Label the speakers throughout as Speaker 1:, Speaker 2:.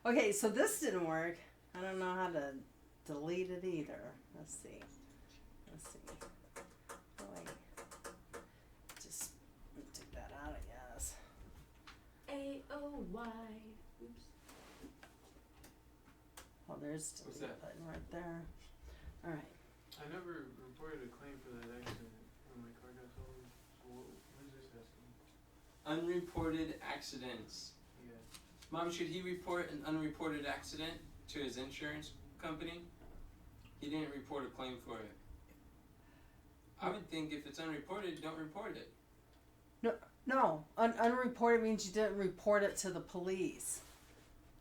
Speaker 1: Okay, so this didn't work. I don't know how to delete it either. Let's see. Oh, wait. Just take that out, I guess.
Speaker 2: A-O-Y. Oops.
Speaker 1: Oh, there's the
Speaker 3: What's
Speaker 1: delete
Speaker 3: that?
Speaker 1: button right there. All right.
Speaker 3: I never reported a claim for that accident when my car got totaled. So what is this asking?
Speaker 4: Unreported accidents.
Speaker 3: Yeah.
Speaker 4: Mom, should he report an unreported accident to his insurance company? He didn't report a claim for it. I would think if it's unreported, don't report it.
Speaker 1: No, unreported means you didn't report it to the police.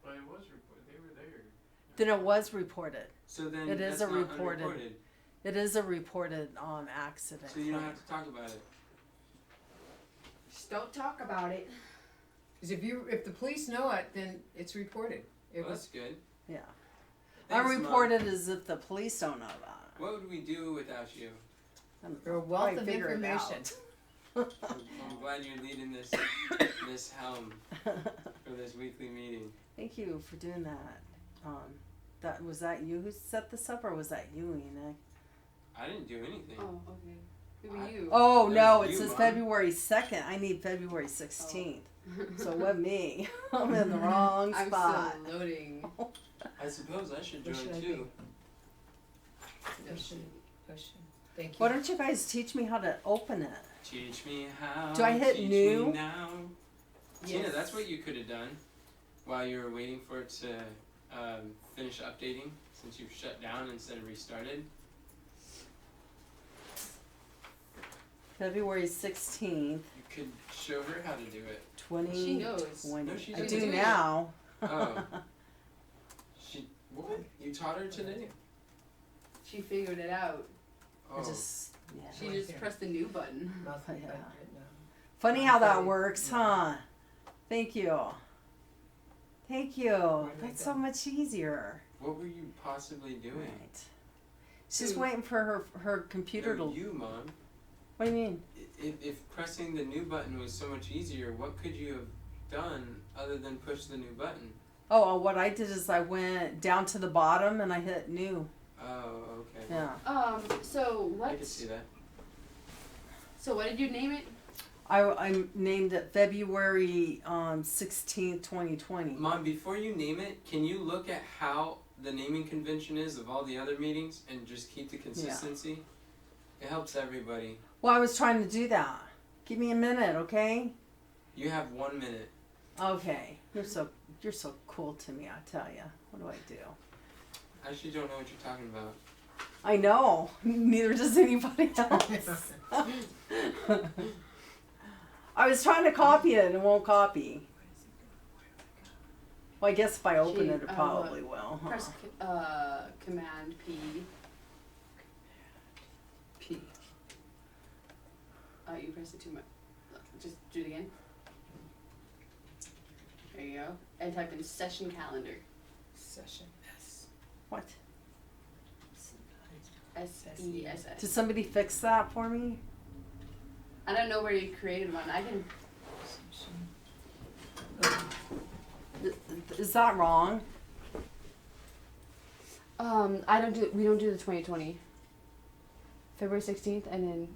Speaker 3: But it was reported. They were there.
Speaker 1: Then it was reported.
Speaker 4: So then
Speaker 1: It
Speaker 4: that's
Speaker 1: is a
Speaker 4: not
Speaker 1: reported.
Speaker 4: unreported.
Speaker 1: It is a reported accident.
Speaker 4: So you don't have to talk about it.
Speaker 2: Just don't talk about it.
Speaker 5: Because if the police know it, then it's reported. It
Speaker 4: Well,
Speaker 5: was.
Speaker 4: that's good.
Speaker 1: Yeah.
Speaker 4: Thanks,
Speaker 1: Unreported is if the police don't know about it.
Speaker 4: Mom. What would we do without you?
Speaker 5: You're a wealth
Speaker 1: Probably
Speaker 5: of
Speaker 1: figure it out.
Speaker 5: information.
Speaker 4: I'm glad you're leading this helm for this weekly meeting.
Speaker 1: Thank you for doing that. Was that you who set this up, or was that you, Enoch?
Speaker 4: I didn't do anything.
Speaker 2: Oh, okay. Maybe you.
Speaker 1: Oh
Speaker 4: That
Speaker 1: no,
Speaker 4: was
Speaker 1: it
Speaker 4: you,
Speaker 1: says
Speaker 4: Mom.
Speaker 1: February 2nd. I need February 16th. So it wasn't me. I'm in the wrong
Speaker 2: I'm
Speaker 1: spot.
Speaker 2: still loading.
Speaker 4: I suppose I should
Speaker 5: Where
Speaker 4: join
Speaker 5: should I
Speaker 4: too.
Speaker 5: Pushing. Thank you.
Speaker 1: Why don't you guys teach me how to open it?
Speaker 4: Teach me how.
Speaker 1: Do I hit
Speaker 4: teach
Speaker 1: new?
Speaker 4: Me now. Tina,
Speaker 2: Yes.
Speaker 4: that's what you could have done while you were waiting for it to finish updating, since you've shut down instead of restarted.
Speaker 1: February 16th,
Speaker 4: You could show her how to do it.
Speaker 1: 2020.
Speaker 2: She knows.
Speaker 4: No, she
Speaker 1: I
Speaker 4: doesn't.
Speaker 1: do now.
Speaker 4: Oh. What? You taught her today?
Speaker 2: She figured it out.
Speaker 4: Oh.
Speaker 1: I just, yeah.
Speaker 2: She
Speaker 5: Right
Speaker 2: just
Speaker 5: there.
Speaker 2: pressed the new button.
Speaker 5: Nothing
Speaker 1: Yeah.
Speaker 5: but it, no.
Speaker 1: Funny how that works, huh? Thank you. Thank you.
Speaker 5: Where did
Speaker 1: That's
Speaker 5: it
Speaker 1: so
Speaker 5: go?
Speaker 1: much easier.
Speaker 4: What were you possibly doing?
Speaker 1: Right. She's
Speaker 2: Who?
Speaker 1: waiting for her computer
Speaker 4: No,
Speaker 1: to.
Speaker 4: you, Mom.
Speaker 1: What do you mean?
Speaker 4: If pressing the new button was so much easier, what could you have done other than push the new button?
Speaker 1: Oh, what I did is I went down to the bottom and I hit new.
Speaker 4: Oh, okay.
Speaker 1: Yeah.
Speaker 2: So
Speaker 4: I
Speaker 2: what?
Speaker 4: could see that.
Speaker 2: So what did you name it?
Speaker 1: I named it February 16th, 2020.
Speaker 4: Mom, before you name it, can you look at how the naming convention is of all the other meetings and just keep the consistency? It helps everybody.
Speaker 1: Well, I was trying to do that. Give me a minute, okay?
Speaker 4: You have 1 minute.
Speaker 1: Okay. You're so cool to me, I tell you. What do I do?
Speaker 4: I actually don't know what you're talking about.
Speaker 1: I know. Neither does anybody else. I was trying to copy it and it won't copy. Well, I guess if I open
Speaker 2: Gee,
Speaker 1: it, it probably will. Huh?
Speaker 2: Press Command P.
Speaker 5: P.
Speaker 2: You pressed it too much. Just do it again. There you go. And type in session calendar.
Speaker 5: Session S.
Speaker 1: What?
Speaker 2: SESS.
Speaker 1: Did somebody fix that for me?
Speaker 2: I don't know where you created one. I can.
Speaker 1: Is that wrong?
Speaker 2: I don't do. We don't do the 2020. February 16th, and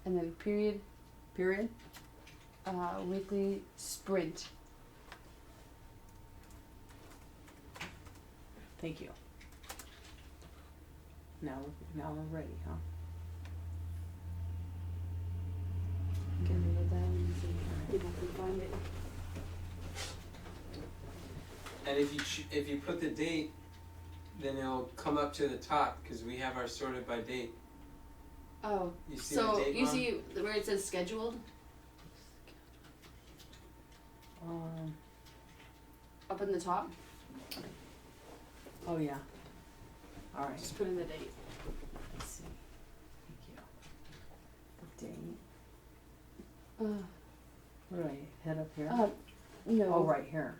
Speaker 2: then period.
Speaker 1: Period?
Speaker 2: Weekly sprint.
Speaker 1: Thank you. Now we're ready, huh?
Speaker 2: Get rid of that and see if people can find it.
Speaker 4: And if you put the date, then it'll come up to the top because we have ours sorted by date.
Speaker 2: Oh,
Speaker 4: You see
Speaker 2: so
Speaker 4: the date,
Speaker 2: you
Speaker 4: Mom?
Speaker 2: see where it says scheduled up in the top?
Speaker 1: Oh yeah. All right.
Speaker 2: Just put in the date.
Speaker 1: Let's see. Thank you. The date.
Speaker 2: Uh,
Speaker 1: What do I hit up here?
Speaker 2: no.
Speaker 1: Oh, right here.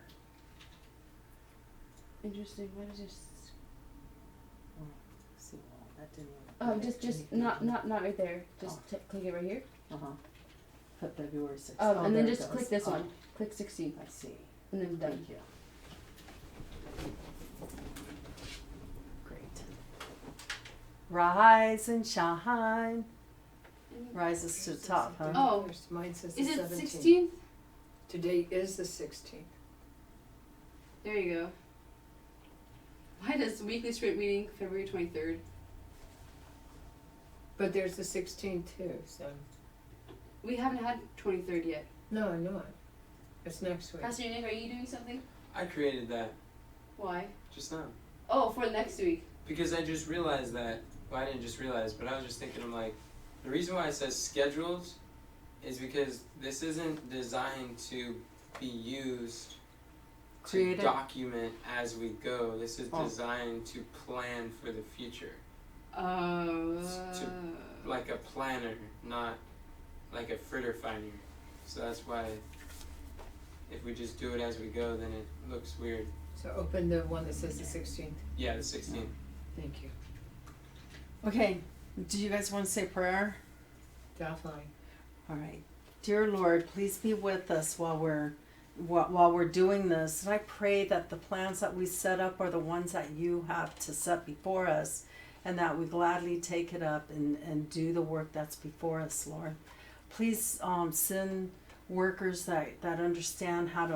Speaker 2: Interesting. Why does this?
Speaker 1: Let's see, well, that didn't.
Speaker 2: Just not right there. Just click it right here.
Speaker 1: Put February 6th.
Speaker 2: And then
Speaker 1: there it
Speaker 2: just
Speaker 1: goes.
Speaker 2: click this
Speaker 1: Oh,
Speaker 2: one. Click 16.
Speaker 1: I see.
Speaker 2: And then done.
Speaker 1: Thank you. Great. Rise and shine. Rises to the top, huh?
Speaker 2: Oh.
Speaker 5: Mine says the
Speaker 2: Is it
Speaker 5: 17th.
Speaker 2: 16th?
Speaker 5: Today is the 16th.
Speaker 2: There you go. Why does weekly sprint meeting February 23rd?
Speaker 5: But there's the 16th too, so.
Speaker 2: We haven't had 23rd yet.
Speaker 5: No, I know it. It's next week.
Speaker 2: Pastor Nick, are you doing something?
Speaker 4: I created that
Speaker 2: Why?
Speaker 4: just now.
Speaker 2: Oh, for next week.
Speaker 4: Because I just realized that, well, I didn't just realize, but I was just thinking, I'm like, the reason why it says schedules is because this isn't designed to be used to
Speaker 1: Create it.
Speaker 4: document as we go. This is
Speaker 1: Oh.
Speaker 4: designed to plan for the future.
Speaker 2: Oh.
Speaker 4: Like a planner, not like a fritter finder. So that's why if we just do it as we go, then it looks weird.
Speaker 5: So open the one that says the 16th.
Speaker 4: Yeah, the 16th.
Speaker 5: Thank you.
Speaker 1: Okay, do you guys want to say prayer?
Speaker 5: Definitely.
Speaker 1: All right. Dear Lord, please be with us while we're doing this. And I pray that the plans that we set up are the ones that you have to set before us, and that we gladly take it up and do the work that's before us, Lord. Please send workers that understand how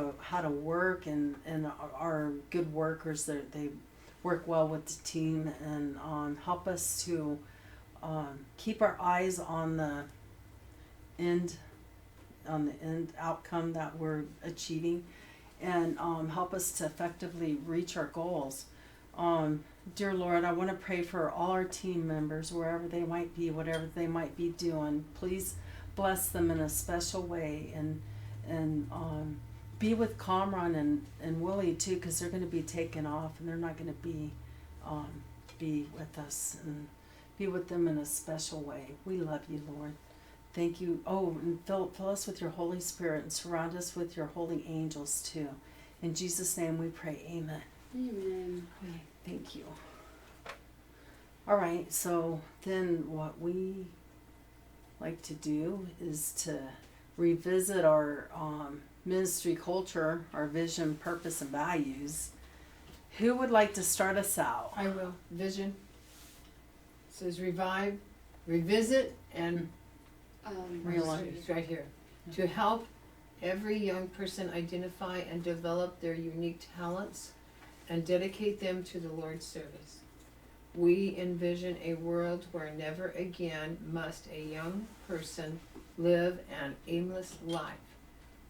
Speaker 1: to work and are good workers. They work well with the team, and help us to keep our eyes on the end outcome that we're achieving, and help us to effectively reach our goals. Dear Lord, I want to pray for all our team members, wherever they might be, whatever they might be doing. Please bless them in a special way, and be with Kamran and Willie too, because they're going to be taken off and they're not going to be with us, and be with them in a special way. We love you, Lord. Thank you. Oh, and fill us with your Holy Spirit and surround us with your holy angels too. In Jesus' name we pray, amen.
Speaker 2: Amen.
Speaker 1: Okay, thank you. All right, so then what we like to do is to revisit our ministry culture, our vision, purpose, and values. Who would like to start us out?
Speaker 5: I will. Vision. It says revive, revisit, and
Speaker 1: Realize.
Speaker 5: It's right here. To help every young person identify and develop their unique talents and dedicate them to the Lord's service. We envision a world where never again must a young person live an aimless life.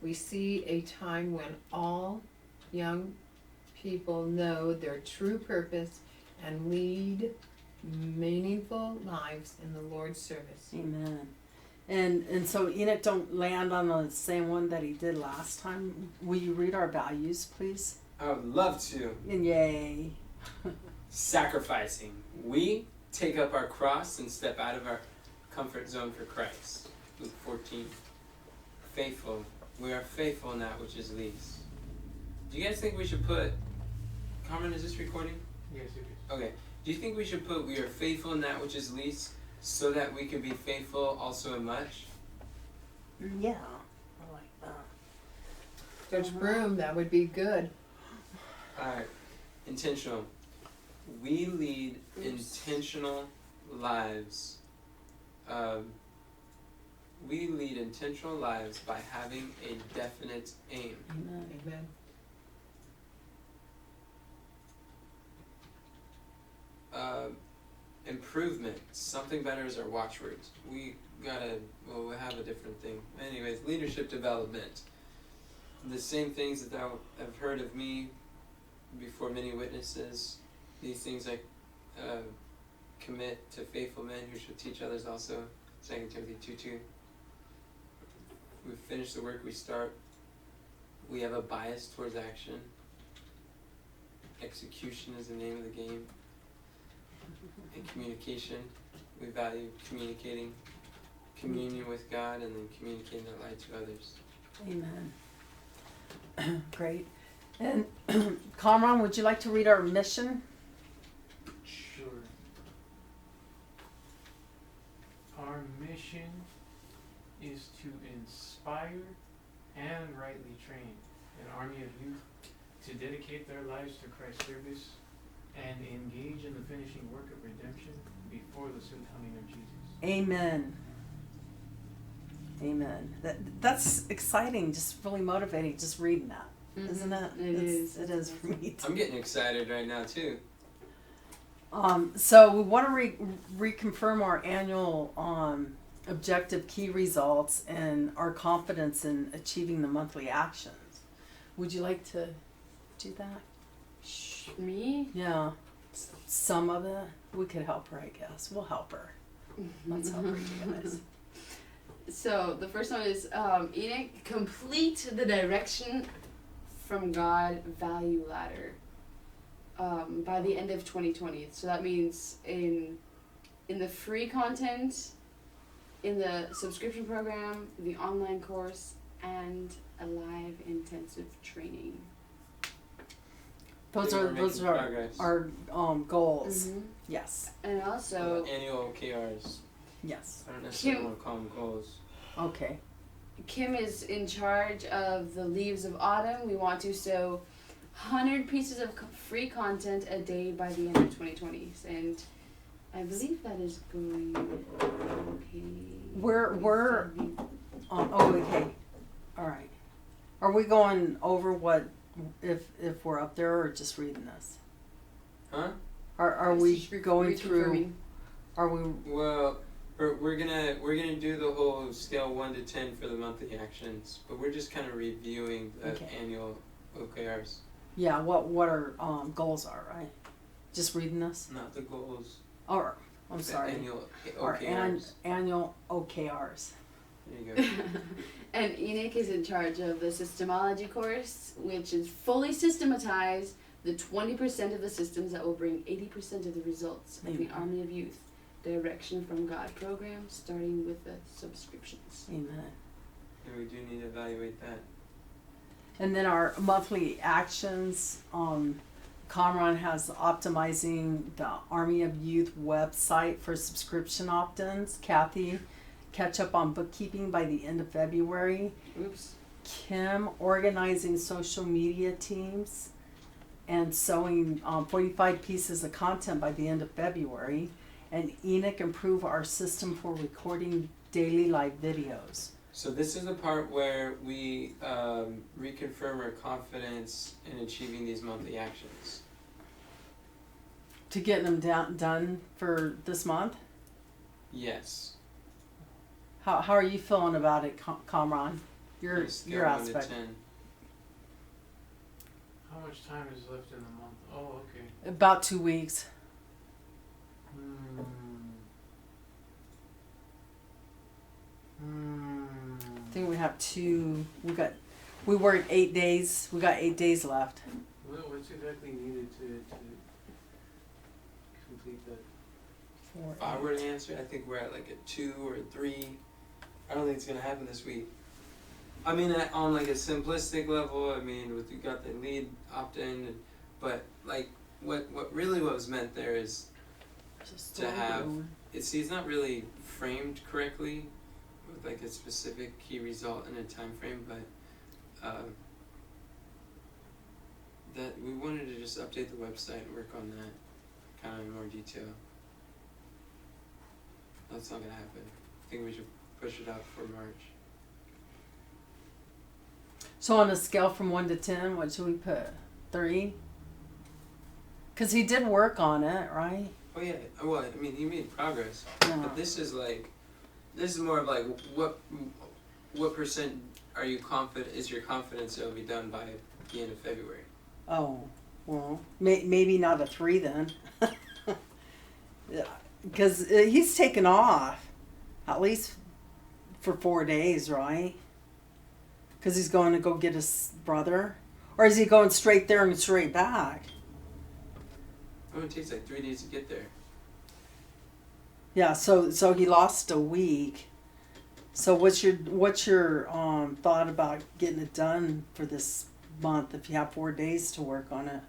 Speaker 5: We see a time when all young people know their true purpose and lead meaningful lives in the Lord's service.
Speaker 1: Amen. And so Enoch, don't land on the same one that he did last time. Will you read our values, please?
Speaker 4: I would love to.
Speaker 1: And yay.
Speaker 4: Sacrificing. We take up our cross and step out of our comfort zone for Christ. Luke 14. Faithful. We are faithful in that which is least. Do you guys think we should put... Carmen, is this recording?
Speaker 3: Yes, it is.
Speaker 4: Okay. Do you think we should put we are faithful in that which is least so that we can be faithful also in much?
Speaker 1: Yeah, I like that.
Speaker 5: Judge Broom, that would be good.
Speaker 4: Alright. Intentional. We lead intentional lives. We lead intentional lives by having a definite aim.
Speaker 1: Amen.
Speaker 5: Amen.
Speaker 4: Improvement. Something better is our watchwords. We have a different thing. Anyways, leadership development. The same things that thou have heard of me before many witnesses. These things I commit to faithful men who shall teach others also. 2 Timothy 2:2. We finish the work we start. We have a bias towards action. Execution is the name of the game. And communication. We value communicating. Communion with God, and then communicating that light to others.
Speaker 1: Amen. Great. And Kamran, would you like to read our mission?
Speaker 3: Sure. Our mission is to inspire and rightly train an army of youth to dedicate their lives to Christ's service and engage in the finishing work of redemption before the soon coming of Jesus.
Speaker 1: Amen. Amen. That's exciting, just really motivating, just reading that. Isn't it? It is for me too.
Speaker 4: I'm getting excited right now too.
Speaker 1: So we want to reconfirm our annual objective key results and our confidence in achieving the monthly actions. Would you like to do that?
Speaker 2: Me?
Speaker 1: Yeah. Some of it. We could help her, I guess. We'll help her. Let's help her, you guys.
Speaker 2: So the first one is Enoch, complete the direction from God value ladder by the end of 2020. So that means in the free content, in the subscription program, the online course, and a live intensive training.
Speaker 1: Those
Speaker 4: We're
Speaker 1: are
Speaker 4: making progress.
Speaker 1: our goals. Yes.
Speaker 2: And also,
Speaker 4: Annual OKRs.
Speaker 1: Yes.
Speaker 4: I don't necessarily want to call them goals.
Speaker 1: Okay.
Speaker 2: Kim is in charge of the Leaves of Autumn. We want to sow 100 pieces of free content a day by the end of 2020. And I believe that is going okay.
Speaker 1: We're okay. All right. Are we going over what if we're up there or just reading this?
Speaker 4: Huh?
Speaker 1: Are we going through? Are we?
Speaker 4: Well, we're gonna do the whole scale 1 to 10 for the monthly actions, but we're just kind of reviewing the annual OKRs.
Speaker 1: Yeah. What our goals are, right? Just reading this.
Speaker 4: Not the goals.
Speaker 1: Or I'm
Speaker 4: The
Speaker 1: sorry.
Speaker 4: Annual
Speaker 1: Our
Speaker 4: OKRs.
Speaker 1: annual OKRs.
Speaker 4: There you go.
Speaker 2: And Enoch is in charge of the systemology course, which is fully systematized the 20% of the systems that will bring 80% of the results of the
Speaker 1: Amen.
Speaker 2: Army of Youth Direction from God program, starting with the subscriptions.
Speaker 1: Amen.
Speaker 4: And we do need to evaluate that.
Speaker 1: And then our monthly actions. Comron has optimizing the Army of Youth website for subscription opt-ins. Kathy, catch up on bookkeeping by the end of February.
Speaker 2: Oops.
Speaker 1: Kim, organizing social media teams and sewing 45 pieces of content by the end of February. And Enoch, improve our system for recording daily live videos.
Speaker 4: So this is the part where we reconfirm our confidence in achieving these monthly actions.
Speaker 1: To get them done for this month?
Speaker 4: Yes.
Speaker 1: How are you feeling about it, Comron? Your
Speaker 4: Scale 1 to
Speaker 1: aspect.
Speaker 4: 10.
Speaker 3: How much time is left in the month? Oh, okay.
Speaker 1: About 2 weeks. I think we have we worked 8 days. We got 8 days left.
Speaker 3: What's exactly needed to complete that?
Speaker 4: If I were to answer, I think we're at like a 2 or a 3. I don't think it's gonna happen this week. I mean, on like a simplistic level, I mean, you got the lead opt-in, but like what was meant there is to have it's not really framed correctly with like a specific key result in a time frame, but that we wanted to just update the website and work on that kind of in more detail. That's not gonna happen. I think we should push it out for March.
Speaker 1: So on a scale from 1 to 10, what should we put? 3? Because he did work on it, right?
Speaker 4: Oh yeah. Well, I mean, he made progress,
Speaker 1: Yeah.
Speaker 4: but this is more of like what percent are you confident? Is your confidence it'll be done by the end of February?
Speaker 1: Oh, well, maybe not a 3 then. Yeah, because he's taken off, at least for 4 days, right? Because he's going to go get his brother, or is he going straight there and straight back?
Speaker 4: Oh, it takes like 3 days to get there.
Speaker 1: Yeah, so he lost a week. So what's your thought about getting it done for this month if you have 4 days to work on it?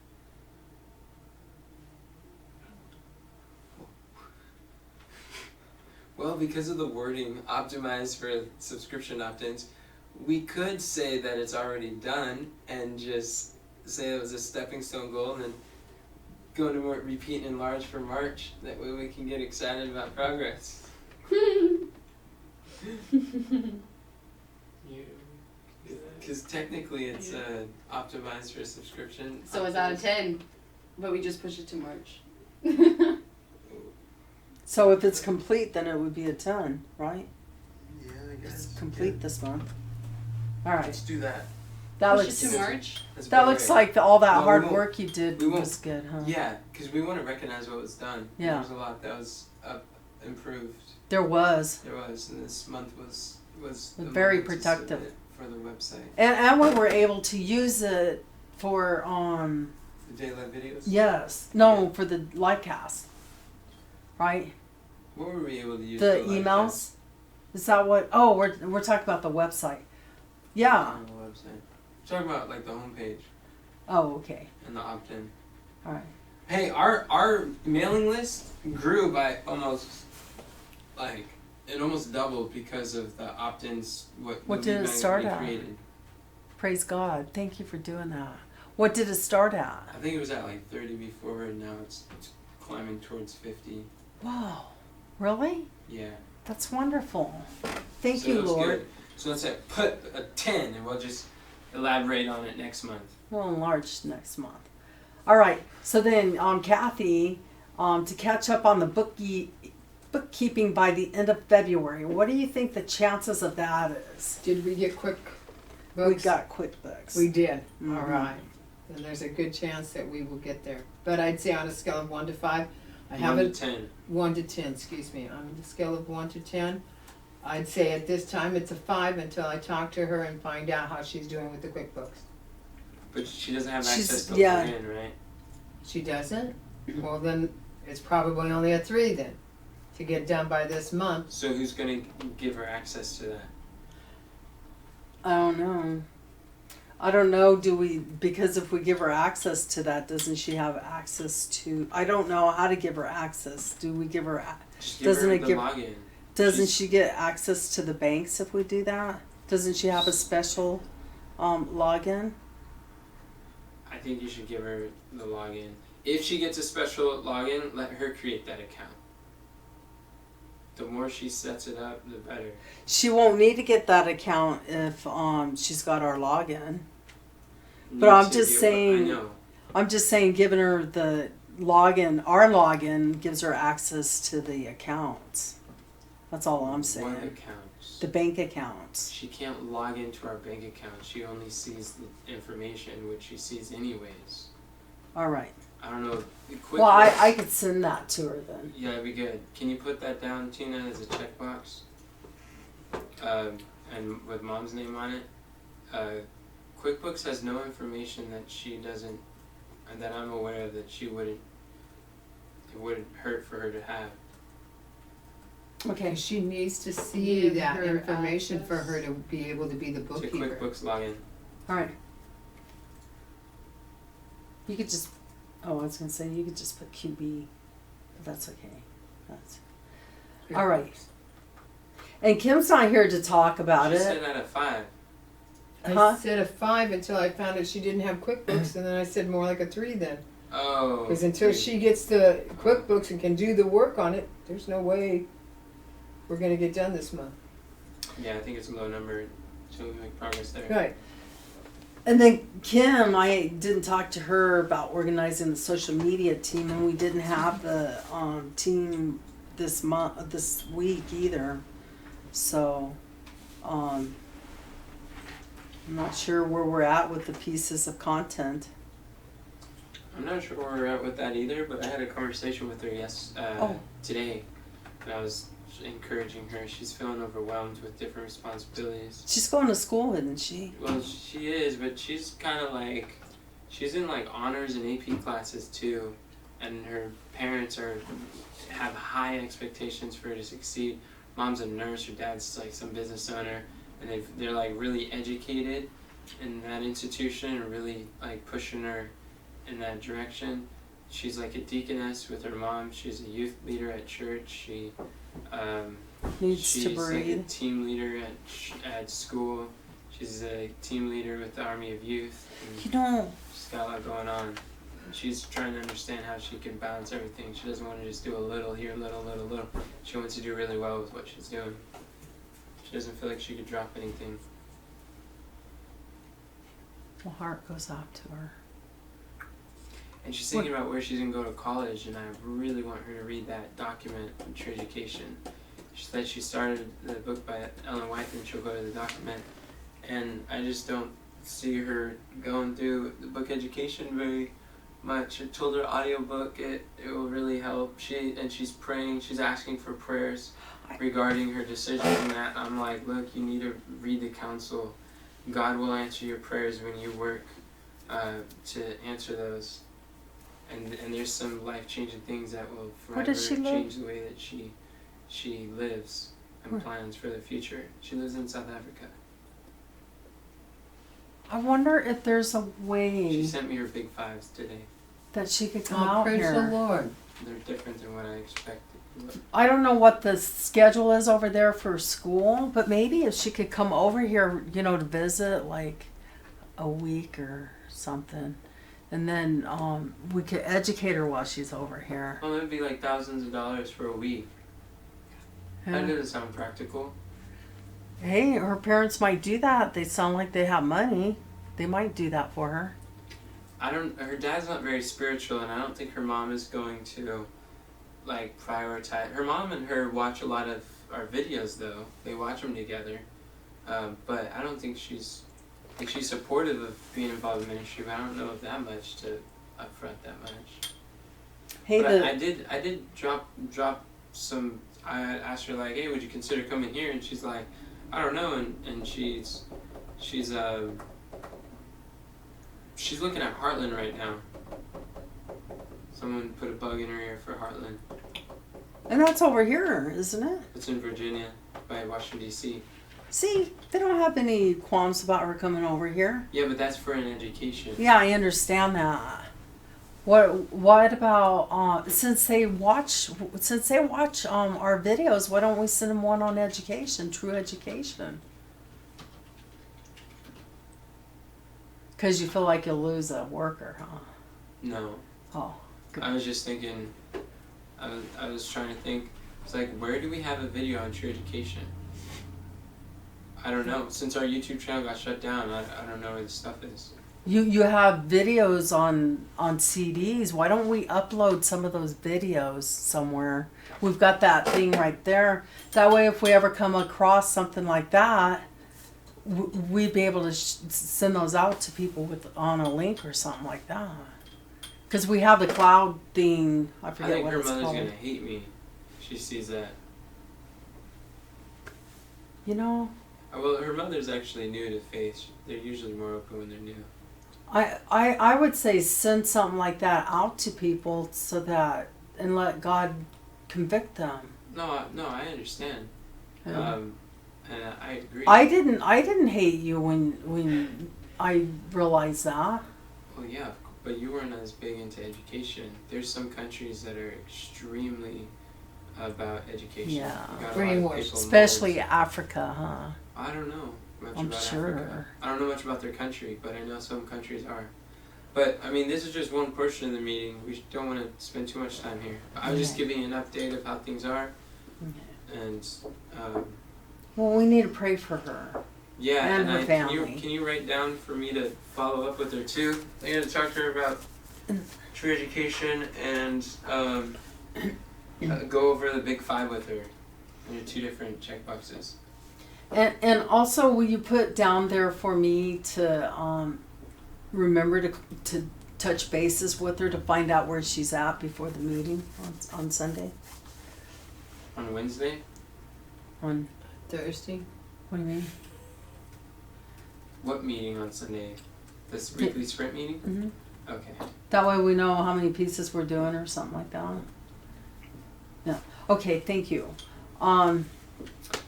Speaker 4: Well, because of the wording optimized for subscription opt-ins, we could say that it's already done and just say it was a stepping stone goal and then go to more repeat and enlarge for March. That way we can get excited about progress.
Speaker 3: You do that?
Speaker 4: Because technically it's optimized for subscription.
Speaker 2: So it's out of 10, but we just push it to March.
Speaker 1: So if it's complete, then it would be a 10, right?
Speaker 4: Yeah, I
Speaker 1: It's complete this month. All right.
Speaker 4: Let's do that.
Speaker 1: That
Speaker 2: Push
Speaker 1: looks
Speaker 2: it to March.
Speaker 4: That's
Speaker 1: that
Speaker 4: about
Speaker 1: looks
Speaker 4: right.
Speaker 1: like all that
Speaker 4: Well, we
Speaker 1: hard
Speaker 4: won't-
Speaker 1: work you did
Speaker 4: we won't-
Speaker 1: was good, huh?
Speaker 4: Yeah, because we want to recognize what was done.
Speaker 1: Yeah.
Speaker 4: There was a lot that was improved.
Speaker 1: There was.
Speaker 4: There was, and this month was the
Speaker 1: Very
Speaker 4: moment to
Speaker 1: productive.
Speaker 4: submit for the website.
Speaker 1: And we were able to use it for
Speaker 4: The daylight videos.
Speaker 1: yes. No, for the live cast. Right?
Speaker 4: What were we able to use?
Speaker 1: The
Speaker 4: for live
Speaker 1: emails?
Speaker 4: cast?
Speaker 1: Is that what oh, we're talking about the website. Yeah.
Speaker 4: On the website. Talking about like the homepage
Speaker 1: Oh, okay.
Speaker 4: and the opt-in.
Speaker 1: All right.
Speaker 4: Hey, our mailing list grew by almost it almost doubled because of the opt-ins.
Speaker 1: What
Speaker 4: the
Speaker 1: did
Speaker 4: lead
Speaker 1: it
Speaker 4: magnet
Speaker 1: start
Speaker 4: we
Speaker 1: at?
Speaker 4: created.
Speaker 1: Praise God. Thank you for doing that. What did it start at?
Speaker 4: I think it was at like 30 before, and now it's climbing towards 50.
Speaker 1: Wow. Really?
Speaker 4: Yeah.
Speaker 1: That's wonderful. Thank
Speaker 4: So
Speaker 1: you,
Speaker 4: that's
Speaker 1: Lord.
Speaker 4: good. So let's say put a 10, and we'll just elaborate on it next month.
Speaker 1: We'll enlarge next month. All right. So then, Kathy, to catch up on the bookkeeping by the end of February, what do you think the chances of that is?
Speaker 5: Did we get quick
Speaker 1: We
Speaker 5: books?
Speaker 1: got QuickBooks.
Speaker 5: We did.
Speaker 1: Mhm.
Speaker 5: All right. Then there's a good chance that we will get there. But I'd say on a scale of 1 to 5, I
Speaker 4: 1 to
Speaker 5: haven't
Speaker 4: 10.
Speaker 5: 1 to 10. Excuse me. On the scale of 1 to 10, I'd say at this time it's a 5 until I talk to her and find out how she's doing with the QuickBooks.
Speaker 4: But she doesn't have
Speaker 1: She's-
Speaker 4: access to
Speaker 1: yeah.
Speaker 4: log in, right?
Speaker 5: She doesn't? Well, then it's probably only a 3 then to get done by this month.
Speaker 4: So who's gonna give her access to that?
Speaker 1: I don't know. I don't know. Do we? Because if we give her access to that, doesn't she have access to? I don't know how to give her access. Do we give her?
Speaker 4: Just give
Speaker 1: Doesn't
Speaker 4: her
Speaker 1: it
Speaker 4: the
Speaker 1: give-
Speaker 4: login.
Speaker 1: Doesn't
Speaker 4: She's-
Speaker 1: she get access to the banks if we do that? Doesn't she have a special login?
Speaker 4: I think you should give her the login. If she gets a special login, let her create that account. The more she sets it up, the better.
Speaker 1: She won't need to get that account if she's got our login. But I'm
Speaker 4: Need to
Speaker 1: just
Speaker 4: get
Speaker 1: saying-
Speaker 4: I know.
Speaker 1: I'm just saying, giving her the login, our login gives her access to the accounts. That's all I'm saying.
Speaker 4: What accounts?
Speaker 1: The bank accounts.
Speaker 4: She can't log into our bank account. She only sees the information, which she sees anyways.
Speaker 1: All right.
Speaker 4: I don't know.
Speaker 1: Well, I could send that to her then.
Speaker 4: Yeah, that'd be good. Can you put that down, Tina, as a checkbox? And with Mom's name on it. QuickBooks has no information that she doesn't, that I'm aware of, that she wouldn't. It wouldn't hurt for her to have.
Speaker 1: Okay.
Speaker 5: She needs to see
Speaker 2: Give
Speaker 5: that
Speaker 2: her
Speaker 5: information for
Speaker 2: access.
Speaker 5: her to be able to be the
Speaker 4: To
Speaker 5: bookkeeper.
Speaker 4: QuickBooks login.
Speaker 1: All right. You could just. Oh, I was gonna say you could just put QB, but that's okay. That's all right. And Kim's not here to talk about
Speaker 4: She
Speaker 1: it.
Speaker 4: said out of 5.
Speaker 5: I
Speaker 1: Huh?
Speaker 5: said a 5 until I found out she didn't have QuickBooks, and then I said more like a 3 then.
Speaker 4: Oh.
Speaker 5: Because until she gets the QuickBooks and can do the work on it, there's no way we're gonna get done this month.
Speaker 4: Yeah, I think it's a low number, so we make progress there.
Speaker 5: Right.
Speaker 1: And then Kim, I didn't talk to her about organizing the social media team, and we didn't have the team this week either. So, I'm not sure where we're at with the pieces of content.
Speaker 4: I'm not sure where we're at with that either, but I had a conversation with her today, and I was encouraging her. She's feeling overwhelmed with different responsibilities.
Speaker 1: She's going to school, isn't she?
Speaker 4: Well, she is, but she's kind of like, she's in like honors and AP classes too, and her parents have high expectations for her to succeed. Mom's a nurse, her dad's like some business owner, and they're like really educated in that institution and really like pushing her in that direction. She's like a deaconess with her mom. She's a youth leader at church.
Speaker 1: Needs
Speaker 4: She's
Speaker 1: to
Speaker 4: like
Speaker 1: breathe.
Speaker 4: a team leader at school. She's a team leader with the Army of Youth, and
Speaker 1: You know,
Speaker 4: she's got a lot going on. She's trying to understand how she can balance everything. She doesn't want to just do a little here, little. She wants to do really well with what she's doing. She doesn't feel like she could drop anything.
Speaker 1: my heart goes out to her.
Speaker 4: And she's thinking about where she's going to go to college, and I really want her to read that document on True Education. She said she started the book by Ellen White, and she'll go to the document. And I just don't see her going through the book education very much. I told her audiobook, it will really help. She's praying, she's asking for prayers regarding her decision and that. I'm like, look, you need to read the counsel. God will answer your prayers when you work to answer those. And there's some life-changing things that will
Speaker 1: Where
Speaker 4: forever
Speaker 1: does she live?
Speaker 4: change the way that she lives and
Speaker 1: Where?
Speaker 4: plans for the future. She lives in South Africa.
Speaker 1: I wonder if there's a way
Speaker 4: She sent me her big fives today.
Speaker 1: that she could come
Speaker 5: Oh,
Speaker 1: out
Speaker 5: praise
Speaker 1: here.
Speaker 5: the Lord.
Speaker 4: They're different than what I expected.
Speaker 1: I don't know what the schedule is over there for school, but maybe if she could come over here, you know, to visit like a week or something. And then we could educate her while she's over here.
Speaker 4: Well, it'd be like thousands of dollars for a week. That
Speaker 1: Yeah.
Speaker 4: doesn't sound practical.
Speaker 1: Hey, her parents might do that. They sound like they have money. They might do that for her.
Speaker 4: Her dad's not very spiritual, and I don't think her mom is going to, like, prioritize. Her mom and her watch a lot of our videos, though. They watch them together. But I don't think she's supportive of being involved in ministry, but I don't know if that much to upfront that much.
Speaker 1: Hey,
Speaker 4: But I did drop some. I asked her, like, hey, would you consider coming here? And she's like, I don't know. And she's looking at Heartland right now. Someone put a bug in her ear for Heartland.
Speaker 1: and that's over here, isn't it?
Speaker 4: It's in Virginia by Washington, D.C.
Speaker 1: See, they don't have any qualms about her coming over here.
Speaker 4: Yeah, but that's for an education.
Speaker 1: Yeah, I understand that. What about since they watch our videos, why don't we send them one on education, True Education? Because you feel like you'll lose a worker, huh?
Speaker 4: No.
Speaker 1: Oh, good.
Speaker 4: I was just thinking, I was trying to think, it's like, where do we have a video on True Education? I don't know. Since our YouTube channel got shut down, I don't know where the stuff is.
Speaker 1: You have videos on CDs. Why don't we upload some of those videos somewhere? We've got that thing right there. That way, if we ever come across something like that, we'd be able to send those out to people on a link or something like that. Because we have the cloud thing. I
Speaker 4: I
Speaker 1: forget
Speaker 4: think
Speaker 1: what
Speaker 4: her
Speaker 1: it's
Speaker 4: mother's
Speaker 1: called.
Speaker 4: gonna hate me if she sees that.
Speaker 1: You know,
Speaker 4: Well, her mother's actually new to faith. They're usually more open when they're new.
Speaker 1: I would say send something like that out to people so that and let God convict them.
Speaker 4: No, I understand.
Speaker 1: Yeah.
Speaker 4: And I agree.
Speaker 1: I didn't hate you when I realized that.
Speaker 4: Well, yeah, but you weren't as big into education. There's some countries that are extremely about education.
Speaker 1: Yeah.
Speaker 4: You got a lot of
Speaker 5: Brainwashed.
Speaker 4: people
Speaker 1: Especially
Speaker 4: molds.
Speaker 1: Africa, huh?
Speaker 4: I don't know much
Speaker 1: I'm
Speaker 4: about
Speaker 1: sure.
Speaker 4: Africa. I don't know much about their country, but I know some countries are. But I mean, this is just one portion of the meeting. We don't want to spend too much time here. I'm just
Speaker 1: Yeah.
Speaker 4: giving you an update of how things are, and
Speaker 1: Well, we need to pray for her.
Speaker 4: yeah.
Speaker 1: And her
Speaker 4: can
Speaker 1: family.
Speaker 4: you write down for me to follow up with her too? I'm gonna talk to her about True Education and go over the Big Five with her. And your 2 different check boxes.
Speaker 1: And also, will you put down there for me to remember to touch bases with her to find out where she's at before the meeting on Sunday?
Speaker 4: On Wednesday?
Speaker 1: On
Speaker 5: Thursday.
Speaker 1: what do you mean?
Speaker 4: What meeting on Sunday? This weekly sprint meeting?
Speaker 1: Mm-hmm.
Speaker 4: Okay.
Speaker 1: That way we know how many pieces we're doing or something like that. Yeah. Okay. Thank you.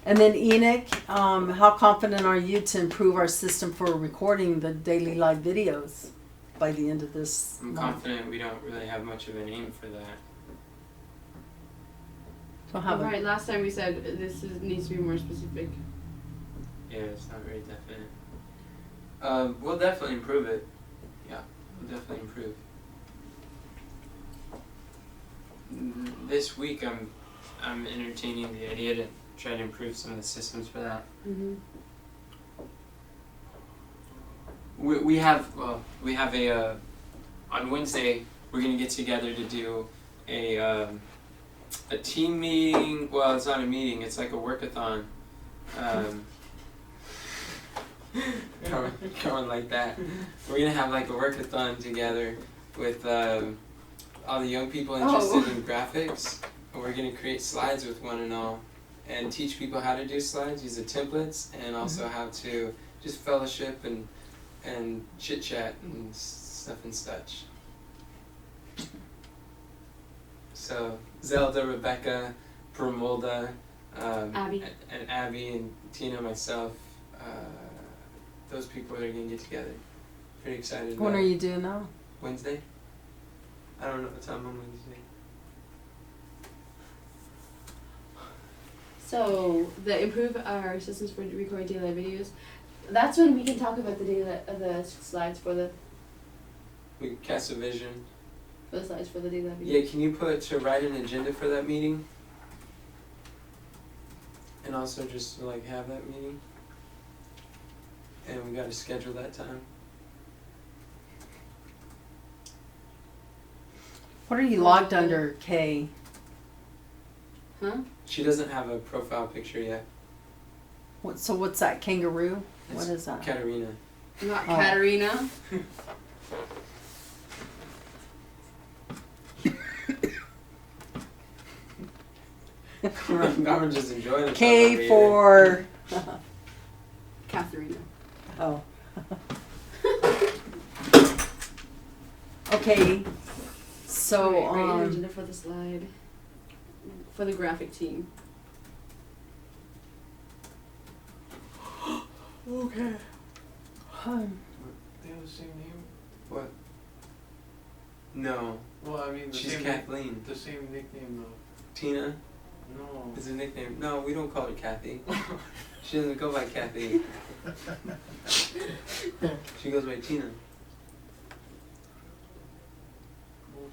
Speaker 1: And then Enoch, how confident are you to improve our system for recording the daily live videos by the end of this
Speaker 4: I'm
Speaker 1: month?
Speaker 4: confident we don't really have much of an aim for that.
Speaker 1: Don't have a-
Speaker 2: Right, last time we said needs to be more specific.
Speaker 4: Yeah, it's not very definite. We'll definitely improve it. Yeah, we'll definitely improve. This week I'm entertaining the idea to try to improve some of the systems for that.
Speaker 2: Mm-hmm.
Speaker 4: We have a on Wednesday we're gonna get together to do a team meeting. Well, it's not a meeting, it's like a workathon. Going like that. We're gonna have like a workathon together with all the young people interested in graphics, and we're gonna create slides with one and all, and teach people how to do slides, use the templates, and also how to just fellowship and chit chat and stuff and such. So Zelda, Rebecca, Promolda,
Speaker 2: Abby.
Speaker 4: and Abby and Tina, myself, those people are gonna get together. Pretty excited.
Speaker 1: When
Speaker 4: about
Speaker 1: are
Speaker 4: it.
Speaker 1: you doing that?
Speaker 4: Wednesday? I don't know what time on Wednesday.
Speaker 2: So the improve our systems for recording daylight videos. That's when we can talk about the the slides for the
Speaker 4: We can cast a vision.
Speaker 2: slides for the daylight videos.
Speaker 4: Yeah, can you put to write an agenda for that meeting? And also just to, like, have that meeting. And we gotta schedule that time.
Speaker 1: What are you logged under, Kay?
Speaker 2: Huh?
Speaker 4: She doesn't have a profile picture yet.
Speaker 1: So what's that, kangaroo?
Speaker 4: It's
Speaker 1: What is that?
Speaker 4: Katerina.
Speaker 2: Not
Speaker 1: Oh.
Speaker 2: Katerina.
Speaker 4: I'm just enjoying it.
Speaker 1: K for
Speaker 2: Katharina.
Speaker 1: oh. Okay. So
Speaker 2: Write an agenda for the slide. For the graphic team.
Speaker 1: okay.
Speaker 3: They have the same name?
Speaker 4: What? No.
Speaker 3: Well, I mean, the
Speaker 4: She's
Speaker 3: same
Speaker 4: Kathleen.
Speaker 3: the same nickname though.
Speaker 4: Tina
Speaker 3: No.
Speaker 4: is a nickname. No, we don't call her Kathy. She doesn't go by Kathy. She goes by Tina.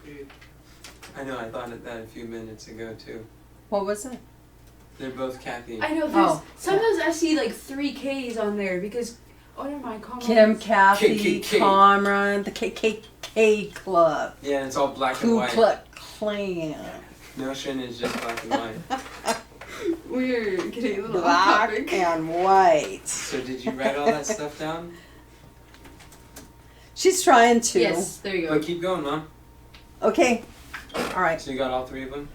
Speaker 3: Okay.
Speaker 4: I know, I thought of that a few minutes ago too.
Speaker 1: What was it?
Speaker 4: They're both Kathy.
Speaker 2: I know there's
Speaker 1: Oh,
Speaker 2: sometimes I see like 3 K's on there because what am I calling
Speaker 1: Kim, Kathy,
Speaker 4: KKK.
Speaker 1: Cameron, the KKK Club,
Speaker 4: Yeah, and it's all black and
Speaker 1: Ku
Speaker 4: white.
Speaker 1: Klux Klan.
Speaker 4: Notion is just black and white.
Speaker 2: We're getting a little off
Speaker 1: Black
Speaker 2: topic.
Speaker 1: and white.
Speaker 4: So did you write all that stuff down?
Speaker 1: She's trying to.
Speaker 2: Yes, there you go.
Speaker 4: But keep going, Mom.
Speaker 1: Okay. All right.
Speaker 4: So you got all 3 of them?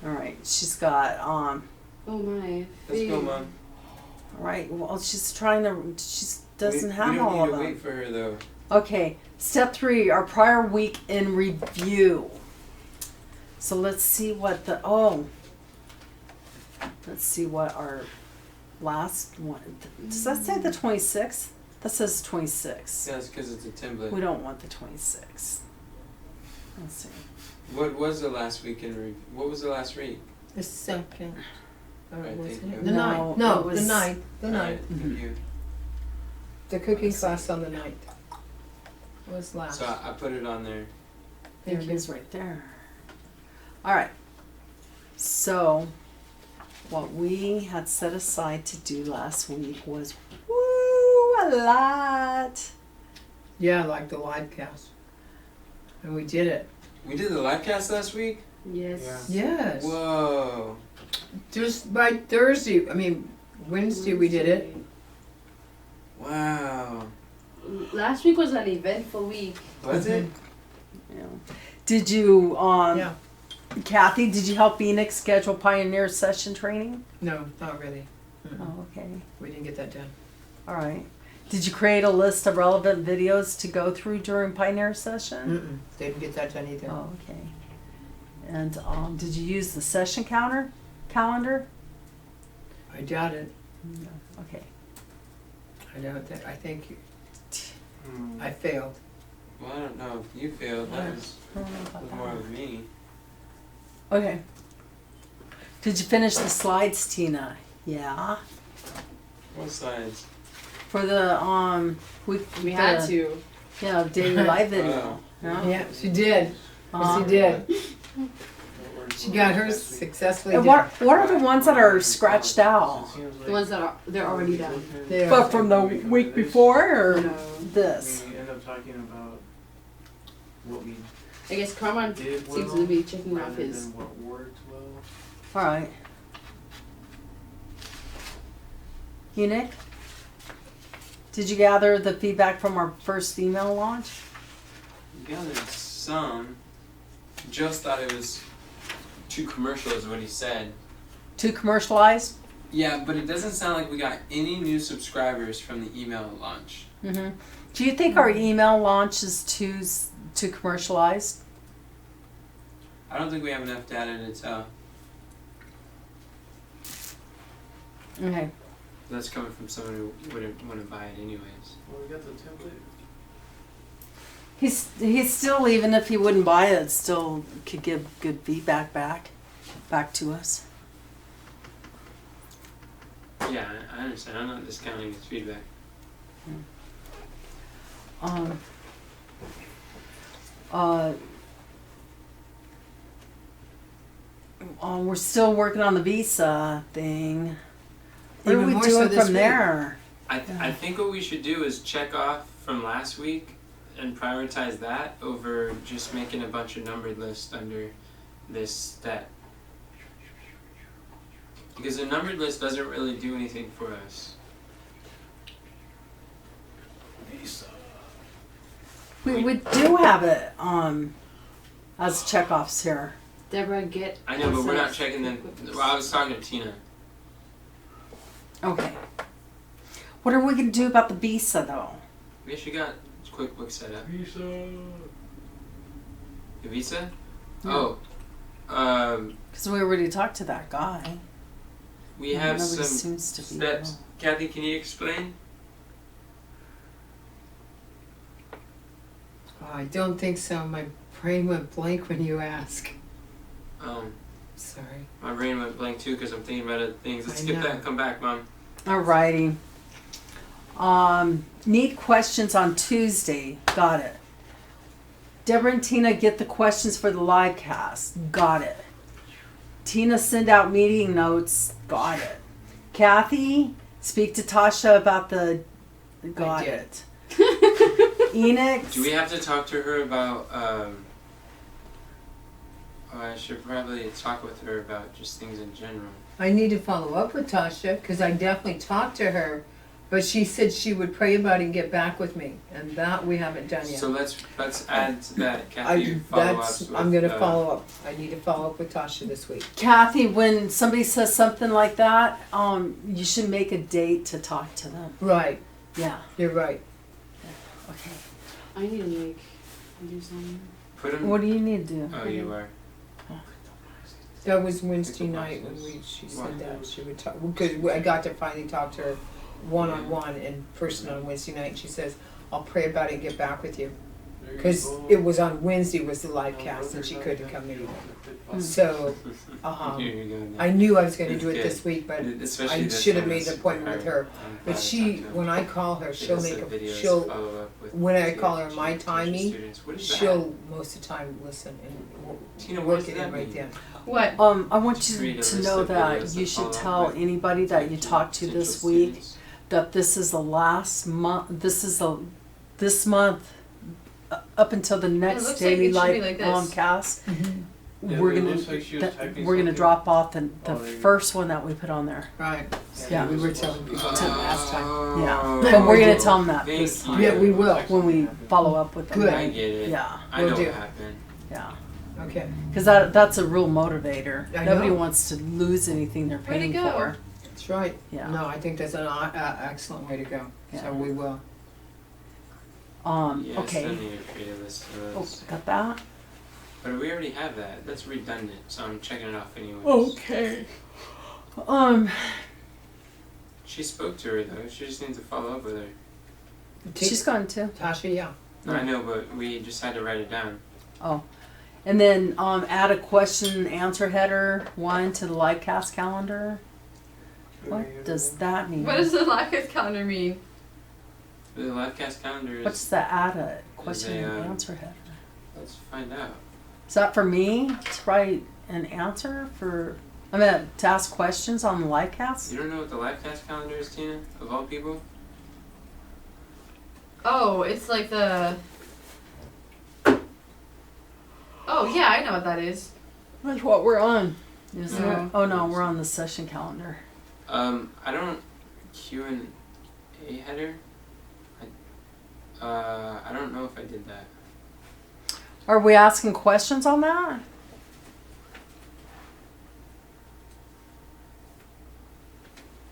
Speaker 1: All right. She's got
Speaker 2: Oh my.
Speaker 4: Let's go, Mom.
Speaker 1: All right. Well, she's trying to. She doesn't have
Speaker 4: we don't
Speaker 1: all
Speaker 4: need
Speaker 1: of
Speaker 4: to
Speaker 1: them.
Speaker 4: wait for her though.
Speaker 1: Okay. Step 3. Our prior week in review. So let's see what the Let's see what our last one. Does that say the 26th? That says 26.
Speaker 4: Yeah, it's because it's a template.
Speaker 1: We don't want the 26th. Let's see.
Speaker 4: What was the last week in review? What was the last read?
Speaker 5: The second. Or
Speaker 4: Right,
Speaker 5: was
Speaker 4: thank
Speaker 5: it?
Speaker 4: you.
Speaker 5: The
Speaker 1: No,
Speaker 5: ninth. No,
Speaker 1: it was-
Speaker 5: the ninth. The
Speaker 4: Alright,
Speaker 5: ninth.
Speaker 4: thank you.
Speaker 5: The cooking class on the ninth was last.
Speaker 4: So I put it on there.
Speaker 1: There
Speaker 5: Thank
Speaker 1: it
Speaker 5: you.
Speaker 1: is right there. All right. So, what we had set aside to do last week was a lot.
Speaker 5: Yeah, like the live cast. And we did it.
Speaker 4: We did the live cast last week?
Speaker 2: Yes.
Speaker 3: Yeah.
Speaker 5: Yes.
Speaker 4: Whoa.
Speaker 5: Just by Thursday, Wednesday we did it.
Speaker 4: Wow.
Speaker 2: Last week was an eventful week.
Speaker 4: Was it?
Speaker 1: Yeah. Did you,
Speaker 5: Yeah.
Speaker 1: Kathy? Did you help Enoch schedule Pioneer session training?
Speaker 5: No, not really. Mm-mm.
Speaker 1: Oh, okay.
Speaker 5: We didn't get that done.
Speaker 1: All right. Did you create a list of relevant videos to go through during Pioneer session?
Speaker 5: Mm-mm. Didn't get that done either.
Speaker 1: Oh, okay. And did you use the session calendar?
Speaker 5: I doubt it.
Speaker 1: No. Okay.
Speaker 5: I doubt that. I think
Speaker 4: Hmm.
Speaker 5: I failed.
Speaker 4: Well, I don't know if you failed. That was more of me.
Speaker 1: Okay. Did you finish the slides, Tina? Yeah.
Speaker 4: What slides?
Speaker 1: For the
Speaker 2: We had
Speaker 1: the,
Speaker 2: to.
Speaker 1: Yeah, daily live video.
Speaker 5: Yeah, she did. Yes, she did. She got hers successfully
Speaker 1: And
Speaker 5: done.
Speaker 1: what are the ones that are scratched out?
Speaker 2: The ones that are they're already done.
Speaker 5: They
Speaker 1: But
Speaker 5: are.
Speaker 1: from the week before or
Speaker 2: No.
Speaker 1: this?
Speaker 3: We end up talking about what we
Speaker 2: I guess Carmine
Speaker 3: did well
Speaker 2: seems to be checking off
Speaker 3: rather
Speaker 2: his.
Speaker 3: than what worked well.
Speaker 1: All right. Enoch, did you gather the feedback from our first email launch?
Speaker 4: Gathered some. Just thought it was too commercial, is what he said.
Speaker 1: Too commercialized?
Speaker 4: Yeah, but it doesn't sound like we got any new subscribers from the email launch.
Speaker 1: Mm-hmm. Do you think our email launch is too commercialized?
Speaker 4: I don't think we have enough data to tell.
Speaker 1: Okay.
Speaker 4: That's coming from someone who wouldn't want to buy it anyways.
Speaker 3: Well, we got the template.
Speaker 1: He's still, even if he wouldn't buy it, still could give good feedback back to us.
Speaker 4: Yeah, I understand. I'm not discounting his feedback.
Speaker 1: We're still working on the visa thing. What
Speaker 5: Even
Speaker 1: are we
Speaker 5: more so
Speaker 1: doing
Speaker 5: this
Speaker 1: from
Speaker 5: week.
Speaker 1: there?
Speaker 4: I think what we should do is check off from last week and prioritize that over just making a bunch of numbered lists under this step. Because a numbered list doesn't really do anything for us.
Speaker 1: We do have it as checkoffs here.
Speaker 2: Deborah, get.
Speaker 4: I know, but we're not checking them. Well, I was talking to Tina.
Speaker 1: Okay. What are we gonna do about the visa though?
Speaker 4: I guess you got QuickBooks set up.
Speaker 3: Visa.
Speaker 4: The visa?
Speaker 1: Yeah.
Speaker 4: Oh.
Speaker 1: Because we already talked to that guy.
Speaker 4: We have
Speaker 1: Nobody
Speaker 4: some
Speaker 1: seems to be
Speaker 4: steps. Kathy, can you explain?
Speaker 5: Oh, I don't think so. My brain went blank when you asked. Sorry.
Speaker 4: My brain went blank too because I'm thinking about other things. Let's
Speaker 5: I
Speaker 4: skip
Speaker 5: know.
Speaker 4: that and come back, Mom.
Speaker 1: Alrighty. Need questions on Tuesday. Got it. Deborah and Tina get the questions for the live cast. Got it. Tina send out meeting notes. Got it. Kathy, speak to Tasha about the. Got
Speaker 5: did.
Speaker 1: it. Enoch.
Speaker 4: Do we have to talk to her about? Oh, I should probably talk with her about just things in general.
Speaker 5: I need to follow up with Tasha because I definitely talked to her, but she said she would pray about it and get back with me, and that we haven't done yet.
Speaker 4: So let's add to that, Kathy.
Speaker 5: I'm gonna follow up. I need to follow up with Tasha this week.
Speaker 1: Kathy, when somebody says something like that, you should make a date to talk to them.
Speaker 5: Right,
Speaker 1: Yeah.
Speaker 5: you're right.
Speaker 1: Okay.
Speaker 2: I need to do something.
Speaker 4: Put him.
Speaker 1: What do you need to do?
Speaker 4: Oh, you are.
Speaker 5: That was Wednesday
Speaker 4: Pickle
Speaker 5: night when
Speaker 4: boxes.
Speaker 5: she
Speaker 4: Why?
Speaker 5: said that she would talk, because I got to finally talk to her one-on-one in person on Wednesday night, and she says, I'll pray about it and get back with you. Because it was on Wednesday was the live cast and she couldn't come anyway. So,
Speaker 4: Here you go.
Speaker 5: I knew I was gonna
Speaker 4: It's
Speaker 5: do it
Speaker 4: good.
Speaker 5: this week, but
Speaker 4: Especially
Speaker 5: I
Speaker 4: this
Speaker 5: should have
Speaker 4: one
Speaker 5: made
Speaker 4: is
Speaker 5: an appointment
Speaker 4: super
Speaker 5: with her.
Speaker 4: hard. I'm
Speaker 5: But
Speaker 4: glad I
Speaker 5: she,
Speaker 4: talked to her.
Speaker 5: when I call her, she'll
Speaker 4: Because
Speaker 5: make
Speaker 4: the
Speaker 5: a,
Speaker 4: videos
Speaker 5: she'll,
Speaker 4: follow up with
Speaker 5: when I
Speaker 4: the
Speaker 5: call her
Speaker 4: she
Speaker 5: my
Speaker 4: teaches
Speaker 5: timey,
Speaker 4: students. What is that?
Speaker 5: she'll most of the time listen and
Speaker 4: Tina, what
Speaker 5: work
Speaker 4: does
Speaker 5: it
Speaker 4: that
Speaker 5: in right
Speaker 4: mean?
Speaker 5: then.
Speaker 2: What?
Speaker 1: I want
Speaker 4: Just
Speaker 1: you
Speaker 4: read a
Speaker 1: to
Speaker 4: list
Speaker 1: know
Speaker 4: of
Speaker 1: that
Speaker 4: videos
Speaker 1: you
Speaker 4: that
Speaker 1: should
Speaker 4: follow
Speaker 1: tell
Speaker 4: with
Speaker 1: anybody that you talk to
Speaker 4: potential
Speaker 1: this week
Speaker 4: students.
Speaker 1: that this is the last month. This month up until the next
Speaker 2: looks like
Speaker 1: daily
Speaker 2: it should be
Speaker 1: live
Speaker 2: like this.
Speaker 1: cast.
Speaker 3: Yeah,
Speaker 1: we're
Speaker 3: it
Speaker 1: gonna
Speaker 3: looks like she was typing
Speaker 1: we're gonna
Speaker 3: something.
Speaker 1: drop off the
Speaker 3: Oh, there you go.
Speaker 1: first one that we put on there.
Speaker 5: Right.
Speaker 1: Yeah.
Speaker 5: We were telling people to last time.
Speaker 1: Yeah,
Speaker 4: Oh,
Speaker 1: but we're gonna tell them that
Speaker 4: thank
Speaker 1: this
Speaker 4: you.
Speaker 1: time
Speaker 5: Yeah, we will.
Speaker 1: when we follow up with them.
Speaker 5: Good.
Speaker 4: I get it.
Speaker 1: Yeah,
Speaker 4: I
Speaker 5: Will
Speaker 4: know
Speaker 5: do.
Speaker 4: what happened.
Speaker 1: yeah.
Speaker 5: Okay.
Speaker 1: Because that's a real motivator.
Speaker 5: I
Speaker 1: Nobody
Speaker 5: know.
Speaker 1: wants to lose anything they're
Speaker 2: Way to
Speaker 1: paying
Speaker 2: go.
Speaker 1: for.
Speaker 5: That's right.
Speaker 1: Yeah.
Speaker 5: No, I think that's an excellent way to go.
Speaker 1: Yeah.
Speaker 5: So we will.
Speaker 4: Yeah,
Speaker 1: Okay.
Speaker 4: I still need to create a list of
Speaker 1: Oh,
Speaker 4: those.
Speaker 1: got that?
Speaker 4: But we already have that. That's redundant, so I'm checking it off anyways.
Speaker 1: Okay.
Speaker 4: She spoke to her though. She just needs to follow up with her.
Speaker 1: She's gone too.
Speaker 5: Tasha, yeah.
Speaker 4: No, I know, but we just had to write it down.
Speaker 1: Oh, and then add a question and answer header one to the live cast calendar. What does that mean?
Speaker 2: What does the Lacus calendar mean?
Speaker 4: The livecast calendar is.
Speaker 1: What's the add a question
Speaker 4: a,
Speaker 1: and answer header?
Speaker 4: Let's find out.
Speaker 1: Is that for me to write an answer for? I mean, to ask questions on the live cast?
Speaker 4: You don't know what the livecast calendar is, Tina? Of all people?
Speaker 2: Oh, it's like the. Oh yeah, I know what that is.
Speaker 1: That's what we're on. Is
Speaker 2: No.
Speaker 1: it? Oh no, we're on the session calendar.
Speaker 4: I don't Q&A header. I don't know if I did that.
Speaker 1: Are we asking questions on that?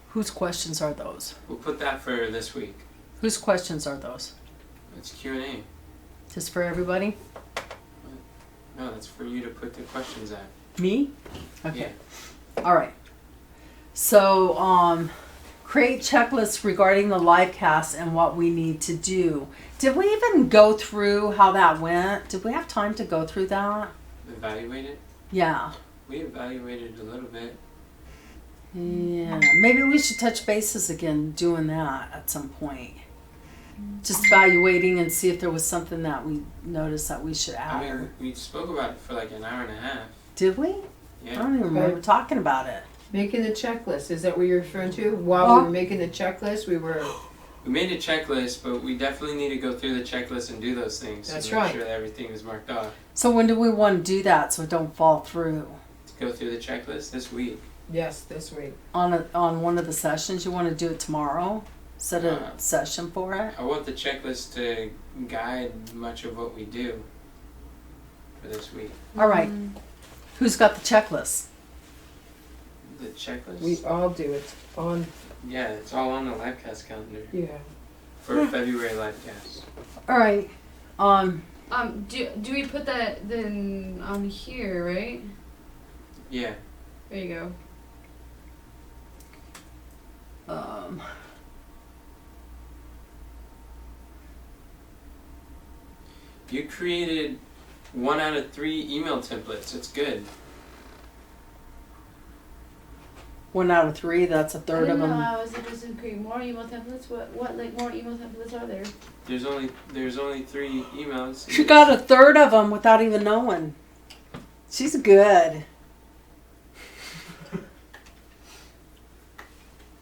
Speaker 1: Whose questions are those?
Speaker 4: We'll put that for this week.
Speaker 1: Whose questions are those?
Speaker 4: It's Q&A.
Speaker 1: Just for everybody?
Speaker 4: No, that's for you to put the questions at.
Speaker 1: Me? Okay.
Speaker 4: Yeah.
Speaker 1: All right. So, create checklists regarding the live cast and what we need to do. Did we even go through how that went? Did we have time to go through that?
Speaker 4: Evaluate it.
Speaker 1: Yeah.
Speaker 4: We evaluated a little bit.
Speaker 1: Yeah. Maybe we should touch bases again doing that at some point. Just evaluating and see if there was something that we noticed that we should add.
Speaker 4: I mean, we spoke about it for like an hour and a half.
Speaker 1: Did we? I
Speaker 4: Yeah.
Speaker 1: don't even remember talking about it.
Speaker 5: Making the checklist, is that what you're referring to? While we were making the checklist, we were,
Speaker 4: We made a checklist, but we definitely need to go through the checklist and do those things.
Speaker 5: That's
Speaker 4: to make
Speaker 5: right.
Speaker 4: sure that everything is marked off.
Speaker 1: So when do we want to do that so it don't fall through?
Speaker 4: To go through the checklist this week.
Speaker 5: yes, this week.
Speaker 1: On one of the sessions, you want to do it tomorrow? Set a session for it?
Speaker 4: I want the checklist to guide much of what we do for this week.
Speaker 1: All right. Who's got the checklist?
Speaker 4: The checklist?
Speaker 5: We all do it on,
Speaker 4: Yeah, it's all on the livecast calendar
Speaker 5: yeah.
Speaker 4: for February livecast.
Speaker 1: All right.
Speaker 2: Do we put that then on here, right?
Speaker 4: Yeah.
Speaker 2: There you go.
Speaker 4: You created 1 out of 3 email templates. It's good.
Speaker 1: 1 out of 3, that's a third of them.
Speaker 2: I was supposed to create more email templates. What like more email templates are there?
Speaker 4: There's only 3 emails.
Speaker 1: She got a third of them without even knowing. She's good.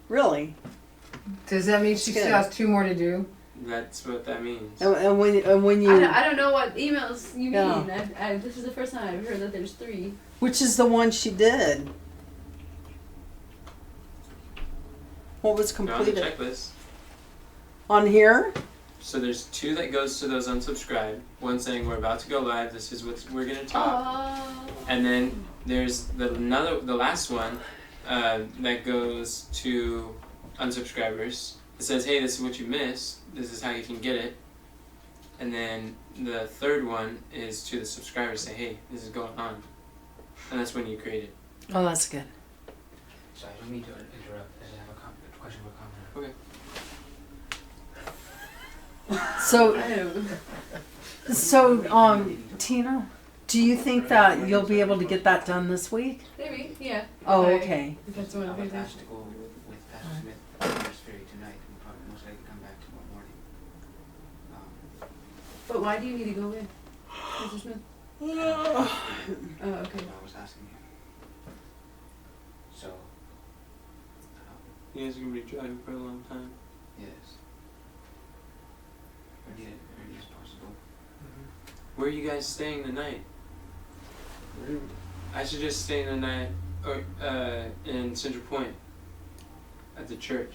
Speaker 1: Really.
Speaker 5: Does that mean she
Speaker 1: Good.
Speaker 5: still has 2 more to do?
Speaker 4: That's what that means.
Speaker 1: And when you,
Speaker 2: I don't know what emails you
Speaker 1: Yeah.
Speaker 2: mean. This is the first time I've heard that there's 3.
Speaker 1: which is the one she did? What was
Speaker 4: They're on the
Speaker 1: completed?
Speaker 4: checklist.
Speaker 1: On here?
Speaker 4: So there's 2 that goes to those unsubscribed. One saying we're about to go live. This is what we're gonna talk.
Speaker 2: Oh.
Speaker 4: And then there's the last one that goes to unsubscribers. It says, hey, this is what you missed. This is how you can get it. And then the third one is to the subscribers. Say, hey, this is going on. And that's when you create it.
Speaker 1: Oh, that's good.
Speaker 6: So I don't mean to interrupt. I have a question or comment.
Speaker 1: So,
Speaker 2: I don't.
Speaker 1: so Tina, do you think that you'll be able to get that done this week?
Speaker 2: Maybe, yeah.
Speaker 1: Oh,
Speaker 2: Okay.
Speaker 1: okay.
Speaker 2: If that's one
Speaker 6: I
Speaker 2: of
Speaker 6: was
Speaker 2: the
Speaker 6: asked to go with Pastor Smith on Nurse Ferry tonight and probably most likely come back tomorrow morning.
Speaker 2: But why do you need to go in? Mr. Smith?
Speaker 1: Uh,
Speaker 2: Oh, okay.
Speaker 6: I was asking him. So,
Speaker 4: You guys are gonna be driving for a long time.
Speaker 6: yes. Early as possible.
Speaker 4: Where are you guys staying tonight? I should just stay the night in Central Point at the church.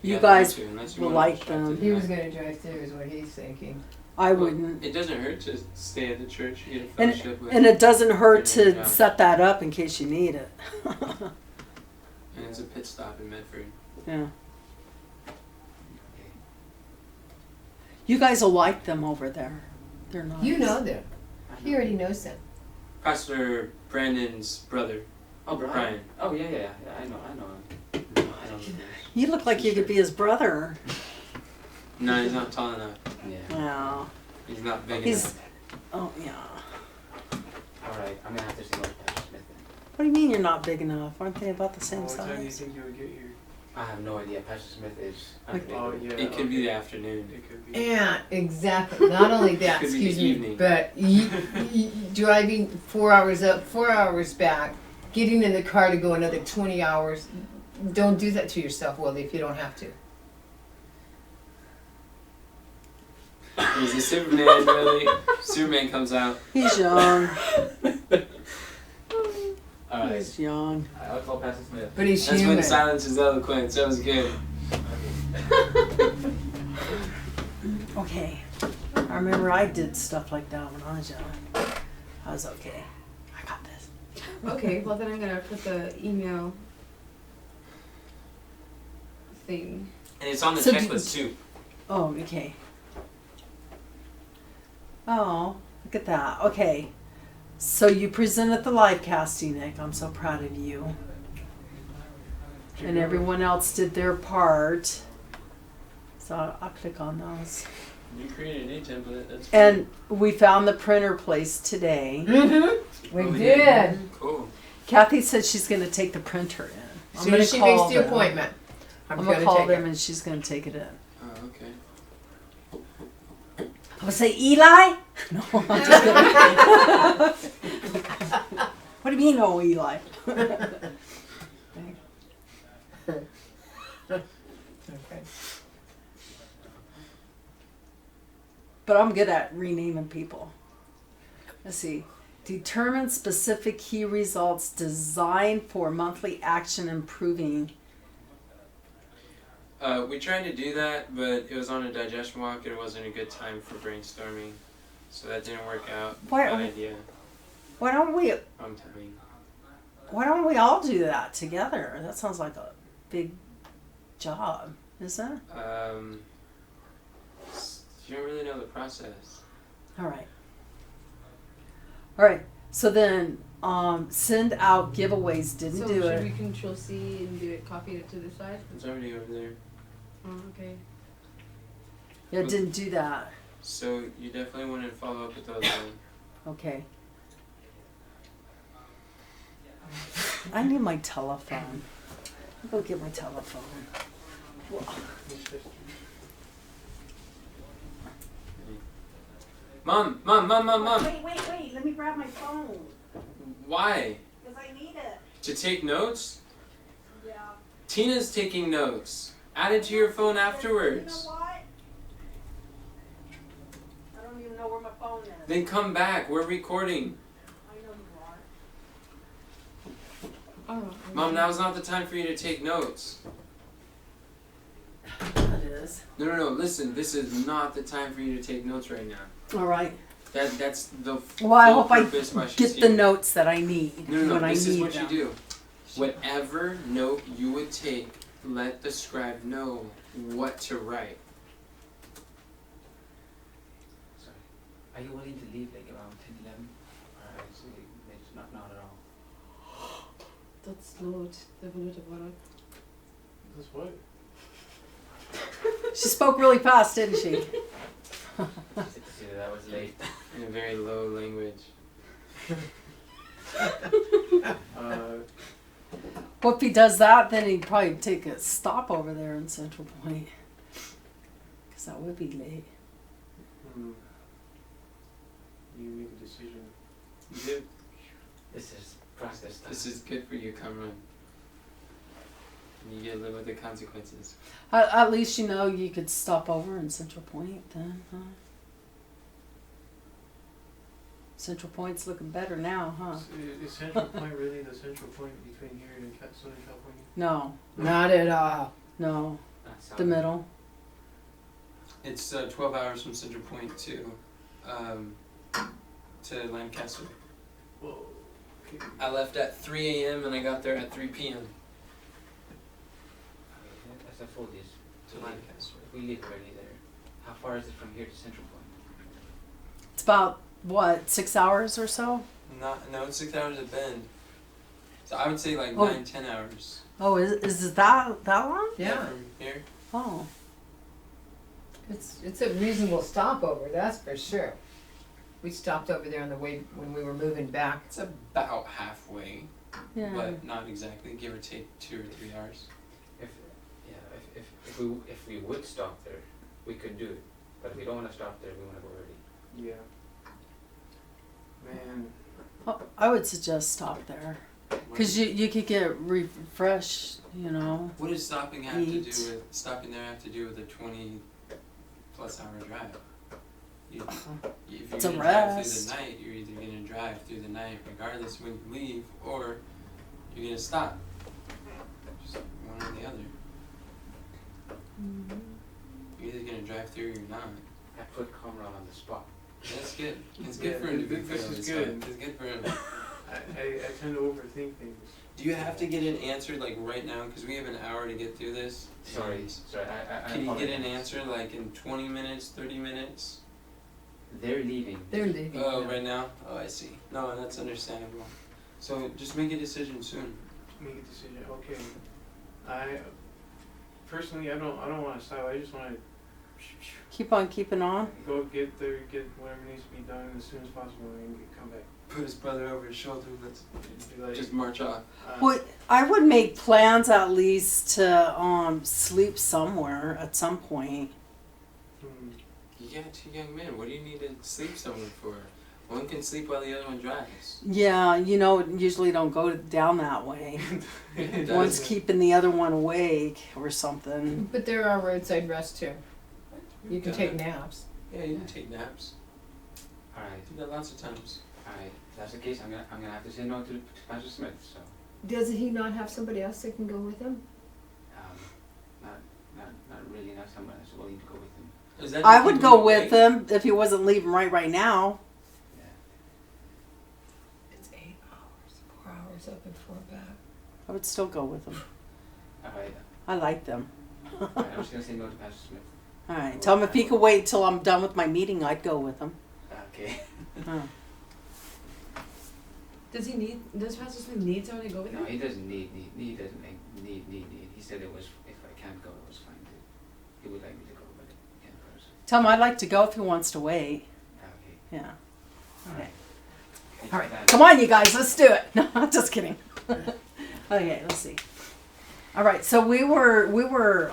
Speaker 1: You
Speaker 4: Yeah,
Speaker 1: guys
Speaker 4: to, unless you
Speaker 1: will
Speaker 4: wanna
Speaker 1: like
Speaker 4: just drive
Speaker 1: them.
Speaker 4: to
Speaker 5: He was
Speaker 4: tonight.
Speaker 5: gonna drive through is what he's thinking.
Speaker 1: I
Speaker 4: Well,
Speaker 1: wouldn't.
Speaker 4: It doesn't hurt to stay at the church. You get a
Speaker 1: And,
Speaker 4: fellowship with.
Speaker 1: and it doesn't hurt
Speaker 4: Yeah.
Speaker 1: to set that up in case you need it.
Speaker 4: And it's a pit stop in Medford.
Speaker 1: Yeah.
Speaker 6: Okay.
Speaker 1: You guys will like them over there. They're nice.
Speaker 5: You know them.
Speaker 6: I
Speaker 5: He
Speaker 6: know.
Speaker 5: already knows them.
Speaker 4: Pastor Brandon's brother,
Speaker 6: Oh, Brian.
Speaker 4: Brian.
Speaker 6: Oh, yeah. I know him. I know who he is.
Speaker 1: You look like you could be his brother.
Speaker 4: No, he's not tall enough.
Speaker 6: Yeah.
Speaker 1: Yeah.
Speaker 4: He's not big
Speaker 1: He's.
Speaker 4: enough.
Speaker 1: Oh yeah.
Speaker 6: Alright, I'm gonna have to go with Pastor Smith then.
Speaker 1: What do you mean you're not big enough? Aren't they about the same
Speaker 3: What time do you
Speaker 1: size?
Speaker 3: think you would get here?
Speaker 6: I have no idea. Pastor Smith is
Speaker 3: Oh,
Speaker 6: unpredictable.
Speaker 3: yeah.
Speaker 4: It could be the afternoon.
Speaker 3: It could be.
Speaker 5: Yeah, exactly. Not only that,
Speaker 4: Could be the
Speaker 5: excuse me,
Speaker 4: evening.
Speaker 5: but driving 4 hours up, 4 hours back, getting in the car to go another 20 hours. Don't do that to yourself, Willie, if you don't have to.
Speaker 4: Is the Superman really? Superman comes out.
Speaker 1: He's young.
Speaker 6: Alright.
Speaker 1: He's young.
Speaker 6: I'll call Pastor Smith.
Speaker 5: But he's
Speaker 4: That's
Speaker 5: human.
Speaker 4: when silence is eloquence. That was good.
Speaker 1: Okay. I remember I did stuff like that when I was young. I was okay. I got this.
Speaker 2: Okay, well then I'm gonna put the email thing.
Speaker 4: And it's on the
Speaker 1: So
Speaker 4: checklist too.
Speaker 1: Oh, okay. Oh, look at that. Okay. So you presented the live casting, Nick. I'm so proud of you. And everyone else did their part. So I'll click on those.
Speaker 4: You created a new template. That's
Speaker 1: And we found the printer place today.
Speaker 5: Mm-hmm. We
Speaker 4: Oh,
Speaker 5: did.
Speaker 4: yeah. Cool.
Speaker 1: Kathy said she's going to take the printer in.
Speaker 5: As soon as she makes the appointment,
Speaker 1: I'm
Speaker 5: I'm
Speaker 1: going to
Speaker 5: gonna
Speaker 1: call
Speaker 5: take
Speaker 1: them
Speaker 5: it.
Speaker 1: and she's going to take it in.
Speaker 4: Oh, okay.
Speaker 1: I would say, Eli? No, I'm just kidding. What do you mean, oh, Eli?
Speaker 5: Okay.
Speaker 1: But I'm good at renaming people. Let's see. Determine specific key results designed for monthly action improving.
Speaker 4: We tried to do that, but it was on a digestion walk and it wasn't a good time for brainstorming. So that didn't work out.
Speaker 1: Why-
Speaker 4: Bad idea.
Speaker 1: Why don't we
Speaker 4: Wrong timing.
Speaker 1: all do that together? That sounds like a big job, isn't it?
Speaker 4: You don't really know the process.
Speaker 1: All right. So then, send out giveaways. Didn't
Speaker 2: So
Speaker 1: do
Speaker 2: should
Speaker 1: it.
Speaker 2: we Control C and do it, copy it to the side?
Speaker 4: It's already over there.
Speaker 2: Oh, okay.
Speaker 1: Yeah, didn't do that.
Speaker 4: So you definitely want to follow up with those then.
Speaker 1: Okay. I need my telephone. I'll go get my telephone.
Speaker 4: Mom!
Speaker 1: Wait. Let me grab my phone.
Speaker 4: Why?
Speaker 1: Because I need it.
Speaker 4: To take notes?
Speaker 1: Yeah.
Speaker 4: Tina's taking notes. Add it to your phone afterwards.
Speaker 1: You know what? I don't even know where my phone is.
Speaker 4: Then come back. We're recording.
Speaker 1: I know you are.
Speaker 2: Oh.
Speaker 4: Mom, now's not the time for you to take notes.
Speaker 1: That is.
Speaker 4: No. Listen, this is not the time for you to take notes right now.
Speaker 1: All right.
Speaker 4: That's the
Speaker 1: Well, I
Speaker 4: full
Speaker 1: hope I
Speaker 4: purpose why she's
Speaker 1: get
Speaker 4: here.
Speaker 1: the notes that I need
Speaker 4: No.
Speaker 1: when I
Speaker 4: This
Speaker 1: need
Speaker 4: is what
Speaker 1: them.
Speaker 4: you do. Whatever note you would take, let the scribe know what to write.
Speaker 6: Sorry. Are you willing to leave like around 10, 11? Or is it's not at all?
Speaker 2: That's load.
Speaker 3: That's what?
Speaker 1: She spoke really fast, didn't she?
Speaker 6: She said to see that I was late.
Speaker 4: In a very low language.
Speaker 1: Well, if he does that, then he'd probably take a stop over there in Central Point. Because that would be late.
Speaker 3: You make a decision. You did.
Speaker 6: This is process stuff.
Speaker 4: This is good for you, Cameron. And you get to live with the consequences.
Speaker 1: At least you know you could stop over in Central Point then, huh? Central Point's looking better now, huh?
Speaker 3: Is Central Point really the central point between here and Southern California?
Speaker 1: No,
Speaker 5: Not at all.
Speaker 1: no,
Speaker 6: That's
Speaker 1: the middle.
Speaker 4: It's 12 hours from Central Point to Lancaster.
Speaker 3: Whoa. Okay.
Speaker 4: I left at 3 a.m. and I got there at 3 p.m.
Speaker 6: That's a full days.
Speaker 4: to Lancaster.
Speaker 6: We live early there. How far is it from here to Central Point?
Speaker 1: It's about, what, 6 hours or so?
Speaker 4: No, it's 6 hours at Bend. So I would say like
Speaker 1: Oh.
Speaker 4: 9-10 hours.
Speaker 1: Oh, is it that long?
Speaker 5: Yeah.
Speaker 4: From here.
Speaker 1: Oh,
Speaker 5: It's a reasonable stopover, that's for sure. We stopped over there on the way when we were moving back.
Speaker 4: It's about halfway.
Speaker 1: Yeah.
Speaker 4: but not exactly. Give or take 2 or 3 hours.
Speaker 6: If we would stop there, we could do it. But if we don't want to stop there, we want to go early.
Speaker 3: Yeah. Man,
Speaker 1: Oh, I would suggest stop there. Because you could get refreshed, you know.
Speaker 4: What does stopping have to do
Speaker 1: Eat.
Speaker 4: with stopping there have to do with a 20+ hour drive? You, if you're
Speaker 1: It's a
Speaker 4: gonna drive
Speaker 1: rest.
Speaker 4: through the night, you're either gonna drive through the night regardless when you leave, or you're gonna stop. Just one or the other. You're either gonna drive through or you're not.
Speaker 6: I put Comrade on the spot.
Speaker 4: That's good. It's good
Speaker 3: Yeah,
Speaker 4: for him to be
Speaker 3: this
Speaker 4: put
Speaker 3: is
Speaker 4: on the
Speaker 3: good.
Speaker 4: spot. It's good for him.
Speaker 3: I tend to overthink things.
Speaker 4: Do you have to get it answered like right now? Because we have an hour to get through this.
Speaker 6: Sorry, I
Speaker 4: Can you get an
Speaker 6: apologize.
Speaker 4: answer like in 20 minutes, 30 minutes?
Speaker 6: They're leaving.
Speaker 5: They're leaving.
Speaker 4: Oh, right now? Oh, I see. No, that's understandable. So just make a decision soon.
Speaker 3: Make a decision. Okay. I personally, I don't want to stop. I just want to
Speaker 1: Keep on keeping on.
Speaker 3: go get there, get whatever needs to be done as soon as possible, and come back.
Speaker 4: Put his brother over his shoulder. Let's
Speaker 3: Be like,
Speaker 4: just march off.
Speaker 1: Well, I would make plans at least to sleep somewhere at some point.
Speaker 4: You got 2 young men. What do you need to sleep somewhere for? One can sleep while the other one drives.
Speaker 1: Yeah, you know, usually don't go down that way. One's keeping the other one awake or something.
Speaker 5: But there are roadside rests too. You can take naps.
Speaker 4: Yeah, you can take naps.
Speaker 6: Alright,
Speaker 4: Do that lots of times.
Speaker 6: alright. If that's the case, I'm gonna have to say no to Pastor Smith. So,
Speaker 5: Does he not have somebody else that can go with him?
Speaker 6: not really, not someone that's willing to go with him.
Speaker 4: Is that
Speaker 1: I
Speaker 4: the
Speaker 1: would
Speaker 4: people
Speaker 1: go
Speaker 4: who
Speaker 1: with
Speaker 4: wait?
Speaker 1: him if he wasn't leaving right now.
Speaker 6: Yeah.
Speaker 5: It's 8 hours, 4 hours up and 4 back.
Speaker 1: I would still go with him.
Speaker 6: Alright.
Speaker 1: I like them.
Speaker 6: I'm just gonna say no to Pastor Smith.
Speaker 1: All right. Tell him if he could wait till I'm done with my meeting, I'd go with him.
Speaker 6: Okay.
Speaker 1: Oh.
Speaker 2: Does Pastor Smith need someone to go with
Speaker 6: No,
Speaker 2: him?
Speaker 6: he doesn't need. He doesn't need. He said it was, if I can't go, it was fine too. He would like me to go, but I can't go. So.
Speaker 1: Tell him I'd like to go if he wants to wait.
Speaker 6: Okay.
Speaker 1: Yeah. Okay.
Speaker 6: Thank
Speaker 1: All
Speaker 6: you
Speaker 1: right.
Speaker 6: for that.
Speaker 1: Come on, you guys. Let's do it. No, I'm just kidding. Okay. Let's see. All right. So we were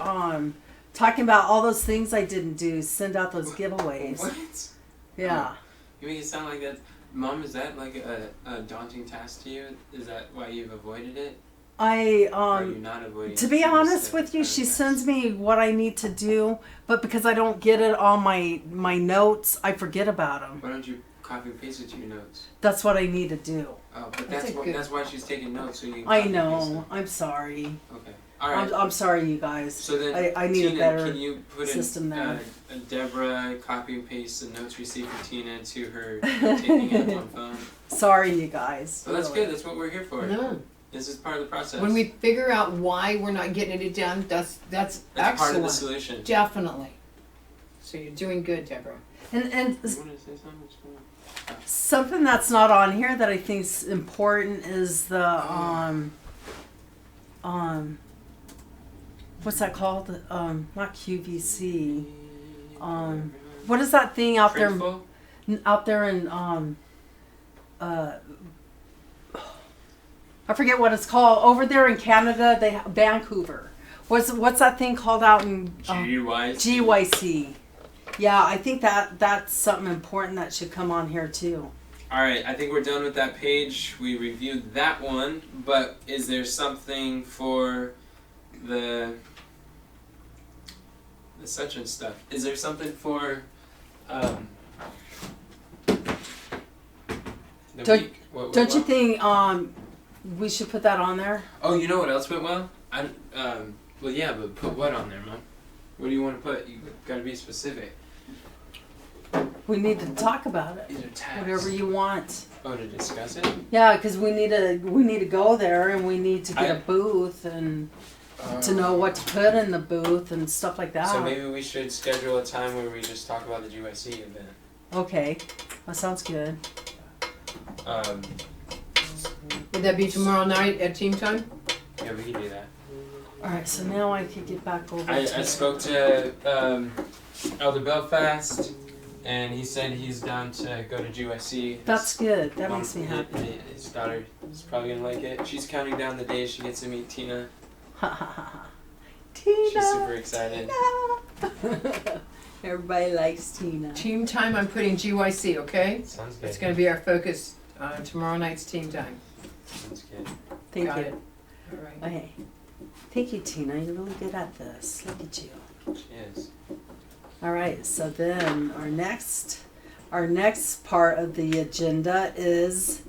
Speaker 1: talking about all those things I didn't do. Send out those giveaways.
Speaker 4: What?
Speaker 1: Yeah.
Speaker 4: You make it sound like that. Mom, is that like a daunting task to you? Is that why you've avoided it?
Speaker 1: I
Speaker 4: or are you not avoiding
Speaker 1: to
Speaker 4: it?
Speaker 1: be
Speaker 4: You just
Speaker 1: honest
Speaker 4: said
Speaker 1: with
Speaker 4: it's
Speaker 1: you,
Speaker 4: not a
Speaker 1: she
Speaker 4: task.
Speaker 1: sends me what I need to do, but because I don't get it on my notes, I forget about them.
Speaker 4: Why don't you copy and paste it to your notes?
Speaker 1: That's what I need to do.
Speaker 4: Oh, but
Speaker 5: That's a good-
Speaker 4: that's why she's taking notes, so you can
Speaker 1: I
Speaker 4: copy and paste
Speaker 1: know. I'm sorry.
Speaker 4: it. Okay. All right.
Speaker 1: I'm sorry, you guys.
Speaker 4: So then,
Speaker 1: I need a
Speaker 4: Tina,
Speaker 1: better
Speaker 4: can you put
Speaker 1: system
Speaker 4: in
Speaker 1: there.
Speaker 4: Deborah copy and paste the notes received from Tina to her taking it on phone?
Speaker 1: Sorry, you guys.
Speaker 4: Well, that's
Speaker 1: really.
Speaker 4: good. That's what we're here for.
Speaker 5: No.
Speaker 4: This is part of the process.
Speaker 5: When we figure out why we're not getting it done, that's
Speaker 4: that's
Speaker 5: excellent.
Speaker 4: part of the solution.
Speaker 5: Definitely. So you're doing good, Deborah.
Speaker 1: And
Speaker 4: You want to say something? What's going on?
Speaker 1: something that's not on here that I think is important is the what's that called? Not QVC. What is that thing out there?
Speaker 4: Printful?
Speaker 1: Out there in I forget what it's called. Over there in Canada, they Vancouver. What's that thing called out in
Speaker 4: GYC.
Speaker 1: GYC? Yeah, I think that's something important that should come on here too.
Speaker 4: All right, I think we're done with that page. We reviewed that one, but is there something for the such and stuff? Is there something for the
Speaker 1: Don't-
Speaker 4: week? What
Speaker 1: Don't you
Speaker 4: what?
Speaker 1: think we should put that on there?
Speaker 4: Oh, you know what else went well? Well, yeah, but put what on there, Mom? What do you want to put? You gotta be specific.
Speaker 1: We need to talk about it.
Speaker 4: These are tags.
Speaker 1: Whatever you want.
Speaker 4: Oh, to discuss it?
Speaker 1: Yeah, because we need to go there and we need to get
Speaker 4: I-
Speaker 1: a booth and to know what to put in the booth and stuff like that.
Speaker 4: So maybe we should schedule a time where we just talk about the GYC event.
Speaker 1: Okay, that sounds good.
Speaker 5: Would that be tomorrow night at team time?
Speaker 4: Yeah, we can do that.
Speaker 1: All right, so now I could get back over
Speaker 4: I
Speaker 1: to
Speaker 4: spoke to Elder Belfast, and he said he's down to go to GYC.
Speaker 1: That's good. That makes me happy.
Speaker 4: His daughter is probably gonna like it. She's counting down the days she gets to meet Tina.
Speaker 1: Tina.
Speaker 4: She's super excited.
Speaker 1: Tina. Everybody likes Tina.
Speaker 5: Team time, I'm putting GYC, okay?
Speaker 4: Sounds good.
Speaker 5: It's gonna be our focus, tomorrow night's team time.
Speaker 4: Sounds good.
Speaker 1: Thank
Speaker 5: Got
Speaker 1: you.
Speaker 5: it. All right.
Speaker 1: Okay. Thank you, Tina. You're really good at this. Look at you.
Speaker 4: She is.
Speaker 1: All right. So then our next part of the agenda is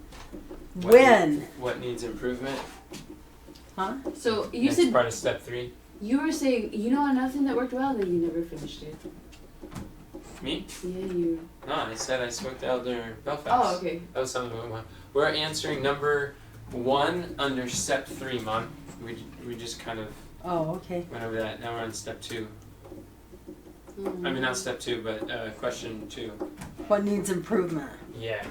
Speaker 1: when.
Speaker 4: What needs improvement?
Speaker 1: Huh?
Speaker 2: So you
Speaker 4: Next
Speaker 2: said
Speaker 4: part of step 3.
Speaker 2: you were saying nothing that worked well, then you never finished it.
Speaker 4: Me?
Speaker 2: Yeah, you.
Speaker 4: No, I said I spoke to Elder Belfast.
Speaker 2: Oh, okay.
Speaker 4: That was something we want. We're answering number 1 under step 3, Mom. We just kind of
Speaker 1: Oh, okay.
Speaker 4: went over that. Now we're on step 2.
Speaker 2: Mm.
Speaker 4: I mean, not step 2, but question 2.
Speaker 1: What needs improvement?
Speaker 4: Yeah.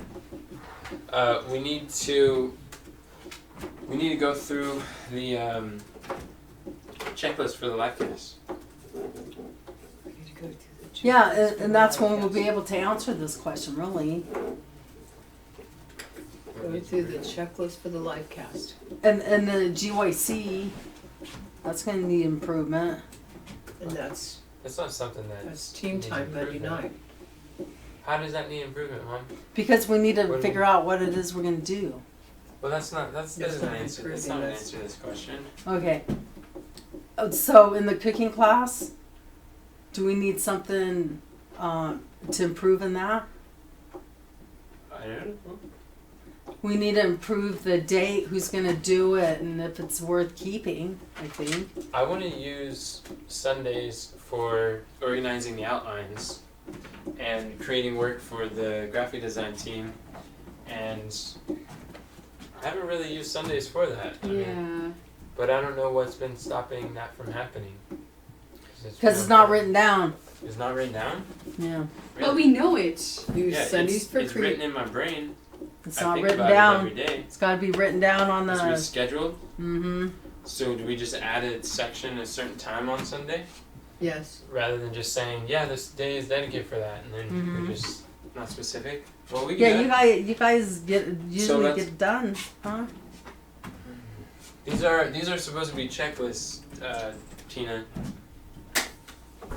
Speaker 4: We need to go through the checklist for the life cast.
Speaker 5: We need to go through the
Speaker 1: Yeah,
Speaker 5: checklist
Speaker 1: and that's
Speaker 5: for
Speaker 1: when we'll
Speaker 5: the
Speaker 1: be able to answer this question, really.
Speaker 5: Go through the checklist for the live cast.
Speaker 1: And the GYC, that's going to need improvement.
Speaker 5: And that's
Speaker 4: That's not something
Speaker 5: that's team
Speaker 4: needs
Speaker 5: time Monday
Speaker 4: improvement.
Speaker 5: night.
Speaker 4: How does that need improvement, Mom?
Speaker 1: Because we need to
Speaker 4: What do
Speaker 1: figure
Speaker 4: we-
Speaker 1: out what it is we're going to do.
Speaker 4: Well, that doesn't
Speaker 5: not
Speaker 4: answer. That's
Speaker 5: improving,
Speaker 4: not an
Speaker 5: that's-
Speaker 4: answer to this question.
Speaker 1: Okay. So in the cooking class, do we need something to improve in that?
Speaker 4: I don't know.
Speaker 1: We need to improve the date, who's going to do it, and if it's worth keeping, I think.
Speaker 4: I want to use Sundays for organizing the outlines and creating work for the graphic design team, and I haven't really used Sundays for that. I mean,
Speaker 2: Yeah.
Speaker 4: but I don't know what's been stopping that from happening.
Speaker 1: Because it's not written down.
Speaker 4: It's not written down?
Speaker 1: Yeah.
Speaker 2: But we know it.
Speaker 5: Use
Speaker 4: Yeah,
Speaker 5: Sundays for
Speaker 4: it's written in my brain.
Speaker 1: It's
Speaker 4: I
Speaker 1: not
Speaker 4: think
Speaker 1: written
Speaker 4: about
Speaker 1: down.
Speaker 4: it every day.
Speaker 1: It's got to be written down on
Speaker 4: It's
Speaker 1: the.
Speaker 4: rescheduled.
Speaker 1: Mm-hmm.
Speaker 4: So do we just add a section at a certain time on Sunday?
Speaker 5: Yes.
Speaker 4: Rather than just saying, yeah, this day is dedicated for that, and then
Speaker 1: Mhm.
Speaker 4: we're just not specific? Well, we can
Speaker 1: Yeah,
Speaker 4: do
Speaker 1: you
Speaker 4: that.
Speaker 1: guys usually
Speaker 4: let's-
Speaker 1: get done, huh?
Speaker 4: These are supposed to be checklists, Tina.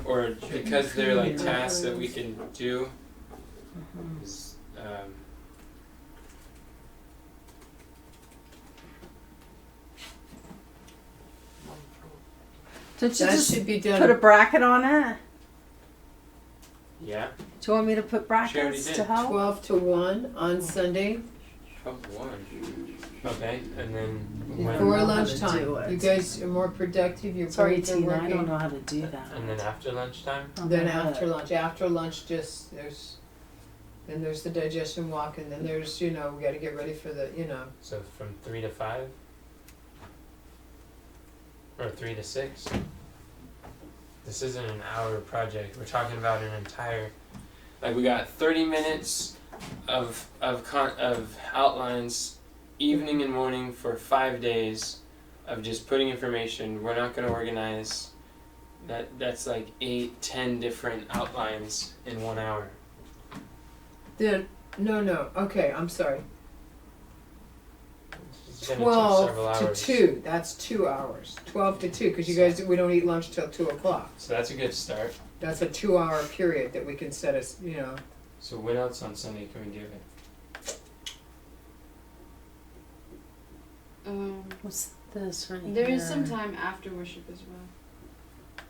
Speaker 4: Or because they're like tasks that we can do.
Speaker 1: Mhm.
Speaker 4: Is,
Speaker 1: Don't you
Speaker 5: That
Speaker 1: just
Speaker 5: should be
Speaker 1: put a
Speaker 5: done.
Speaker 1: bracket on it?
Speaker 4: yeah.
Speaker 1: Do you want me to put
Speaker 4: already
Speaker 1: brackets
Speaker 4: did.
Speaker 1: to help?
Speaker 5: 12 to 1 on Sunday
Speaker 4: Oh, 1. Okay, and then
Speaker 1: Yeah.
Speaker 4: when,
Speaker 1: don't know
Speaker 5: before
Speaker 1: how to
Speaker 5: lunchtime.
Speaker 1: do it.
Speaker 5: You guys are more productive. Your
Speaker 1: Sorry,
Speaker 5: brains are
Speaker 1: Tina, I
Speaker 5: working.
Speaker 1: don't know how to do that.
Speaker 4: and then after lunchtime.
Speaker 1: I don't
Speaker 5: Then
Speaker 1: know how
Speaker 5: after
Speaker 1: to-
Speaker 5: lunch. After lunch, just then there's the digestion walk, and then there's we got to get ready for the
Speaker 4: So from 3 to 5? Or 3 to 6? This isn't an hour project. We're talking about an entire, like we got 30 minutes of outlines, evening and morning for 5 days of just putting information. We're not going to organize. That's like 8-10 different outlines in 1 hour.
Speaker 5: Then no. Okay, I'm sorry.
Speaker 4: It's gonna take several
Speaker 5: 12 to
Speaker 4: hours.
Speaker 5: 2. That's 2 hours. 12 to 2, because you guys we don't eat lunch till 2 o'clock.
Speaker 4: So that's a good start.
Speaker 5: That's a 2-hour period that we can set us.
Speaker 4: So what else on Sunday can we do it?
Speaker 1: What's this right
Speaker 2: There
Speaker 1: here?
Speaker 2: is some time after worship as well.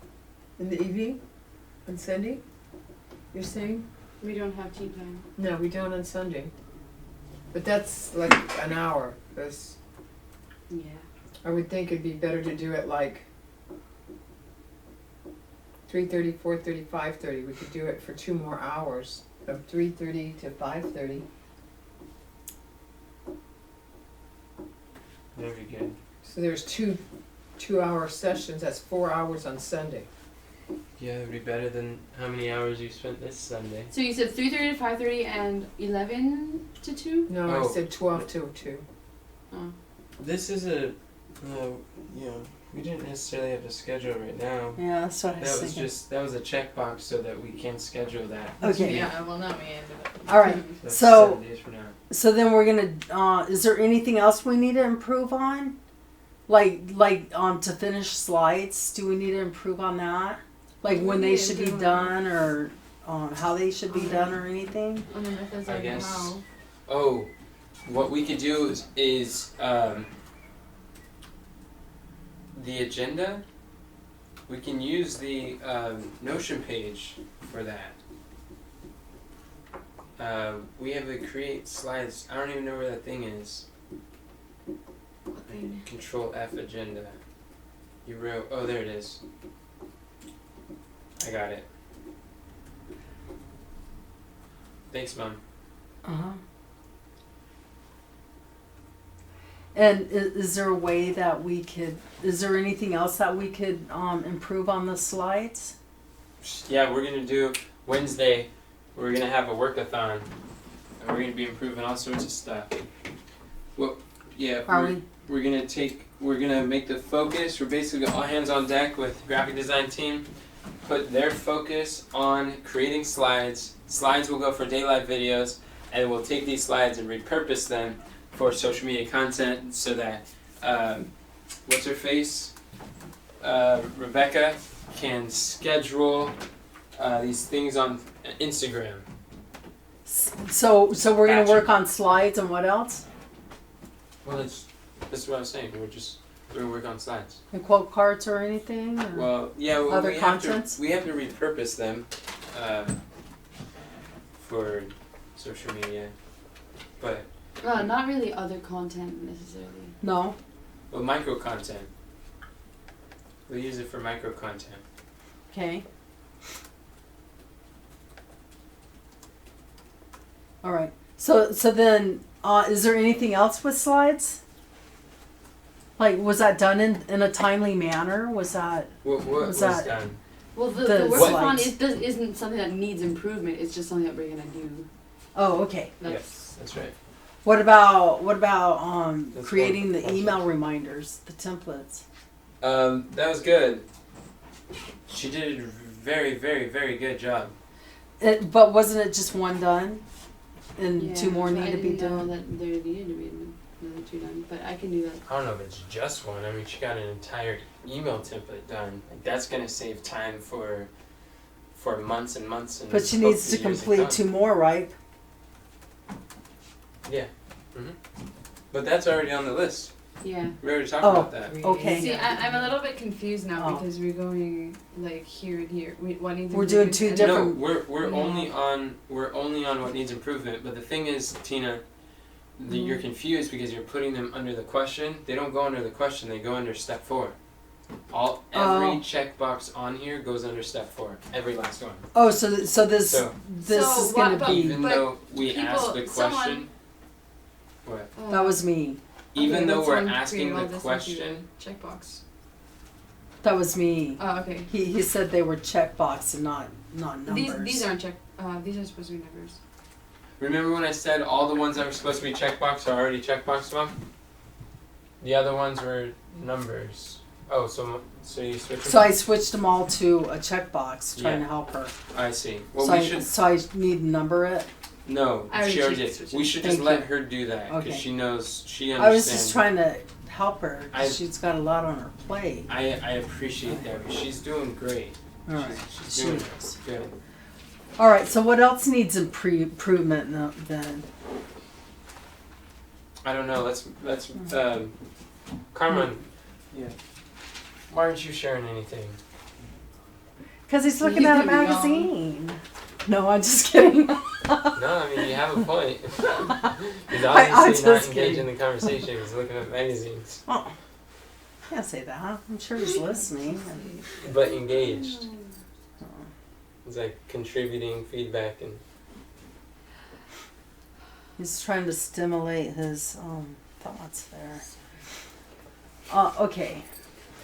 Speaker 5: In the evening, on Sunday. You're saying?
Speaker 2: We don't have tea time.
Speaker 5: No, we don't on Sunday. But that's like an hour. Because
Speaker 2: Yeah.
Speaker 5: I would think it'd be better to do it like 3:30, 4:30, 5:30. We could do it for 2 more hours, of 3:30 to 5:30.
Speaker 4: Very good.
Speaker 5: So there's 2-hour sessions. That's 4 hours on Sunday.
Speaker 4: Yeah, it would be better than how many hours you spent this Sunday.
Speaker 2: So you said 3:30 to 5:30 and 11 to 2?
Speaker 5: No,
Speaker 4: Oh.
Speaker 5: I said 12 to 2.
Speaker 2: Oh.
Speaker 4: This is a, We didn't necessarily have to schedule right now.
Speaker 1: Yeah, that's what I was
Speaker 4: That was
Speaker 1: thinking.
Speaker 4: just, that was a checkbox so that we can schedule that.
Speaker 1: Okay.
Speaker 5: Yeah, well, not me, but.
Speaker 1: All right.
Speaker 4: That's
Speaker 1: So-
Speaker 4: 7 days from now.
Speaker 1: So then we're gonna. Is there anything else we need to improve on? To finish slides, do we need to improve on that? Like
Speaker 2: We
Speaker 1: when
Speaker 2: need
Speaker 1: they
Speaker 2: to
Speaker 1: should be
Speaker 2: improve
Speaker 1: done, or how they should be done, or anything?
Speaker 2: On the methods
Speaker 4: I
Speaker 2: of
Speaker 4: guess.
Speaker 2: how.
Speaker 4: Oh, what we could do is the agenda. We can use the Notion page for that. We have to create slides. I don't even know where that thing is.
Speaker 2: What thing?
Speaker 4: Control F agenda. You wrote. Oh, there it is. I got it. Thanks, Mom.
Speaker 1: Uh-huh. And is there a way that we could, is there anything else that we could improve on the slides?
Speaker 4: Yeah, we're gonna do Wednesday. We're gonna have a workathon, and we're gonna be improving all sorts of stuff. Well, yeah,
Speaker 1: Are
Speaker 4: we're gonna make the focus. We're basically all hands on deck with graphic design team. Put their focus on creating slides. Slides will go for day live videos, and we'll take these slides and repurpose them for social media content so that what's her face? Rebecca can schedule these things on Instagram.
Speaker 1: So we're gonna
Speaker 4: Gotcha.
Speaker 1: work on slides and what else?
Speaker 4: Well, this is what I was saying. We're gonna work on slides.
Speaker 1: And quote cards or anything? Or?
Speaker 4: Well, yeah, well,
Speaker 1: Other
Speaker 4: we
Speaker 1: contents?
Speaker 4: have to repurpose them for social media, but
Speaker 2: Not really other content necessarily.
Speaker 1: No.
Speaker 4: well, micro content. We'll use it for micro content.
Speaker 1: Okay. All right. So then, is there anything else with slides? Like, was that done in a timely manner? Was that?
Speaker 4: What
Speaker 1: Was
Speaker 4: was
Speaker 1: that-
Speaker 4: done?
Speaker 2: Well, the
Speaker 1: The
Speaker 2: workathon
Speaker 1: slides.
Speaker 2: isn't something that needs improvement. It's just something that we're gonna do.
Speaker 1: Oh, okay.
Speaker 2: That's
Speaker 4: That's right.
Speaker 1: What about
Speaker 4: That's
Speaker 1: creating
Speaker 4: one
Speaker 1: the
Speaker 4: also.
Speaker 1: email reminders, the templates?
Speaker 4: That was good. She did a very, very, very good job.
Speaker 1: But wasn't it just one done, and two more
Speaker 2: so
Speaker 1: need to be
Speaker 2: I didn't know
Speaker 1: done?
Speaker 2: that there needed to be another two done, but I can do that.
Speaker 4: I don't know if it's just one. I mean, she got an entire email template done. Like, that's gonna save time for months and months and.
Speaker 1: But she needs to
Speaker 4: hopefully years
Speaker 1: complete
Speaker 4: come.
Speaker 1: 2 more, right?
Speaker 4: Yeah. But that's already on the list.
Speaker 2: Yeah.
Speaker 4: We already talked
Speaker 1: Oh.
Speaker 4: about that.
Speaker 1: Okay.
Speaker 2: See, I'm a little bit confused now
Speaker 1: Oh.
Speaker 2: because we're going like here and here. What needs
Speaker 1: We're doing
Speaker 2: improvement
Speaker 1: two
Speaker 2: and-
Speaker 1: different-
Speaker 4: No, we're
Speaker 2: Yeah.
Speaker 4: only on what needs improvement. But the thing is, Tina, you're confused because you're putting them under the question. They don't go under the question. They go under step 4. Every checkbox on here goes under step 4. Every last one.
Speaker 1: Oh, so this
Speaker 2: So
Speaker 1: is
Speaker 2: what-
Speaker 1: gonna
Speaker 2: but-
Speaker 1: be.
Speaker 4: Even though we
Speaker 2: people-
Speaker 4: asked the
Speaker 2: someone-
Speaker 4: question. What?
Speaker 1: That was me.
Speaker 4: Even
Speaker 2: Okay,
Speaker 4: though
Speaker 2: but
Speaker 4: we're
Speaker 2: someone
Speaker 4: asking
Speaker 2: created all
Speaker 4: the
Speaker 2: this into
Speaker 4: question.
Speaker 2: a checkbox.
Speaker 1: That was me.
Speaker 2: Oh, okay.
Speaker 1: He said they were checkbox and not numbers.
Speaker 2: These aren't check. These are supposed to be numbers.
Speaker 4: Remember when I said all the ones that were supposed to be checkbox are already checkboxed, Mom? The other ones were numbers. Oh, so you switched them?
Speaker 1: So I switched them all to a checkbox, trying
Speaker 4: Yeah.
Speaker 1: to help her.
Speaker 4: I see. Well,
Speaker 1: so
Speaker 4: we
Speaker 1: I
Speaker 4: should.
Speaker 1: so I need to number it.
Speaker 4: No,
Speaker 2: I already
Speaker 4: she already
Speaker 2: checked
Speaker 4: did.
Speaker 2: switching.
Speaker 4: We should just
Speaker 1: Thank
Speaker 4: let
Speaker 1: you.
Speaker 4: her do that because
Speaker 1: Okay.
Speaker 4: she knows. She
Speaker 1: I
Speaker 4: understands.
Speaker 1: was just trying to help her. 'Cause
Speaker 4: I-
Speaker 1: she's got a lot on her plate.
Speaker 4: I appreciate that. But she's doing great.
Speaker 1: All right.
Speaker 4: She's
Speaker 1: She
Speaker 4: doing
Speaker 1: is.
Speaker 4: good.
Speaker 1: All right. So what else needs improvement then?
Speaker 4: I don't know. Let's Carmen. Yeah. Why aren't you sharing anything?
Speaker 1: Because he's looking at a
Speaker 2: He's gonna be gone.
Speaker 1: magazine. No, I'm just kidding.
Speaker 4: No, I mean you have a point. He's
Speaker 1: I'm
Speaker 4: obviously not
Speaker 1: just
Speaker 4: engaged
Speaker 1: kidding.
Speaker 4: in the conversation. He's looking at magazines,
Speaker 1: Oh, can't say that. I'm sure he's listening.
Speaker 4: but engaged. He's like contributing feedback and.
Speaker 1: He's trying to stimulate his thoughts there. Okay.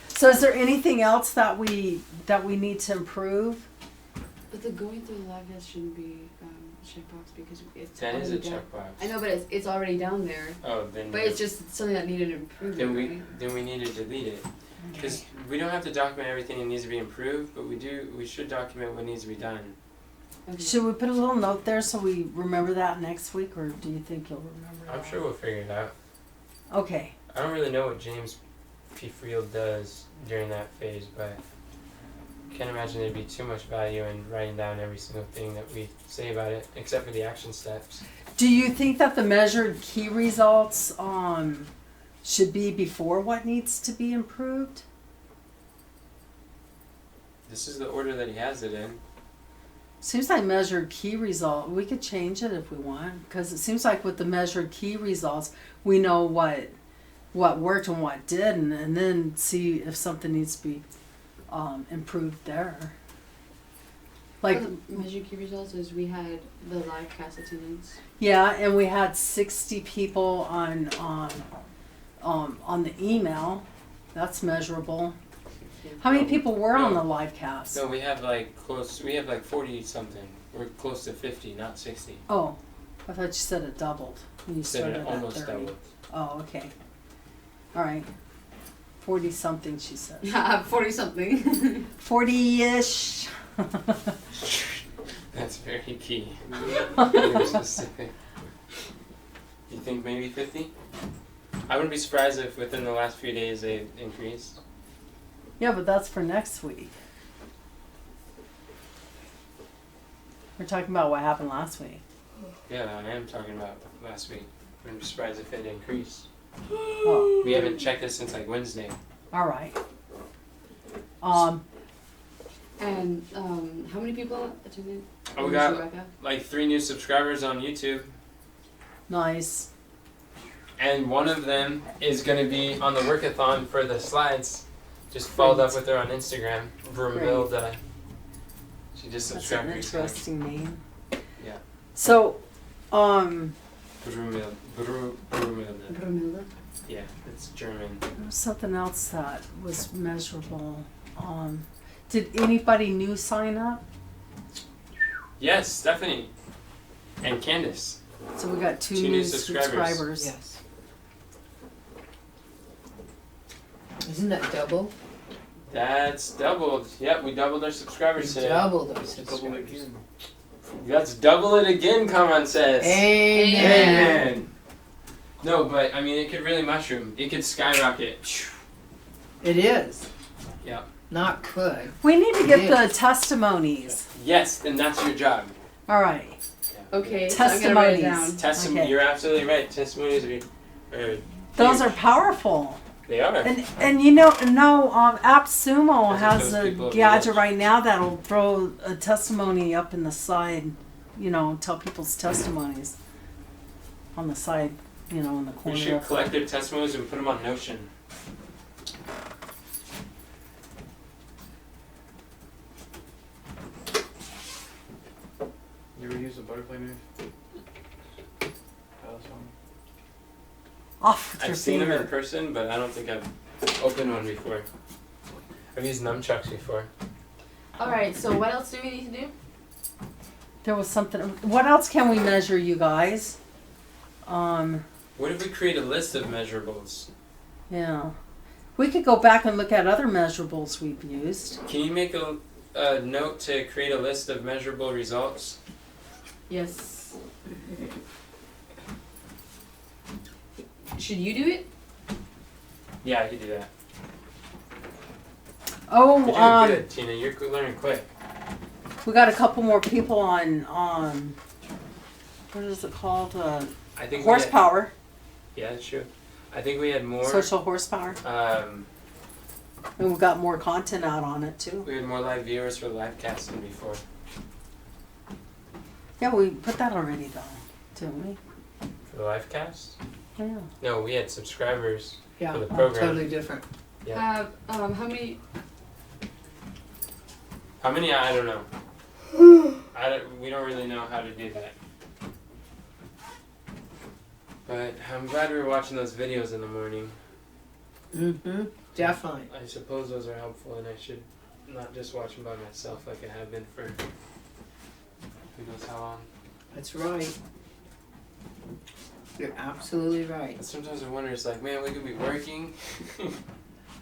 Speaker 1: So is there anything else that we need to improve?
Speaker 2: But the going through the live test shouldn't be a checkbox because it's
Speaker 4: That is a
Speaker 2: already down.
Speaker 4: checkbox.
Speaker 2: I know, but it's already down there.
Speaker 4: Oh, then.
Speaker 2: But it's just something that needed improvement.
Speaker 4: Then
Speaker 2: right?
Speaker 4: we need to delete it. Because we don't have to document everything that needs to be improved, but we should document what needs to be done.
Speaker 2: Okay.
Speaker 1: Should we put a little note there so we remember that next week, or do you think you'll remember
Speaker 7: I'm
Speaker 1: that?
Speaker 7: sure we'll figure it out.
Speaker 1: Okay.
Speaker 7: I don't really know what James P. Field does during that phase, but I can't imagine there'd be too much value in writing down every single thing that we say about it, except for the action steps.
Speaker 1: Do you think that the measured key results should be before what needs to be improved?
Speaker 4: This is the order that he has it in.
Speaker 1: Seems like measured key result. We could change it if we want, because it seems like with the measured key results, we know what worked and what didn't, and then see if something needs to be improved there. Like,
Speaker 2: For the measure key results is we had the live cast attendance.
Speaker 1: yeah, and we had 60 people on the email. That's measurable. How many people were on the live cast?
Speaker 4: No, we have like 40 something. We're close to 50, not 60.
Speaker 1: Oh, I thought you said it doubled. You
Speaker 4: Said
Speaker 1: started
Speaker 4: it
Speaker 1: at
Speaker 4: almost
Speaker 1: 30.
Speaker 4: doubled.
Speaker 1: Oh, okay. All right. 40 something, she said.
Speaker 2: Yeah, 40 something.
Speaker 1: 40-ish.
Speaker 4: That's very key. Very specific. You think maybe 50? I wouldn't be surprised if within the last few days they increased.
Speaker 1: Yeah, but that's for next week. We're talking about what happened last week.
Speaker 4: Yeah, I am talking about last week. I wouldn't be surprised if it increased.
Speaker 1: Oh,
Speaker 4: We haven't checked this since like Wednesday.
Speaker 1: all right.
Speaker 2: And how many people attended?
Speaker 4: Oh, we got
Speaker 2: Rebecca?
Speaker 4: like 3 new subscribers on YouTube.
Speaker 1: Nice.
Speaker 4: And one of them is going to be on the workathon for the slides. Just followed up with her on Instagram. Vermilda. She just
Speaker 1: That's
Speaker 4: subscribed
Speaker 1: an
Speaker 4: recently.
Speaker 1: interesting name.
Speaker 4: Yeah.
Speaker 1: So,
Speaker 4: Brumilda.
Speaker 2: Brunilda.
Speaker 4: Yeah, it's German.
Speaker 1: there was something else that was measurable. Did anybody new sign up?
Speaker 4: Yes, Stephanie. And Candace.
Speaker 1: So we got two
Speaker 4: Two
Speaker 1: new
Speaker 4: new subscribers.
Speaker 1: subscribers.
Speaker 5: Yes. Isn't that double?
Speaker 4: That's doubled. Yep, we doubled our subscribers today.
Speaker 5: Doubled our
Speaker 3: Double
Speaker 5: subscribers.
Speaker 3: again.
Speaker 4: Let's double it again, come on, says.
Speaker 5: Amen.
Speaker 4: Amen. No, but I mean, it could really mushroom. It could skyrocket.
Speaker 5: It is.
Speaker 4: Yep.
Speaker 5: Not could.
Speaker 1: We need to get
Speaker 5: It
Speaker 1: the
Speaker 5: is.
Speaker 1: testimonies.
Speaker 4: Yes, then that's your job.
Speaker 1: All right.
Speaker 2: Okay, so I'm gonna write it
Speaker 1: Testimonies.
Speaker 2: down.
Speaker 4: Testimony.
Speaker 1: Okay.
Speaker 4: You're absolutely right. Testimonies are
Speaker 1: Those
Speaker 4: huge.
Speaker 1: are powerful.
Speaker 4: They are.
Speaker 1: And you know, AppSumo
Speaker 4: Those are
Speaker 1: has
Speaker 4: those
Speaker 1: a
Speaker 4: people of
Speaker 1: gadget
Speaker 4: village.
Speaker 1: right now that'll throw a testimony up in the side, you know, tell people's testimonies on the side, you know, in the
Speaker 4: We
Speaker 1: corner.
Speaker 4: should
Speaker 1: of
Speaker 4: collect their testimonies and put them on Notion.
Speaker 3: You ever use the butterfly knife?
Speaker 1: Off with your
Speaker 4: I've seen them in
Speaker 1: finger.
Speaker 4: person, but I don't think I've opened one before.
Speaker 7: I've used nunchucks before.
Speaker 2: Alright, so what else do we need to do?
Speaker 1: There was something. What else can we measure, you guys?
Speaker 4: What if we create a list of measurables?
Speaker 1: Yeah. We could go back and look at other measurables we've used.
Speaker 4: Can you make a note to create a list of measurable results?
Speaker 2: Yes. Should you do it?
Speaker 4: Yeah, I could do that.
Speaker 1: Oh,
Speaker 4: You're doing good, Tina. You're learning quick.
Speaker 1: we got a couple more people on what is it called?
Speaker 4: I think
Speaker 1: Horsepower.
Speaker 4: Yeah, that's true. I think we had more.
Speaker 1: Social horsepower. And we've got more content out on it too.
Speaker 4: We had more live viewers for the live cast than before.
Speaker 1: Yeah, we put that already though, didn't we?
Speaker 4: For the live cast?
Speaker 1: Yeah.
Speaker 4: No, we had subscribers
Speaker 5: Yeah.
Speaker 4: for the program.
Speaker 5: Totally different.
Speaker 4: Yeah.
Speaker 2: How many?
Speaker 4: How many? I don't know. We don't really know how to do that. But I'm glad we were watching those videos in the morning.
Speaker 5: Mm-hmm. Definitely.
Speaker 4: I suppose those are helpful, and I should not just watch them by myself like I have been for who knows how long.
Speaker 5: That's right. You're absolutely right.
Speaker 4: But sometimes I wonder, it's like, man, we could be working,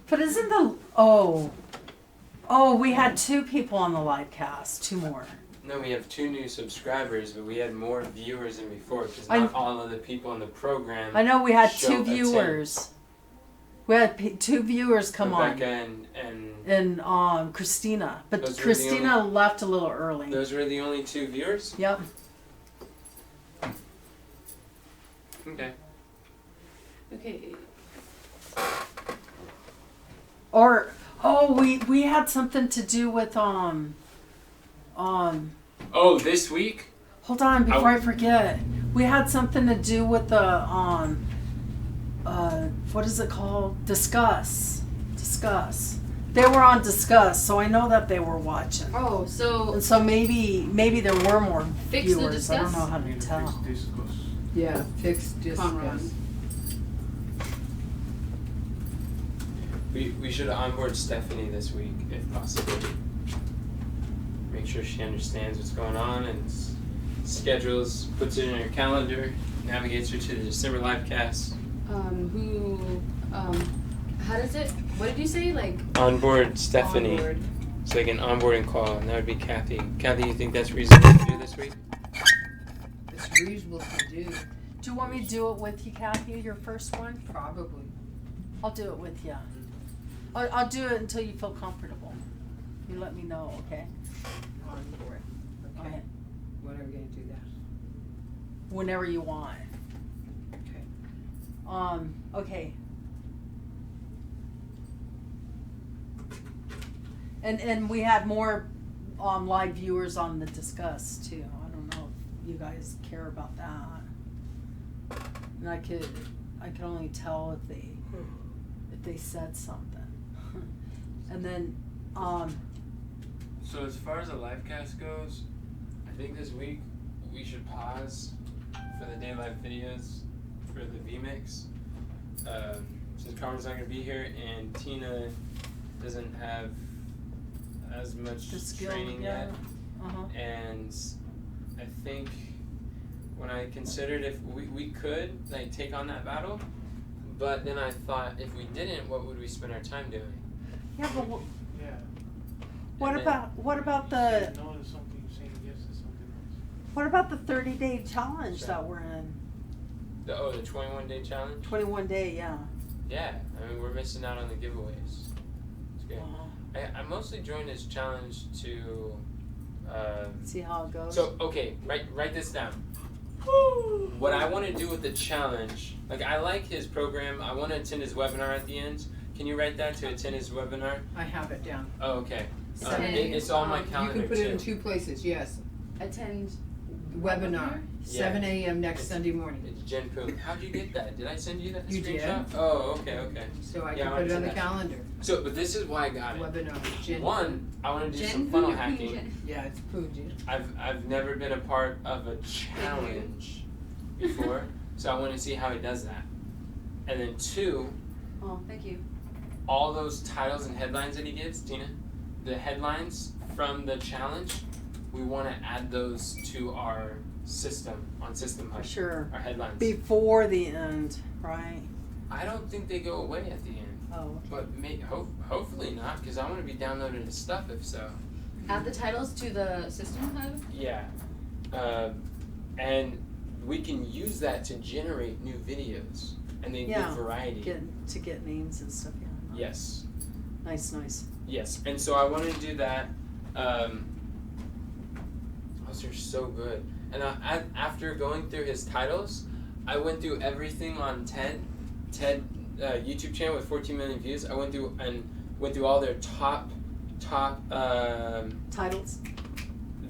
Speaker 1: But isn't we had 2 people on the live cast, 2 more.
Speaker 7: No, we have 2 new subscribers, but we had more viewers than before because
Speaker 1: I-
Speaker 7: not all of the people on the program.
Speaker 1: I know we had
Speaker 7: Show
Speaker 1: 2
Speaker 7: attend.
Speaker 1: viewers. We had 2 viewers come
Speaker 7: Rebecca
Speaker 1: on.
Speaker 7: and
Speaker 1: And Christina. But
Speaker 7: Those were the
Speaker 1: Christina left a little early.
Speaker 7: those were the only 2 viewers?
Speaker 1: Yep.
Speaker 7: Okay.
Speaker 2: Okay.
Speaker 1: Or we had something to do with
Speaker 7: Oh, this week?
Speaker 1: hold on before I forget. We had something to do with the what is it called? Discuss. They were on Discuss, so I know that they were watching.
Speaker 2: Oh, so
Speaker 1: And so maybe there were more
Speaker 2: Fix the
Speaker 1: viewers. I don't
Speaker 2: Discuss?
Speaker 1: know how to tell.
Speaker 5: Yeah, fixed
Speaker 2: Conrad.
Speaker 5: discuss.
Speaker 7: We should onboard Stephanie this week if possible. Make sure she understands what's going on and schedules, puts it in her calendar, navigates her to the December live cast.
Speaker 2: How does it? What did you say? Like
Speaker 7: Onboard Stephanie.
Speaker 2: onboard.
Speaker 7: It's like an onboarding call, and that would be Kathy. Kathy, you think that's reasonable to do this week?
Speaker 5: It's reasonable to do,
Speaker 1: Do you want me to do it with you, Kathy? Your first one?
Speaker 5: probably.
Speaker 1: I'll do it with you. I'll do it until you feel comfortable. You let me know, okay?
Speaker 5: On board.
Speaker 1: Go
Speaker 5: Okay,
Speaker 1: ahead.
Speaker 5: when are we gonna do that?
Speaker 1: Whenever you want.
Speaker 5: Okay.
Speaker 1: Okay. And we had more live viewers on the Discuss too. I don't know if you guys care about that. And I could only tell if they said something. And then
Speaker 7: So as far as the live cast goes, I think this week we should pause for the day live videos for the VMix. Since Carmen's not gonna be here and Tina doesn't have as much
Speaker 1: the skill,
Speaker 7: training
Speaker 1: yeah.
Speaker 7: yet.
Speaker 1: Uh-huh.
Speaker 7: And I think when I considered if we could like take on that battle, but then I thought if we didn't, what would we spend our time doing?
Speaker 1: Yeah, but
Speaker 3: Yeah.
Speaker 1: what
Speaker 7: And then-
Speaker 1: about the
Speaker 3: Saying no to something, saying yes to something else.
Speaker 1: what about the 30-day challenge that we're in?
Speaker 7: The 21-day challenge?
Speaker 1: 21 day, yeah.
Speaker 7: Yeah, I mean we're missing out on the giveaways. It's good. I mostly joined this challenge to
Speaker 1: See how it goes.
Speaker 7: so okay, write this down. What I want to do with the challenge, like I like his program, I want to attend his webinar at the end. Can you write that to attend his webinar?
Speaker 5: I have it down.
Speaker 7: Oh, okay.
Speaker 2: Seven.
Speaker 7: It's on my
Speaker 2: You
Speaker 7: calendar
Speaker 5: You can put it in
Speaker 7: too.
Speaker 5: 2 places, yes.
Speaker 2: Attend
Speaker 5: Webinar,
Speaker 7: Yeah.
Speaker 5: 7 a.m. next
Speaker 7: It's-
Speaker 5: Sunday morning.
Speaker 7: It's Jen Poon. How'd you get that? Did I send you that
Speaker 5: You did.
Speaker 7: screenshot? Oh, okay.
Speaker 5: So I
Speaker 7: Yeah,
Speaker 5: can
Speaker 7: I
Speaker 5: put it
Speaker 7: see
Speaker 5: on the
Speaker 7: that.
Speaker 5: calendar.
Speaker 7: So, but this is why I got it.
Speaker 5: Webinar, Jen.
Speaker 7: One, I want to do
Speaker 2: Jen
Speaker 7: some funnel
Speaker 2: Poon or
Speaker 7: hacking.
Speaker 2: Jen?
Speaker 5: Yeah, it's Pooja.
Speaker 7: I've never been a part of a challenge before, so I want to see how he does that. And then 2,
Speaker 2: Oh, thank you.
Speaker 7: all those titles and headlines that he gives, Tina, the headlines from the challenge, we want to add those to our system on System
Speaker 1: For
Speaker 7: Hub.
Speaker 1: sure.
Speaker 7: Our headlines.
Speaker 1: Before the end, right?
Speaker 7: I don't think they go away at the end,
Speaker 1: Oh.
Speaker 7: but hopefully not, because I want to be downloading his stuff if so.
Speaker 2: Add the titles to the system hub.
Speaker 7: Yeah, and we can use that to generate new videos, and they
Speaker 1: Yeah,
Speaker 7: give variety.
Speaker 1: Get names and stuff, yeah.
Speaker 7: Yes,
Speaker 1: Nice.
Speaker 7: yes, and so I want to do that. Those are so good. And after going through his titles, I went through everything on Ted YouTube channel with 14 million views. I went through all their top
Speaker 1: Titles?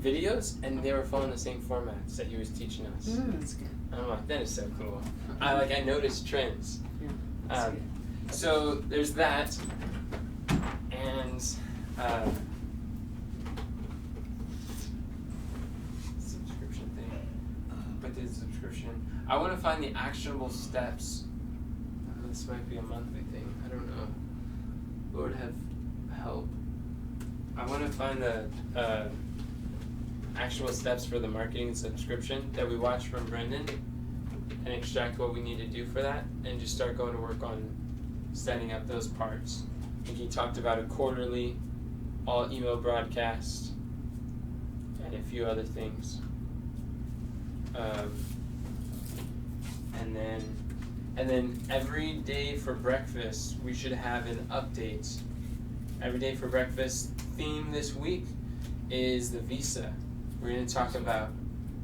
Speaker 7: videos, and they were following the same formats that he was teaching us.
Speaker 1: That's good.
Speaker 7: And I'm like, that is so cool. I noticed trends.
Speaker 1: Yeah, that's good.
Speaker 7: So there's that, and subscription thing. But the subscription, I want to find the actionable steps. This might be a monthly thing. I don't know. Lord have help. I want to find the actionable steps for the marketing subscription that we watched from Brendan, and extract what we need to do for that, and just start going to work on setting up those parts. think he talked about a quarterly, all email broadcast, and a few other things. And then every day for breakfast, we should have an update. Every day for breakfast theme this week is the visa. We're going to talk about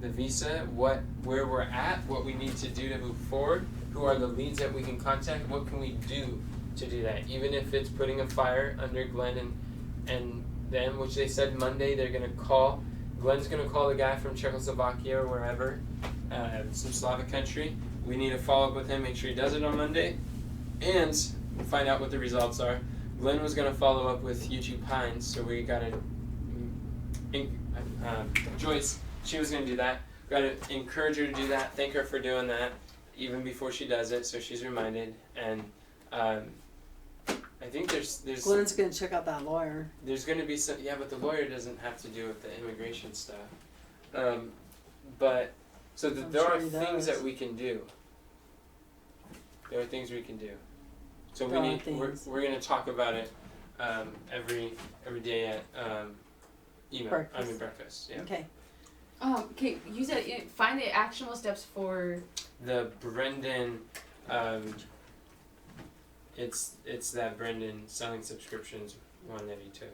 Speaker 7: the visa, where we're at, what we need to do to move forward, who are the leads that we can contact, what can we do to do that, even if it's putting a fire under Glenn and them, which they said Monday they're going to call. Glenn's going to call the guy from Czechoslovakia or wherever, some Slavic country. We need to follow up with him, make sure he does it on Monday, and find out what the results are. Glenn was going to follow up with YouTube Pines, so we got to, Joyce, she was going to do that. Got to encourage her to do that, thank her for doing that, even before she does it, so she's reminded. And I think there's
Speaker 1: Glenn's gonna check out that lawyer.
Speaker 7: there's going to be some, yeah, but the lawyer doesn't have to do with the immigration stuff. But so
Speaker 1: I'm
Speaker 7: there
Speaker 1: sure
Speaker 7: are
Speaker 1: he
Speaker 7: things
Speaker 1: does.
Speaker 7: that we can do. There are things we can do. So
Speaker 1: There are
Speaker 7: we're
Speaker 1: things.
Speaker 7: going to talk about it every day at email. Breakfast. Yeah.
Speaker 1: Okay.
Speaker 2: Okay, you said find the actionable steps for.
Speaker 7: The Brendan, it's that Brendan selling subscriptions one that he took.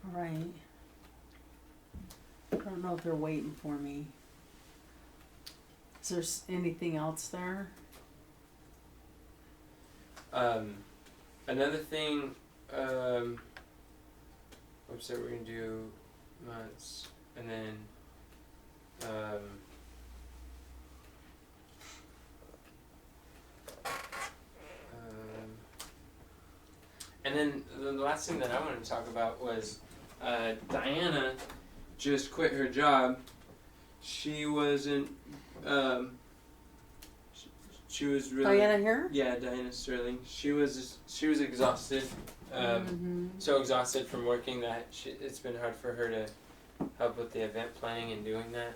Speaker 1: All right. I don't know if they're waiting for me. Is there anything else there?
Speaker 7: Another thing, website we're gonna do months, and then and then the last thing that I wanted to talk about was Diana just quit her job. She wasn't. She was really.
Speaker 1: Diana here?
Speaker 7: Yeah, Diana Sterling. She was exhausted. So exhausted from working that it's been hard for her to help with the event planning and doing that.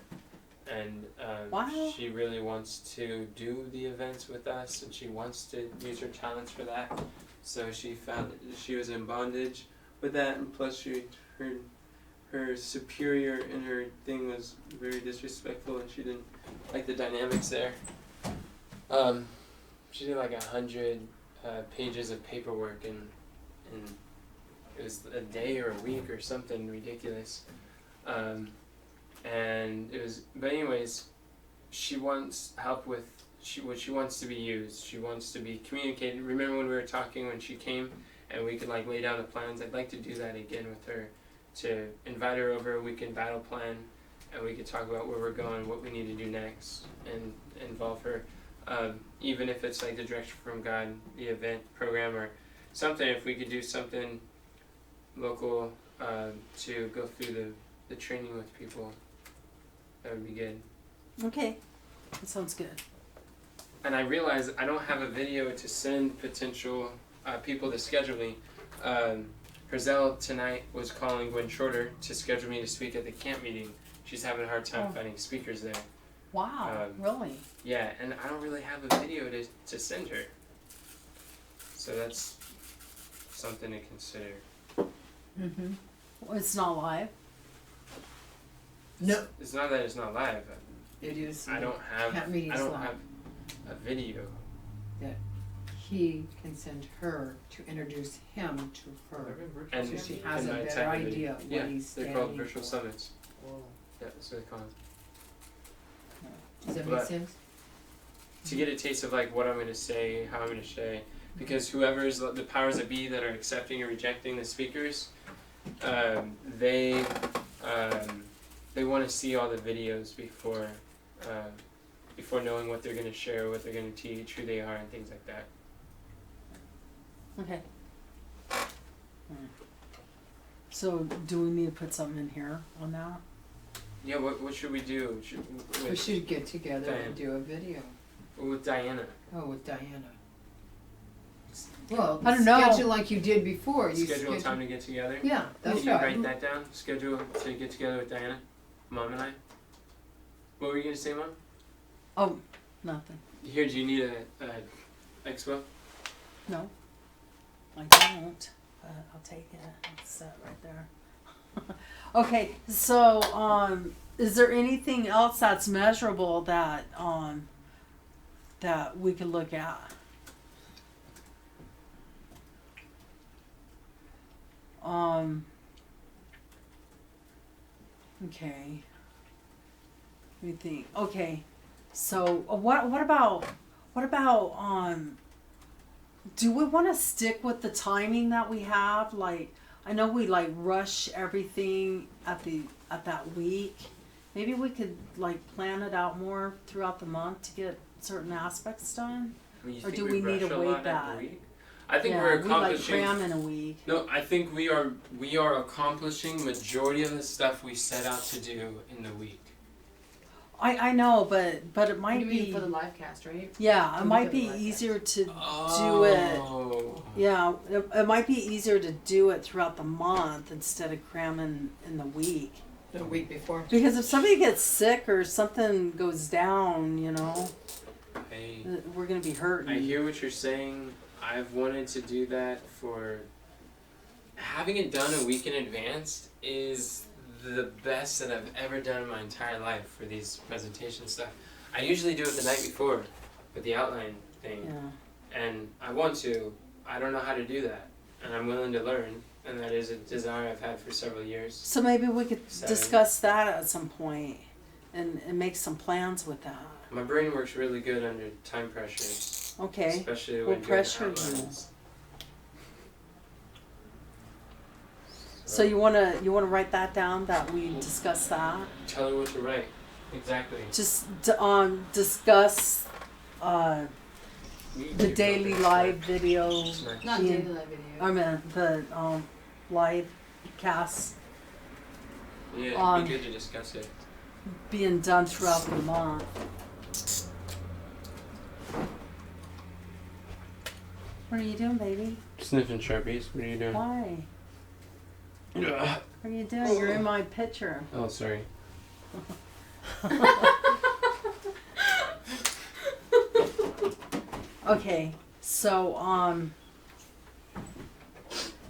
Speaker 7: And
Speaker 1: Wow.
Speaker 7: she really wants to do the events with us, and she wants to use her talents for that. So she found that she was in bondage with that, and plus her superior in her thing was very disrespectful, and she didn't like the dynamics there. She did like 100 pages of paperwork, and it was a day or a week or something ridiculous. And it was, but anyways, she wants help with what she wants to be used. She wants to be communicated. Remember when we were talking when she came and we could like lay down the plans? I'd like to do that again with her, to invite her over, we can battle plan, and we could talk about where we're going, what we need to do next, and involve her. Even if it's like the direction from God, the event program or something, if we could do something local to go through the training with people, that would be good.
Speaker 1: Okay. That sounds good.
Speaker 7: And I realize I don't have a video to send potential people to schedule me. Herzell tonight was calling Gwen Shorter to schedule me to speak at the camp meeting. She's having a hard time finding speakers there.
Speaker 1: Wow, really?
Speaker 7: Yeah, and I don't really have a video to send her. So that's something to consider.
Speaker 1: Well, it's not live?
Speaker 5: No,
Speaker 7: It's not that it's not live.
Speaker 5: it is.
Speaker 7: I don't have
Speaker 5: Camp meeting's
Speaker 7: I don't
Speaker 5: live.
Speaker 7: have a video.
Speaker 5: He can send her to introduce him to her.
Speaker 7: And
Speaker 5: So she has
Speaker 7: and
Speaker 5: a
Speaker 7: I
Speaker 5: better
Speaker 7: type it in.
Speaker 5: idea of what
Speaker 7: Yeah,
Speaker 5: he's
Speaker 7: they're
Speaker 5: standing
Speaker 7: called virtual
Speaker 5: for.
Speaker 7: summits. Yeah, that's what they call them.
Speaker 5: Does that
Speaker 7: But-
Speaker 5: make sense?
Speaker 7: To get a taste of like what I'm going to say, how I'm going to say, because whoever's the powers that be that are accepting or rejecting the speakers, they want to see all the videos before knowing what they're going to share, what they're going to teach, who they are, and things like that.
Speaker 1: Okay. So do we need to put something in here on that?
Speaker 7: Yeah, what should we do?
Speaker 5: We should get together
Speaker 7: Diana.
Speaker 5: and do a video.
Speaker 7: With Diana.
Speaker 5: Oh, with Diana. Well,
Speaker 1: I don't know.
Speaker 5: schedule like you did before. You
Speaker 7: Schedule a time to get together.
Speaker 5: Yeah, that's
Speaker 7: Can you
Speaker 5: right.
Speaker 7: write that down? Schedule to get together with Diana, Mom and I. What were you gonna say, Mom?
Speaker 1: Oh, nothing.
Speaker 7: Here, do you need a expo?
Speaker 1: No, I don't. But I'll take it. It's set right there. Okay, so is there anything else that's measurable that that we could look at? Okay. Let me think. Okay, so what about do we want to stick with the timing that we have? Like, I know we like rush everything at that week. Maybe we could like plan it out more throughout the month to get certain aspects done.
Speaker 7: You
Speaker 1: Or
Speaker 7: think
Speaker 1: do we need to
Speaker 7: rush a
Speaker 1: wait
Speaker 7: lot
Speaker 1: that?
Speaker 7: every week? I think
Speaker 1: Yeah,
Speaker 7: we're
Speaker 1: we like
Speaker 7: accomplishing.
Speaker 1: cram in a week.
Speaker 7: No, I think we are accomplishing majority of the stuff we set out to do in the week.
Speaker 1: I know, but it
Speaker 2: You
Speaker 1: might
Speaker 2: mean
Speaker 1: be
Speaker 2: for the live cast, right?
Speaker 1: yeah, it
Speaker 2: we
Speaker 1: might
Speaker 2: do
Speaker 1: be
Speaker 2: the live
Speaker 1: easier to
Speaker 7: Oh.
Speaker 1: it. Yeah, it might be easier to do it throughout the month instead of cramming in the week.
Speaker 5: The week before.
Speaker 1: Because if somebody gets sick or something goes down, we're gonna be hurting.
Speaker 7: I hear what you're saying. I've wanted to do that for. Having it done a week in advance is the best that I've ever done in my entire life for these presentation stuff. I usually do it the night before with the outline thing,
Speaker 1: Yeah.
Speaker 7: and I want to. I don't know how to do that, and I'm willing to learn, and that is a desire I've had for several years.
Speaker 1: So maybe we could
Speaker 7: Seven.
Speaker 1: discuss that at some point and make some plans with that.
Speaker 7: My brain works really good under time pressure,
Speaker 1: Okay.
Speaker 7: especially
Speaker 1: We'll
Speaker 7: when doing
Speaker 1: pressure you.
Speaker 7: outlines.
Speaker 1: So you wanna write that down that we discuss that?
Speaker 7: Tell her what to write. Exactly.
Speaker 1: Just discuss the daily live video.
Speaker 2: Not
Speaker 1: Yeah.
Speaker 2: daily live video.
Speaker 1: I mean the live casts
Speaker 7: Yeah, it'd be good to discuss it.
Speaker 1: being done throughout the month. What are you doing, baby?
Speaker 7: Sniffing Sharpies. What are you doing?
Speaker 1: Why? What are you doing? You're in my picture.
Speaker 7: Oh, sorry.
Speaker 1: Okay, so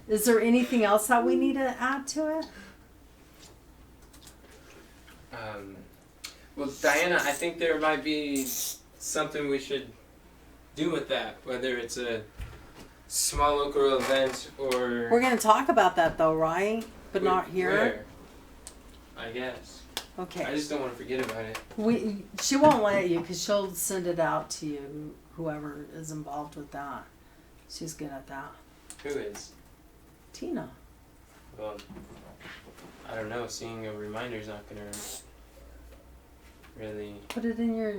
Speaker 1: is there anything else that we need to add to it?
Speaker 7: Well, Diana, I think there might be something we should do with that, whether it's a small local event or.
Speaker 1: We're gonna talk about that though, right? But not here.
Speaker 7: Where? I guess.
Speaker 1: Okay.
Speaker 7: I just don't want to forget about it.
Speaker 1: She won't let you because she'll send it out to you, whoever is involved with that. She's good at that.
Speaker 7: Who is?
Speaker 1: Tina.
Speaker 7: Well, I don't know. Seeing a reminder's not gonna really.
Speaker 1: Put it in your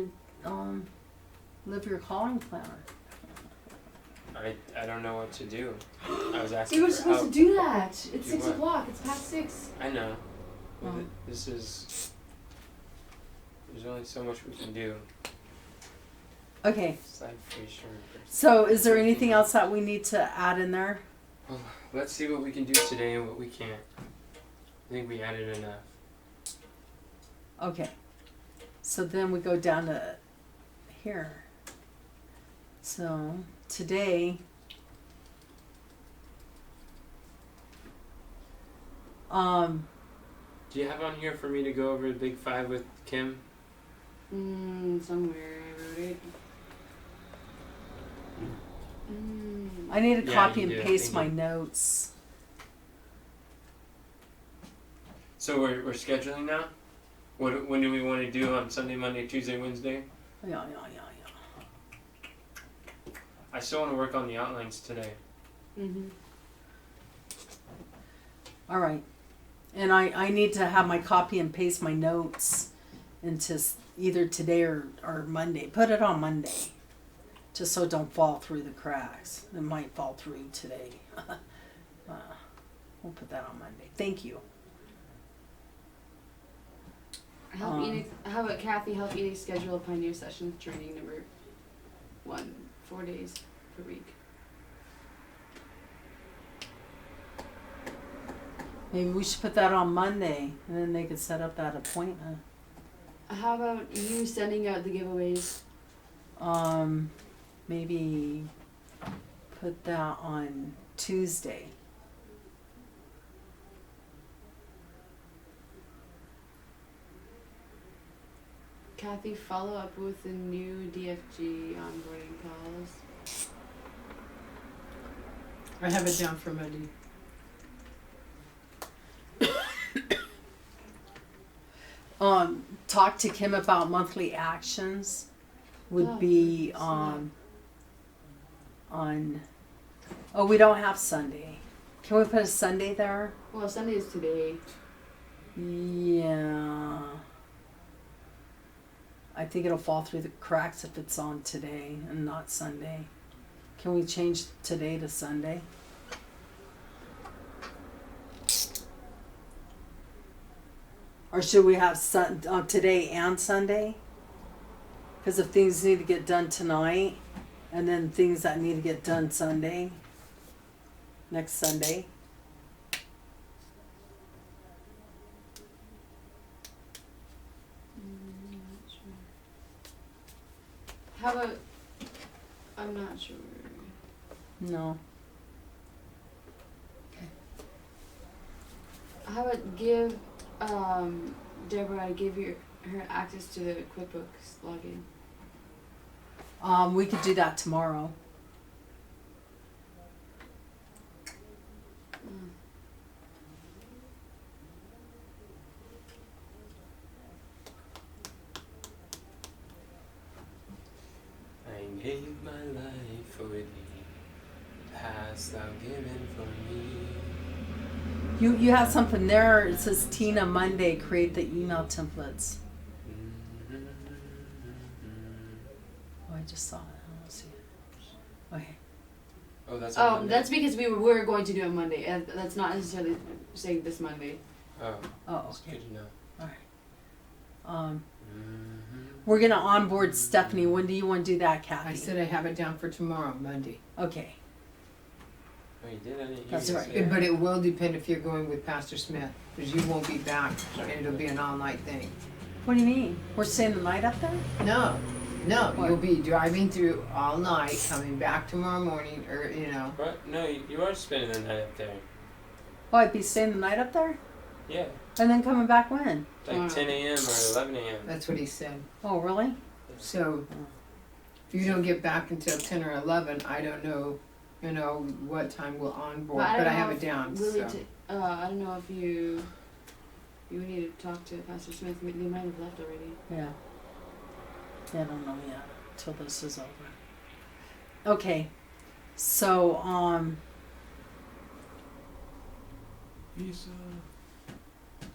Speaker 1: live your calling planner.
Speaker 7: I don't know what to do. I was asking
Speaker 2: You were
Speaker 7: for
Speaker 2: supposed
Speaker 7: help.
Speaker 2: to do that. It's
Speaker 7: Do
Speaker 2: 6
Speaker 7: what?
Speaker 2: o'clock. It's past 6.
Speaker 7: I know. But
Speaker 1: Oh.
Speaker 7: This is. There's only so much we can do.
Speaker 1: Okay.
Speaker 7: Slide free shirt.
Speaker 1: So is there anything else that we need to add in there?
Speaker 7: Well, let's see what we can do today and what we can't. I think we added enough.
Speaker 1: Okay. So then we go down to here. So today,
Speaker 7: Do you have on here for me to go over the Big Five with Kim?
Speaker 2: Somewhere I wrote it.
Speaker 1: I need to
Speaker 7: Yeah,
Speaker 1: copy
Speaker 7: you
Speaker 1: and
Speaker 7: do.
Speaker 1: paste
Speaker 7: Thank
Speaker 1: my notes.
Speaker 7: So we're scheduling now? When do we want to do on Sunday, Monday, Tuesday, Wednesday?
Speaker 1: Yeah.
Speaker 7: I still want to work on the outlines today.
Speaker 2: Mm-hmm.
Speaker 1: All right. And I need to have my copy and paste my notes into either today or Monday. Put it on Monday. Just so it don't fall through the cracks. It might fall through today. We'll put that on Monday. Thank you.
Speaker 2: How about Kathy help Enix schedule a Pioneer Session training number 1, 4 days per week.
Speaker 1: Maybe we should put that on Monday, and then they could set up that appointment.
Speaker 2: How about you sending out the giveaways?
Speaker 1: Maybe put that on Tuesday.
Speaker 2: Kathy, follow up with the new DFG onboarding calls.
Speaker 5: I have it down for Monday.
Speaker 1: Talk to Kim about monthly actions would
Speaker 2: Oh,
Speaker 1: be
Speaker 2: yes,
Speaker 1: on oh, we don't have Sunday. Can we put a Sunday there?
Speaker 2: Well, Sunday is today.
Speaker 1: Yeah. I think it'll fall through the cracks if it's on today and not Sunday. Can we change today to Sunday? Or should we have today and Sunday? Because if things need to get done tonight, and then things that need to get done Sunday, next Sunday.
Speaker 2: Not sure. How about? I'm not sure.
Speaker 1: No.
Speaker 2: How about give Deborah her access to the QuickBooks login?
Speaker 1: We could do that tomorrow.
Speaker 2: Mm.
Speaker 7: I gave my life for thee, hast thou given for me.
Speaker 1: You have something there. It says Tina Monday. Create the email templates. Oh, I just saw it. I don't see it. Okay.
Speaker 7: Oh, that's
Speaker 2: Oh,
Speaker 7: on Monday?
Speaker 2: that's because we were going to do it Monday, and that's not necessarily saying this Monday.
Speaker 7: Oh,
Speaker 1: Oh,
Speaker 7: that's
Speaker 1: okay.
Speaker 7: good to know.
Speaker 1: All right. We're gonna onboard Stephanie. When do you want to do that, Kathy?
Speaker 5: I said I have it down for tomorrow, Monday.
Speaker 1: Okay.
Speaker 7: Oh, you did? I didn't hear
Speaker 1: That's
Speaker 7: you
Speaker 1: right.
Speaker 7: say that.
Speaker 5: But it will depend if you're going with Pastor Smith, because you won't be back, and it'll be an all-night thing.
Speaker 1: What do you mean? We're staying the night up there?
Speaker 5: No,
Speaker 1: What?
Speaker 5: you'll be driving through all night, coming back tomorrow morning, or,
Speaker 7: What? No, you are spending the night up there.
Speaker 1: Oh, I'd be staying the night up there,
Speaker 7: Yeah,
Speaker 1: and then coming back when?
Speaker 7: like
Speaker 2: Tomorrow.
Speaker 7: 10 a.m. or 11 a.m.
Speaker 5: that's what he said.
Speaker 1: Oh, really?
Speaker 5: So, if you don't get back until 10 or 11, I don't know, what time we'll onboard, but I
Speaker 2: don't
Speaker 5: have
Speaker 2: know
Speaker 5: it down,
Speaker 2: if Willie
Speaker 5: so.
Speaker 2: I don't know if you would need to talk to Pastor Smith. They might have left already.
Speaker 1: Yeah. Yeah, I don't know yet till this is over. Okay. So,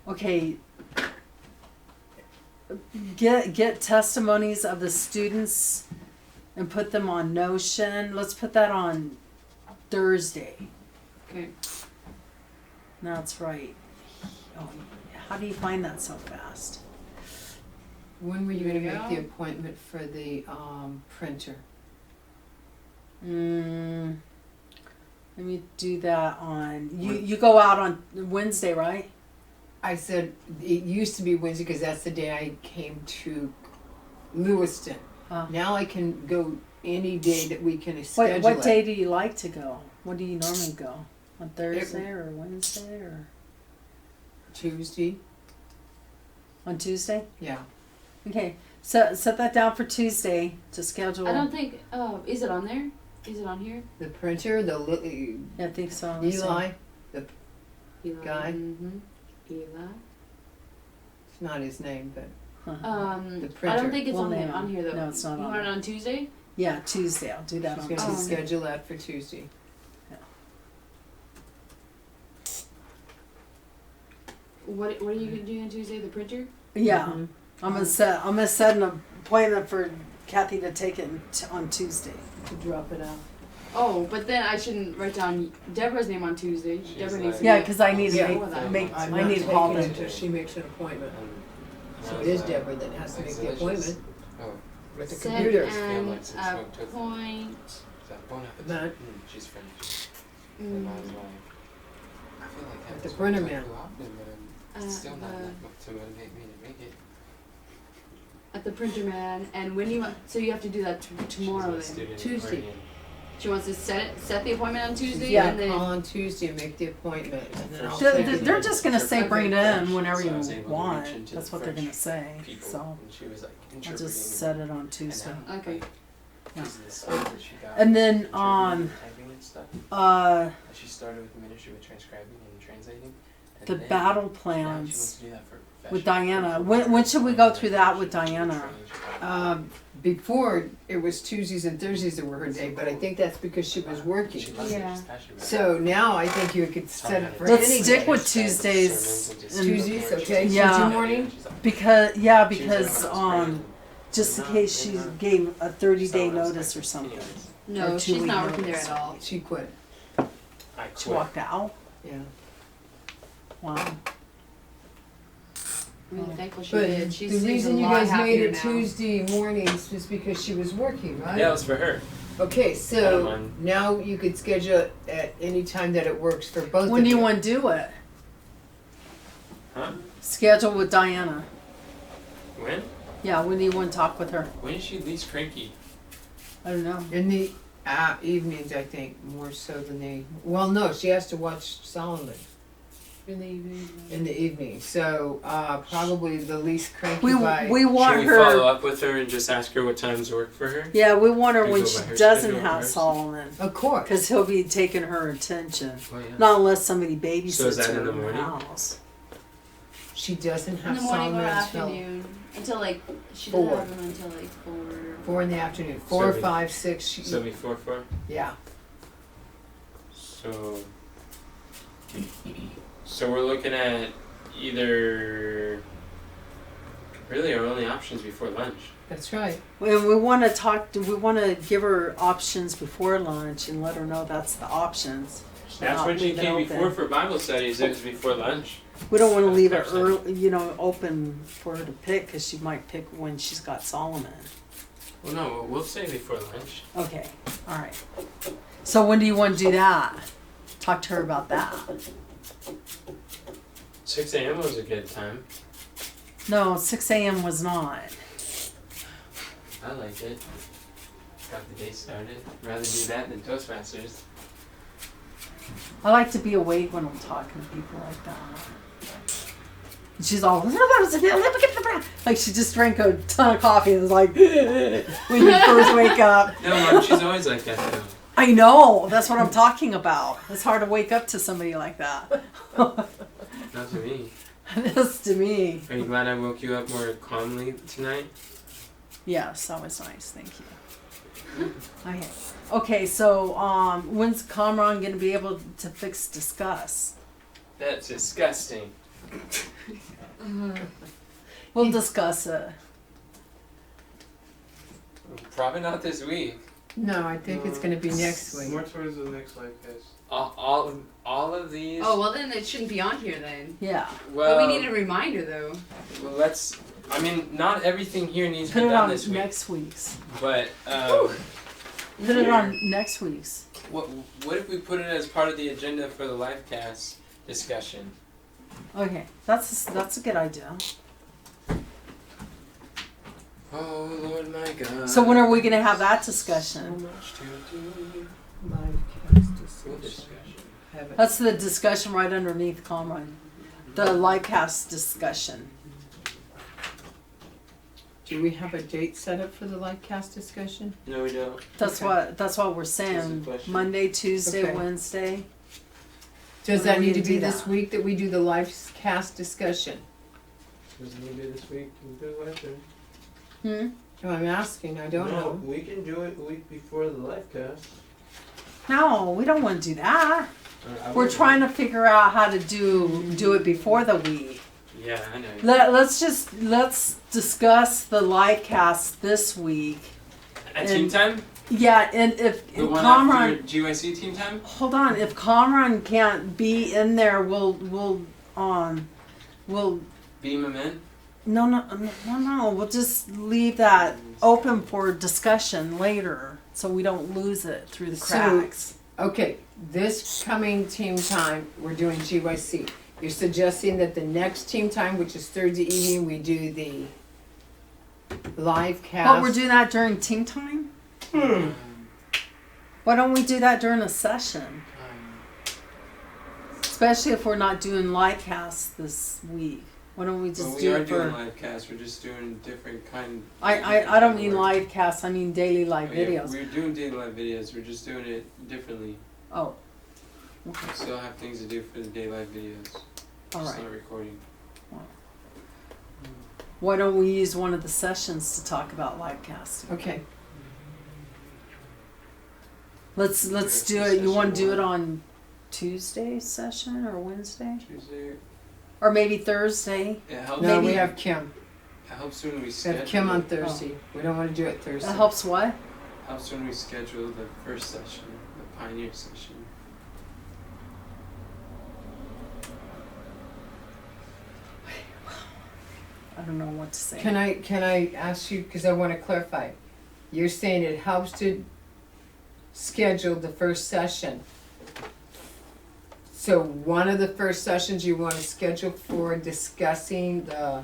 Speaker 1: okay. Get testimonies of the students and put them on Notion. Let's put that on Thursday.
Speaker 2: Okay.
Speaker 1: That's right. Oh, how do you find that so fast?
Speaker 5: When were you
Speaker 2: There
Speaker 5: gonna
Speaker 2: you
Speaker 5: make
Speaker 2: go.
Speaker 5: the appointment for the, printer?
Speaker 1: Let me do that on. You go out on Wednesday, right?
Speaker 5: I said, it used to be Wednesday, because that's the day I came to Lewiston. Now I can go any day that we can schedule
Speaker 1: What
Speaker 5: it.
Speaker 1: day do you like to go? When do you normally go? On Thursday or Wednesday or
Speaker 5: Tuesday,
Speaker 1: on Tuesday?
Speaker 5: yeah.
Speaker 1: Okay, so set that down for Tuesday to schedule.
Speaker 2: I don't think. Is it on there? Is it on here?
Speaker 5: The printer, the
Speaker 1: Yeah, I think so. Let's see.
Speaker 5: Eli,
Speaker 2: Eli.
Speaker 5: Guy?
Speaker 2: Mm-hmm. Eli.
Speaker 5: it's not his name, but
Speaker 1: Huh.
Speaker 5: The
Speaker 2: I
Speaker 5: printer.
Speaker 2: don't think it's
Speaker 1: We'll
Speaker 2: on,
Speaker 1: name
Speaker 2: on here though.
Speaker 1: No, it's not
Speaker 2: You
Speaker 1: on
Speaker 2: want it
Speaker 1: there.
Speaker 2: on Tuesday?
Speaker 1: Yeah, Tuesday. I'll do that
Speaker 5: she's
Speaker 1: on
Speaker 5: gonna
Speaker 1: Tuesday.
Speaker 5: schedule that for Tuesday.
Speaker 2: What are you doing on Tuesday? The printer?
Speaker 1: Yeah,
Speaker 5: Mhm.
Speaker 1: I'm gonna set an appointment for Kathy to take it on Tuesday.
Speaker 5: To drop it out.
Speaker 2: Oh, but then I shouldn't write down Deborah's name on Tuesday.
Speaker 7: She's
Speaker 2: Deborah
Speaker 7: like-
Speaker 2: needs to
Speaker 1: Yeah,
Speaker 2: get-
Speaker 1: because I need to
Speaker 5: Yeah.
Speaker 1: make
Speaker 5: I'm
Speaker 1: I
Speaker 5: not
Speaker 1: need to
Speaker 5: taking
Speaker 1: call
Speaker 5: it
Speaker 1: them.
Speaker 5: until she makes an appointment.
Speaker 7: And
Speaker 5: So
Speaker 7: I
Speaker 5: it
Speaker 7: was
Speaker 5: is
Speaker 7: like,
Speaker 5: Deborah that has to
Speaker 7: "That's
Speaker 5: make the
Speaker 7: delicious."
Speaker 5: appointment
Speaker 7: Oh,
Speaker 5: with the
Speaker 2: Set
Speaker 5: computers.
Speaker 7: Feel
Speaker 2: an
Speaker 7: like some smoked tofu.
Speaker 2: appointment.
Speaker 7: is that bon appetit?
Speaker 5: But-
Speaker 7: She's French. And I was like, I feel like having
Speaker 5: the
Speaker 7: smoked
Speaker 5: printer
Speaker 7: tofu
Speaker 5: man.
Speaker 7: often, but it's still not enough to motivate me to make it.
Speaker 2: at the printer man, and when you so you have to do that tomorrow then.
Speaker 5: Tuesday.
Speaker 2: She wants to set the appointment on Tuesday,
Speaker 5: Yeah,
Speaker 2: and then
Speaker 5: call on Tuesday and make the appointment, and then I'll
Speaker 1: They're,
Speaker 5: take
Speaker 1: they're-
Speaker 5: it.
Speaker 1: they're just gonna say bring it in whenever
Speaker 4: So I
Speaker 1: you
Speaker 4: was able to
Speaker 1: want.
Speaker 4: reach into
Speaker 1: That's
Speaker 4: the
Speaker 1: what they're
Speaker 4: French
Speaker 1: gonna say.
Speaker 4: people,
Speaker 1: So
Speaker 4: and she was like
Speaker 1: I'll
Speaker 4: interpreting.
Speaker 1: just set it on Tuesday.
Speaker 4: And now,
Speaker 2: Okay.
Speaker 4: like,
Speaker 1: Yeah.
Speaker 4: this is the stuff that she got
Speaker 1: And then
Speaker 4: interpreting
Speaker 1: on
Speaker 4: and typing and stuff. She started with the ministry with transcribing and translating. And
Speaker 1: the
Speaker 4: then
Speaker 1: battle
Speaker 4: now she wants
Speaker 1: plans
Speaker 4: to do that for
Speaker 1: with
Speaker 4: professional-
Speaker 1: Diana.
Speaker 4: for
Speaker 1: When should we go through that with
Speaker 4: she was
Speaker 1: Diana?
Speaker 4: training.
Speaker 5: Before, it was Tuesdays and Thursdays that were her day, but I think that's because she was working.
Speaker 4: She loves it,
Speaker 2: Yeah.
Speaker 4: she's passionate about it.
Speaker 5: So now I think you could set it for
Speaker 1: Let's
Speaker 5: any
Speaker 1: stick
Speaker 5: day.
Speaker 1: with Tuesdays
Speaker 4: Sermons and just-
Speaker 1: and-
Speaker 5: Tuesdays, okay,
Speaker 1: Yeah.
Speaker 5: Tuesday morning?
Speaker 1: Because
Speaker 4: She was
Speaker 1: because
Speaker 4: like,
Speaker 1: just in case she gave a 30-day notice or something.
Speaker 4: Anyways,
Speaker 2: no,
Speaker 1: Or
Speaker 2: she's
Speaker 1: 2
Speaker 2: not
Speaker 1: week
Speaker 2: working there
Speaker 1: notice.
Speaker 2: at all.
Speaker 5: She quit,
Speaker 4: I
Speaker 1: She
Speaker 4: quit.
Speaker 1: walked out.
Speaker 5: yeah.
Speaker 1: Wow.
Speaker 2: I'm really thankful she
Speaker 5: But
Speaker 2: did. She
Speaker 5: the
Speaker 2: seems
Speaker 5: reason
Speaker 2: a
Speaker 5: you
Speaker 2: lot
Speaker 5: guys made
Speaker 2: happier
Speaker 5: it
Speaker 2: now.
Speaker 5: Tuesday mornings was because she was working, right?
Speaker 4: Yeah, it was for her.
Speaker 5: Okay,
Speaker 4: I don't
Speaker 5: so
Speaker 4: mind.
Speaker 5: now you could schedule it at any time that it works for both of you.
Speaker 1: When do you want to do it?
Speaker 4: Huh?
Speaker 1: Schedule with Diana.
Speaker 4: When?
Speaker 1: Yeah, when do you want to talk with her?
Speaker 4: When is she least cranky?
Speaker 1: I don't know.
Speaker 5: In the evenings, I think, more so than no, she has to watch Solomon
Speaker 2: In the evening.
Speaker 5: in the evening, so probably the least cranky
Speaker 1: We
Speaker 5: by.
Speaker 1: we want
Speaker 4: Should we follow
Speaker 1: her.
Speaker 4: up with her and just ask her what times work for her?
Speaker 1: Yeah, we want her
Speaker 4: We
Speaker 1: when
Speaker 4: go
Speaker 1: she
Speaker 4: by her
Speaker 1: doesn't
Speaker 4: schedule
Speaker 1: have
Speaker 4: first?
Speaker 1: Solomon,
Speaker 5: Of course.
Speaker 1: because he'll be taking her attention.
Speaker 4: Oh, yeah.
Speaker 1: Not unless somebody
Speaker 4: So is
Speaker 1: babysits
Speaker 4: that
Speaker 1: her
Speaker 4: in the
Speaker 1: in the
Speaker 4: morning?
Speaker 1: house.
Speaker 5: She doesn't
Speaker 2: In
Speaker 5: have
Speaker 2: the morning
Speaker 5: Solomon
Speaker 2: or
Speaker 5: until
Speaker 2: afternoon. Until like she doesn't
Speaker 5: 4.
Speaker 2: have them until like 4.
Speaker 5: 4 in the afternoon. 4,
Speaker 4: So
Speaker 5: 5, 6. She,
Speaker 4: So before 4?
Speaker 5: yeah.
Speaker 4: So we're looking at either really our only options before lunch.
Speaker 5: That's right.
Speaker 1: And we want to talk. We want to give her options before lunch and let her know that's the options.
Speaker 4: That's
Speaker 1: Not
Speaker 4: when she
Speaker 1: leave it
Speaker 4: came
Speaker 1: open.
Speaker 4: before for Bible studies. It was before lunch.
Speaker 1: We don't want to leave it
Speaker 4: That's
Speaker 1: early, open for her to pick, because she might pick when she's got Solomon.
Speaker 4: Well, no, we'll say before lunch.
Speaker 1: Okay, all right. So when do you want to do that? Talk to her about that.
Speaker 4: 6 a.m. was a good time.
Speaker 1: No, 6 a.m. was not.
Speaker 4: I liked it. Got the day started. Rather do that than Toastmasters.
Speaker 1: I like to be awake when I'm talking to people like that. And she's all like she just drank a ton of coffee and was like when you first wake up.
Speaker 4: No, Mom, she's always like that though.
Speaker 1: I know. That's what I'm talking about. It's hard to wake up to somebody like that.
Speaker 4: Not to me.
Speaker 1: It is to me.
Speaker 4: Are you glad I woke you up more calmly tonight?
Speaker 1: Yes, that was nice. Thank you. Okay, so when's Kamran gonna be able to fix discuss?
Speaker 4: That's disgusting.
Speaker 1: We'll discuss it.
Speaker 4: Probably not this week.
Speaker 5: No, I think it's going to be next week.
Speaker 3: More towards the next life test.
Speaker 4: All of these.
Speaker 2: Oh well, then it shouldn't be on here then.
Speaker 1: Yeah.
Speaker 4: well,
Speaker 2: But we need a reminder though.
Speaker 4: well, let's. I mean, not everything here needs to
Speaker 1: Put
Speaker 4: be
Speaker 1: it
Speaker 4: done
Speaker 1: on
Speaker 4: this week.
Speaker 1: next week's.
Speaker 4: But
Speaker 1: Put it on next week's.
Speaker 4: what if we put it as part of the agenda for the live cast discussion?
Speaker 1: Okay, that's a good idea.
Speaker 4: Oh Lord, my God.
Speaker 1: So when are we gonna have that
Speaker 4: So
Speaker 1: discussion?
Speaker 4: much to do.
Speaker 5: Live cast
Speaker 4: Good
Speaker 5: discussion.
Speaker 4: discussion.
Speaker 5: Have it.
Speaker 1: That's the discussion right underneath Kamran. The live cast discussion.
Speaker 5: Do we have a date set up for the live cast discussion?
Speaker 4: No, we don't.
Speaker 1: That's
Speaker 5: Okay.
Speaker 1: what we're
Speaker 4: That's
Speaker 1: saying.
Speaker 4: the question.
Speaker 1: Monday, Tuesday,
Speaker 5: Okay.
Speaker 1: Wednesday.
Speaker 5: Does
Speaker 1: When
Speaker 5: that
Speaker 1: are we
Speaker 5: need to
Speaker 1: gonna
Speaker 5: be
Speaker 1: do
Speaker 5: this
Speaker 1: that?
Speaker 5: week that we do the live cast discussion?
Speaker 3: Does it need to be this week? We do it later.
Speaker 1: Hmm?
Speaker 5: No, I'm asking, I don't know.
Speaker 3: No, we can do it a week before the live cast.
Speaker 1: No, we don't want to do that.
Speaker 3: I
Speaker 1: We're
Speaker 3: would-
Speaker 1: trying to figure out how to do it before the week.
Speaker 4: Yeah, I know.
Speaker 1: Let's discuss the live cast this week.
Speaker 4: At team
Speaker 1: and-
Speaker 4: time?
Speaker 1: Yeah, and if
Speaker 4: The one
Speaker 1: Kamran,
Speaker 4: after GYC team time?
Speaker 1: hold on, if Kamran can't be in there, we'll
Speaker 4: Beam him in?
Speaker 1: no, we'll just leave that open for discussion later, so we don't lose it through the
Speaker 5: So-
Speaker 1: cracks.
Speaker 5: Okay, this coming team time, we're doing GYC. You're suggesting that the next team time, which is Thursday evening, we do the live cast.
Speaker 1: But we're doing that during team time? Why don't we do that during a session? Especially if we're not doing live casts this week. Why don't we just
Speaker 4: Well, we
Speaker 1: do
Speaker 4: are
Speaker 1: it for...
Speaker 4: doing live casts. We're just doing different kind.
Speaker 1: I don't mean live casts, I mean daily live
Speaker 4: Yeah,
Speaker 1: videos.
Speaker 4: we're doing daily live videos. We're just doing it differently.
Speaker 1: Oh,
Speaker 4: We still have things to do for the day live videos.
Speaker 1: all
Speaker 4: Just
Speaker 1: right.
Speaker 4: not recording.
Speaker 1: Why don't we use one of the sessions to talk about live casting?
Speaker 5: Okay.
Speaker 1: Let's
Speaker 4: There's
Speaker 1: do
Speaker 4: the
Speaker 1: it. You want to
Speaker 4: session
Speaker 1: do it
Speaker 4: one.
Speaker 1: on Tuesday session or Wednesday?
Speaker 4: Tuesday.
Speaker 1: Or maybe Thursday?
Speaker 4: It helps.
Speaker 5: No, we
Speaker 1: Maybe-
Speaker 5: have Kim.
Speaker 4: It helps when we
Speaker 5: We
Speaker 4: schedule.
Speaker 5: have Kim on
Speaker 4: it.
Speaker 5: Thursday. We don't want to do it Thursday.
Speaker 1: That helps what?
Speaker 4: Helps when we schedule the first session, the pioneer session.
Speaker 1: I don't know what to say.
Speaker 5: Can I ask you, because I want to clarify. You're saying it helps to schedule the first session. So one of the first sessions you want to schedule for discussing the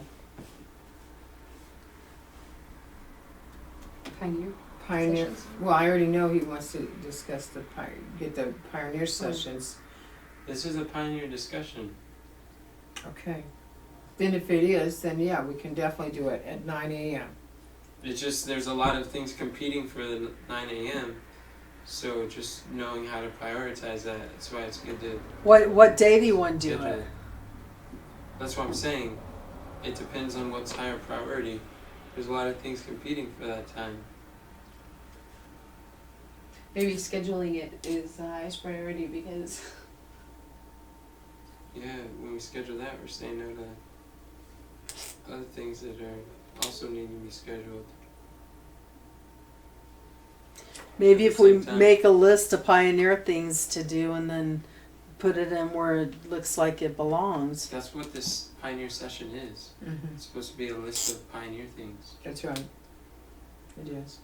Speaker 2: Pioneer.
Speaker 5: pioneer.
Speaker 2: Sessions.
Speaker 5: Well, I already know he wants to discuss the get the pioneer sessions.
Speaker 4: This is a pioneer discussion.
Speaker 5: Okay. Then if it is, then yeah, we can definitely do it at 9 a.m.
Speaker 4: It's just there's a lot of things competing for the 9 a.m. So just knowing how to prioritize that. That's why it's good to
Speaker 1: What day do you want to do
Speaker 4: schedule
Speaker 1: it?
Speaker 4: it. That's what I'm saying. It depends on what's higher priority. There's a lot of things competing for that time.
Speaker 2: Maybe scheduling it is the highest priority because
Speaker 4: Yeah, when we schedule that, we're saying no to other things that are also needing to be scheduled.
Speaker 1: Maybe
Speaker 4: At
Speaker 1: if
Speaker 4: the
Speaker 1: we
Speaker 4: same time.
Speaker 1: make a list of pioneer things to do and then put it in where it looks like it belongs.
Speaker 4: That's what this pioneer session is.
Speaker 5: Mm-hmm.
Speaker 4: It's supposed to be a list of pioneer things.
Speaker 5: That's right. It is.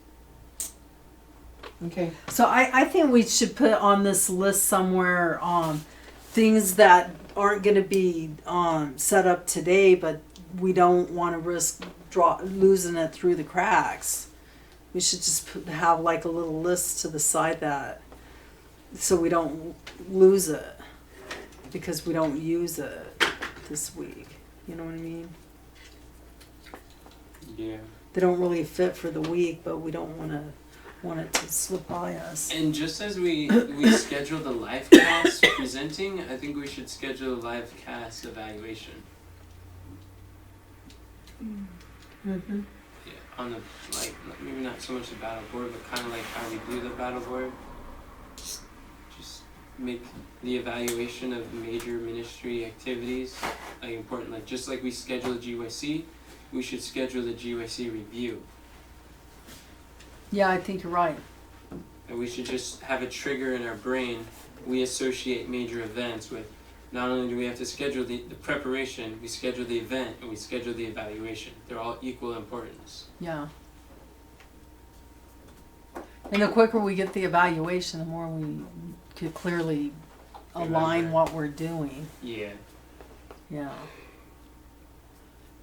Speaker 5: Okay.
Speaker 1: So I think we should put on this list somewhere things that aren't going to be set up today, but we don't want to risk losing it through the cracks. We should just have like a little list to the side that so we don't lose it because we don't use it this week. You know what I mean?
Speaker 4: Yeah.
Speaker 1: They don't really fit for the week, but we don't want it to slip by us.
Speaker 4: And just as we schedule the live cast presenting, I think we should schedule a live cast evaluation.
Speaker 5: Mm-hmm.
Speaker 4: Yeah, on the maybe not so much the battle board, but kind of like how we do the battle board. Just make the evaluation of major ministry activities like important. Like just like we schedule a GYC, we should schedule the GYC review.
Speaker 1: Yeah, I think you're right.
Speaker 4: And we should just have a trigger in our brain. We associate major events with not only do we have to schedule the preparation, we schedule the event and we schedule the evaluation. They're all equal importance.
Speaker 1: Yeah. And the quicker we get the evaluation, the more we could clearly align
Speaker 4: Remember.
Speaker 1: what we're doing.
Speaker 4: Yeah.
Speaker 1: Yeah.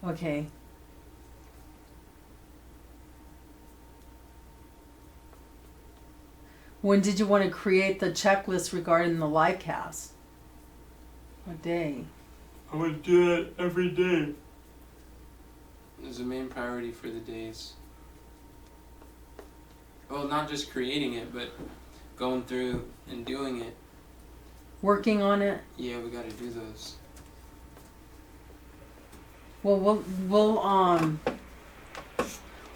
Speaker 1: Okay. When did you want to create the checklist regarding the live cast? What day?
Speaker 4: I would do it every day. There's a main priority for the days. Well, not just creating it, but going through and doing it.
Speaker 1: Working on it?
Speaker 4: Yeah, we gotta do those.
Speaker 1: Well, we'll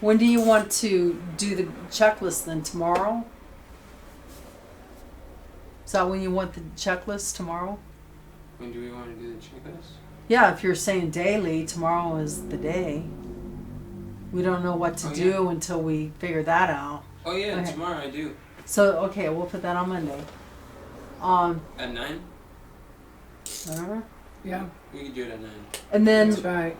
Speaker 1: when do you want to do the checklist then? Tomorrow? Is that when you want the checklist tomorrow?
Speaker 4: When do we want to do the checklist?
Speaker 1: Yeah, if you're saying daily, tomorrow is the day. We don't know what to
Speaker 4: Oh,
Speaker 1: do until we figure that out.
Speaker 4: Oh yeah,
Speaker 1: Okay.
Speaker 4: tomorrow I do.
Speaker 1: So okay, we'll put that on Monday.
Speaker 4: At 9?
Speaker 1: I don't know.
Speaker 5: Yeah,
Speaker 4: We can do it at 9.
Speaker 1: And then
Speaker 5: that's right.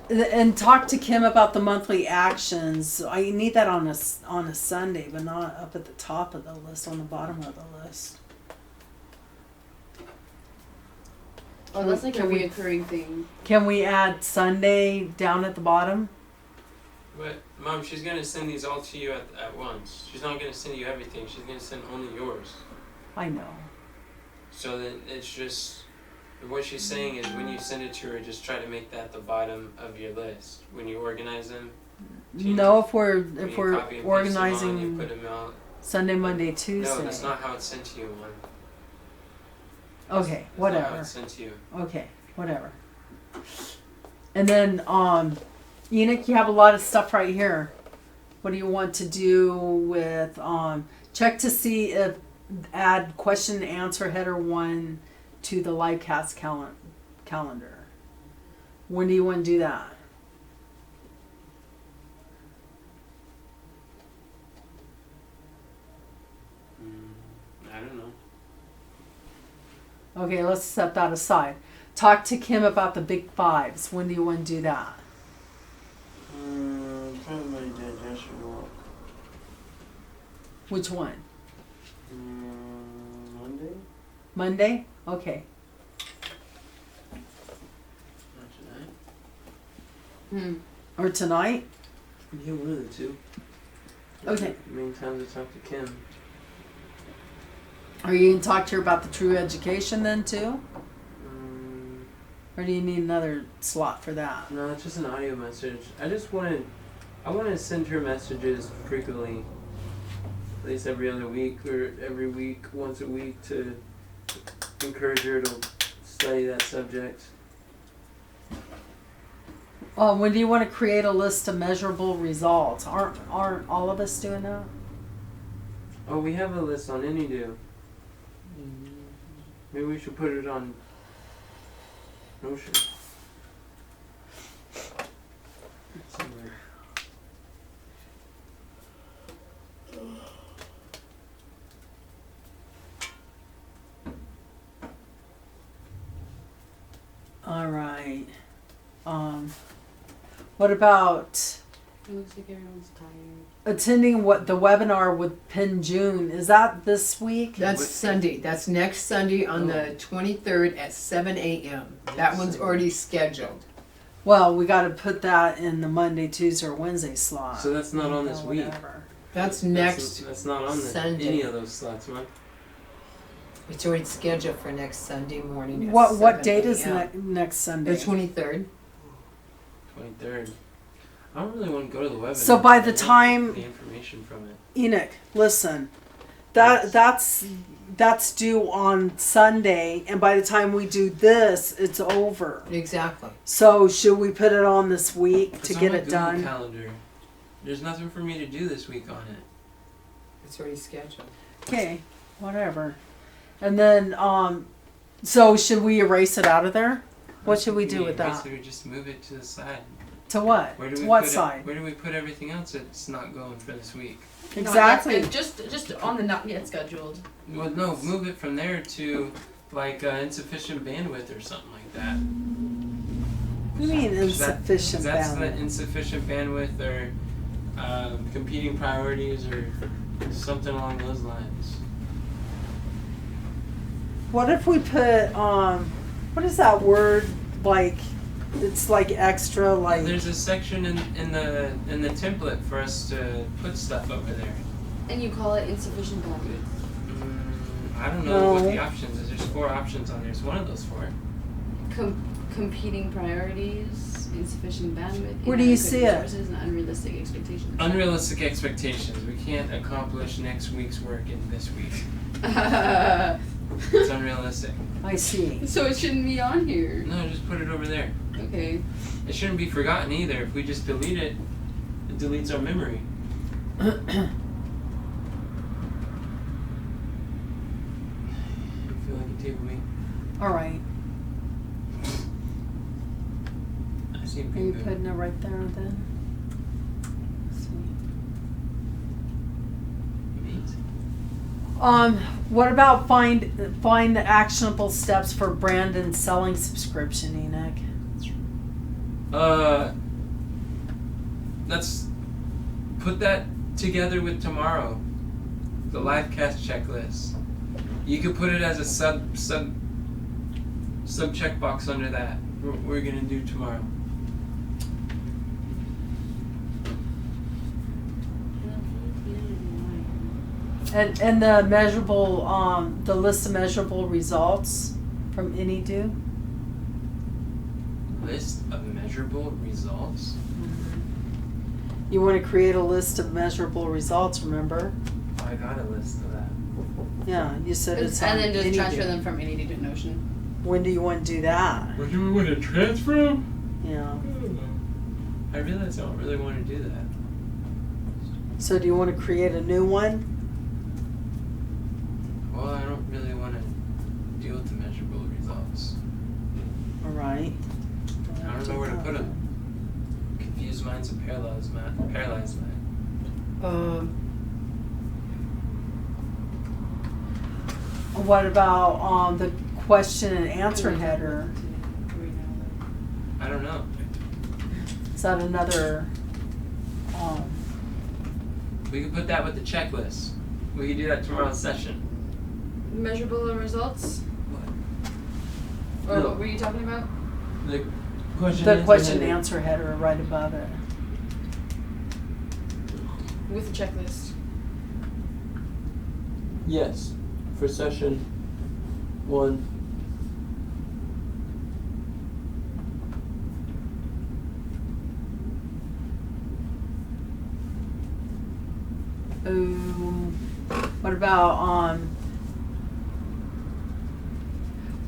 Speaker 1: and talk to Kim about the monthly actions. I need that on a Sunday, but not up at the top of the list, on the bottom of the list.
Speaker 2: oh, that's like a
Speaker 1: Can we-
Speaker 2: reoccurring thing.
Speaker 1: Can we add Sunday down at the bottom?
Speaker 7: But Mom, she's gonna send these all to you at once. She's not gonna send you everything. She's gonna send only yours.
Speaker 1: I know.
Speaker 7: So then it's just what she's saying is when you send it to her, just try to make that the bottom of your list when you organize them.
Speaker 1: No, if we're
Speaker 7: When you
Speaker 1: we're
Speaker 7: copy and paste them on, you
Speaker 1: organizing
Speaker 7: put them out.
Speaker 1: Sunday, Monday, Tuesday.
Speaker 7: No, that's not how it's sent to you, Mom.
Speaker 1: Okay,
Speaker 7: That's not
Speaker 1: whatever.
Speaker 7: how it's sent to you.
Speaker 1: Okay, whatever. And then, Enoch, you have a lot of stuff right here. What do you want to do with, check to see if add question and answer header 1 to the livecast calendar. When do you want to do that?
Speaker 7: I don't know.
Speaker 1: Okay, let's set that aside. Talk to Kim about the big fives. When do you want to do that?
Speaker 4: Probably my digestion walk.
Speaker 1: Which one?
Speaker 4: Monday?
Speaker 1: Monday? Okay.
Speaker 4: Not tonight.
Speaker 2: Hmm.
Speaker 1: Or tonight?
Speaker 4: Yeah, one of the two.
Speaker 1: Okay.
Speaker 4: Main time to talk to Kim.
Speaker 1: Are you going to talk to her about the true education then too? Or do you need another slot for that?
Speaker 4: No, it's just an audio message. I want to send her messages frequently, at least every other week or every week, once a week, to encourage her to study that subject.
Speaker 1: When do you want to create a list of measurable results? Aren't all of us doing that?
Speaker 4: Oh, we have a list on Anydo. Maybe we should put it on Notion. Somewhere.
Speaker 1: All right. What about
Speaker 2: It looks like everyone's tired.
Speaker 1: attending the webinar with Penn June? Is that this week?
Speaker 5: That's
Speaker 4: What-
Speaker 5: Sunday. That's next Sunday on the 23rd at 7 a.m. That one's already scheduled.
Speaker 1: Well, we got to put that in the Monday, Tuesday, or Wednesday slot.
Speaker 4: So that's not on this
Speaker 1: Or
Speaker 4: week.
Speaker 1: whatever.
Speaker 5: That's next.
Speaker 4: That's not on
Speaker 5: Sunday.
Speaker 4: any of those slots, man.
Speaker 5: It's already scheduled for next Sunday morning. At
Speaker 1: What
Speaker 5: 7
Speaker 1: date is
Speaker 5: a.m.
Speaker 1: next Sunday?
Speaker 5: The 23rd.
Speaker 4: 23rd. I don't really want to go to the webinar.
Speaker 1: So by the
Speaker 4: I want
Speaker 1: time
Speaker 4: the information from it.
Speaker 1: Enoch, listen, that's due on Sunday, and by the time we do this, it's over.
Speaker 5: Exactly.
Speaker 1: So should we put it on this week
Speaker 4: It's
Speaker 1: to
Speaker 4: on
Speaker 1: get
Speaker 4: my
Speaker 1: it
Speaker 4: Google
Speaker 1: done?
Speaker 4: Calendar. There's nothing for me to do this week on it.
Speaker 5: It's already scheduled.
Speaker 1: Okay, whatever. And then, so should we erase it out of there? What should we do with that?
Speaker 4: Basically, just move it to the side.
Speaker 1: To what?
Speaker 4: Where do
Speaker 1: To
Speaker 4: we
Speaker 1: what
Speaker 4: put
Speaker 1: side?
Speaker 4: Where do we put everything else that's not going for this week?
Speaker 1: Exactly.
Speaker 2: Not yet, just on the not yet scheduled.
Speaker 4: Well, no, move it from there to like insufficient bandwidth or something like that.
Speaker 1: What do you mean insufficient
Speaker 4: That's
Speaker 1: bandwidth?
Speaker 4: the insufficient bandwidth or competing priorities or something along those lines.
Speaker 1: What if we put what is that word like? It's like extra like.
Speaker 4: There's a section in the template for us to put stuff over there.
Speaker 2: And you call it insufficient bandwidth.
Speaker 4: I don't know what
Speaker 1: No.
Speaker 4: the options is. There's 4 options on there. It's one of those 4.
Speaker 2: Competing priorities, insufficient bandwidth,
Speaker 1: Where do you
Speaker 2: inadequate
Speaker 1: see it?
Speaker 2: resources, and unrealistic expectations.
Speaker 4: Unrealistic expectations. We can't accomplish next week's work in this week. It's unrealistic.
Speaker 1: I see.
Speaker 2: So it shouldn't be on here.
Speaker 4: No, just put it over there.
Speaker 2: Okay.
Speaker 4: It shouldn't be forgotten either. If we just delete it, it deletes our memory. You feel like a table me?
Speaker 1: All right.
Speaker 4: I seem
Speaker 1: Are
Speaker 4: pretty
Speaker 1: you
Speaker 4: good.
Speaker 1: putting it right there then?
Speaker 4: Meat?
Speaker 1: What about find the actionable steps for Brandon's selling subscription, Enoch?
Speaker 4: Let's put that together with tomorrow. The live cast checklist. You could put it as a sub checkbox under that. What we're gonna do tomorrow.
Speaker 1: And the measurable, the list of measurable results from Anydo.
Speaker 7: List of measurable results.
Speaker 1: You want to create a list of measurable results, remember?
Speaker 7: Oh, I got a list of that.
Speaker 1: Yeah, you said it's on
Speaker 2: And then just
Speaker 1: Anydo.
Speaker 2: transfer them from Anydo to Notion.
Speaker 1: When do you want to do that?
Speaker 7: Where do we want to transfer them?
Speaker 1: Yeah.
Speaker 7: I realize I don't really want to do that.
Speaker 1: So do you want to create a new one?
Speaker 7: Well, I don't really want to deal with the measurable results.
Speaker 1: All right.
Speaker 7: I don't know where to put them. Confused mind's a paralyzed mind.
Speaker 1: What about the question and answer header?
Speaker 7: I don't know.
Speaker 1: Is that another?
Speaker 7: We could put that with the checklist. We could do that tomorrow's session.
Speaker 2: Measurable results? Or
Speaker 7: No.
Speaker 2: what were you talking about?
Speaker 7: The question.
Speaker 1: The
Speaker 7: answer
Speaker 1: question
Speaker 7: header.
Speaker 1: and answer header right above it.
Speaker 2: With the checklist.
Speaker 4: Yes, for session 1.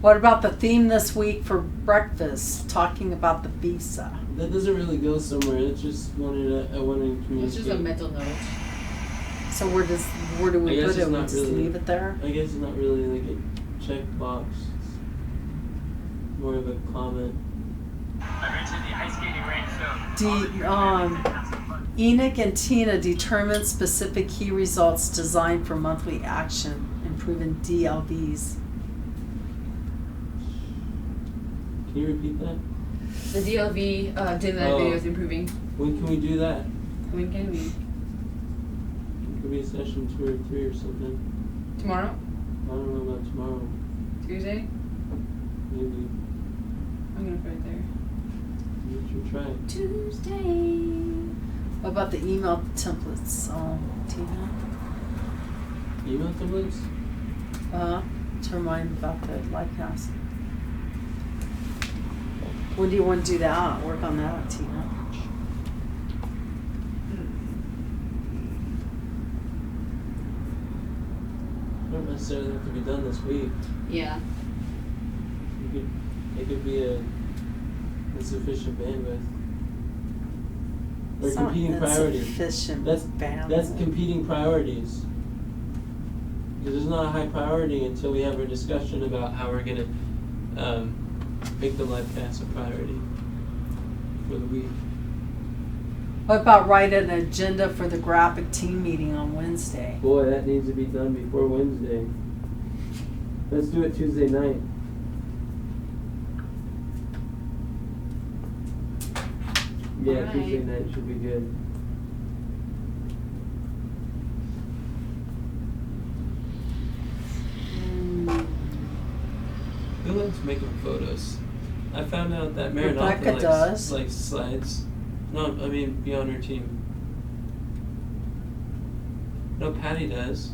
Speaker 1: What about the theme this week for breakfast? Talking about the visa.
Speaker 4: That doesn't really go somewhere. It's just I wanted to communicate.
Speaker 2: It's just a mental note.
Speaker 1: So where do we
Speaker 4: I guess
Speaker 1: put it?
Speaker 4: it's
Speaker 1: We
Speaker 4: not
Speaker 1: just
Speaker 4: really-
Speaker 1: leave it there?
Speaker 4: I guess it's not really like a checkbox. It's more of a comment.
Speaker 1: Enoch and Tina determine specific key results designed for monthly action, improving DLVs.
Speaker 4: Can you repeat that?
Speaker 2: The DLV daily life
Speaker 4: Oh.
Speaker 2: video is improving.
Speaker 4: When can we do that?
Speaker 2: When can we?
Speaker 4: It could be session 2 or 3 or something.
Speaker 2: Tomorrow?
Speaker 4: I don't know about tomorrow.
Speaker 2: Tuesday?
Speaker 4: Maybe.
Speaker 2: I'm gonna put it there.
Speaker 4: You should try.
Speaker 1: Tuesday. What about the email templates, Tina?
Speaker 4: Email templates?
Speaker 1: To remind about the live cast. When do you want to do that? Work on that, Tina.
Speaker 4: Don't necessarily have to be done this week.
Speaker 2: Yeah.
Speaker 4: It could be a insufficient bandwidth. Or
Speaker 1: It's not
Speaker 4: competing priorities.
Speaker 1: insufficient
Speaker 4: That's
Speaker 1: bandwidth.
Speaker 4: competing priorities. Because there's not a high priority until we have our discussion about how we're gonna make the live cast a priority for the week.
Speaker 1: What about write an agenda for the graphic team meeting on Wednesday?
Speaker 4: Boy, that needs to be done before Wednesday. Let's do it Tuesday night. Yeah,
Speaker 2: Alright.
Speaker 4: Tuesday night should be good. Who likes making photos? I found out that Maranatha
Speaker 1: Rebecca does.
Speaker 4: likes slides. No, I mean beyond her team. No, Patty does.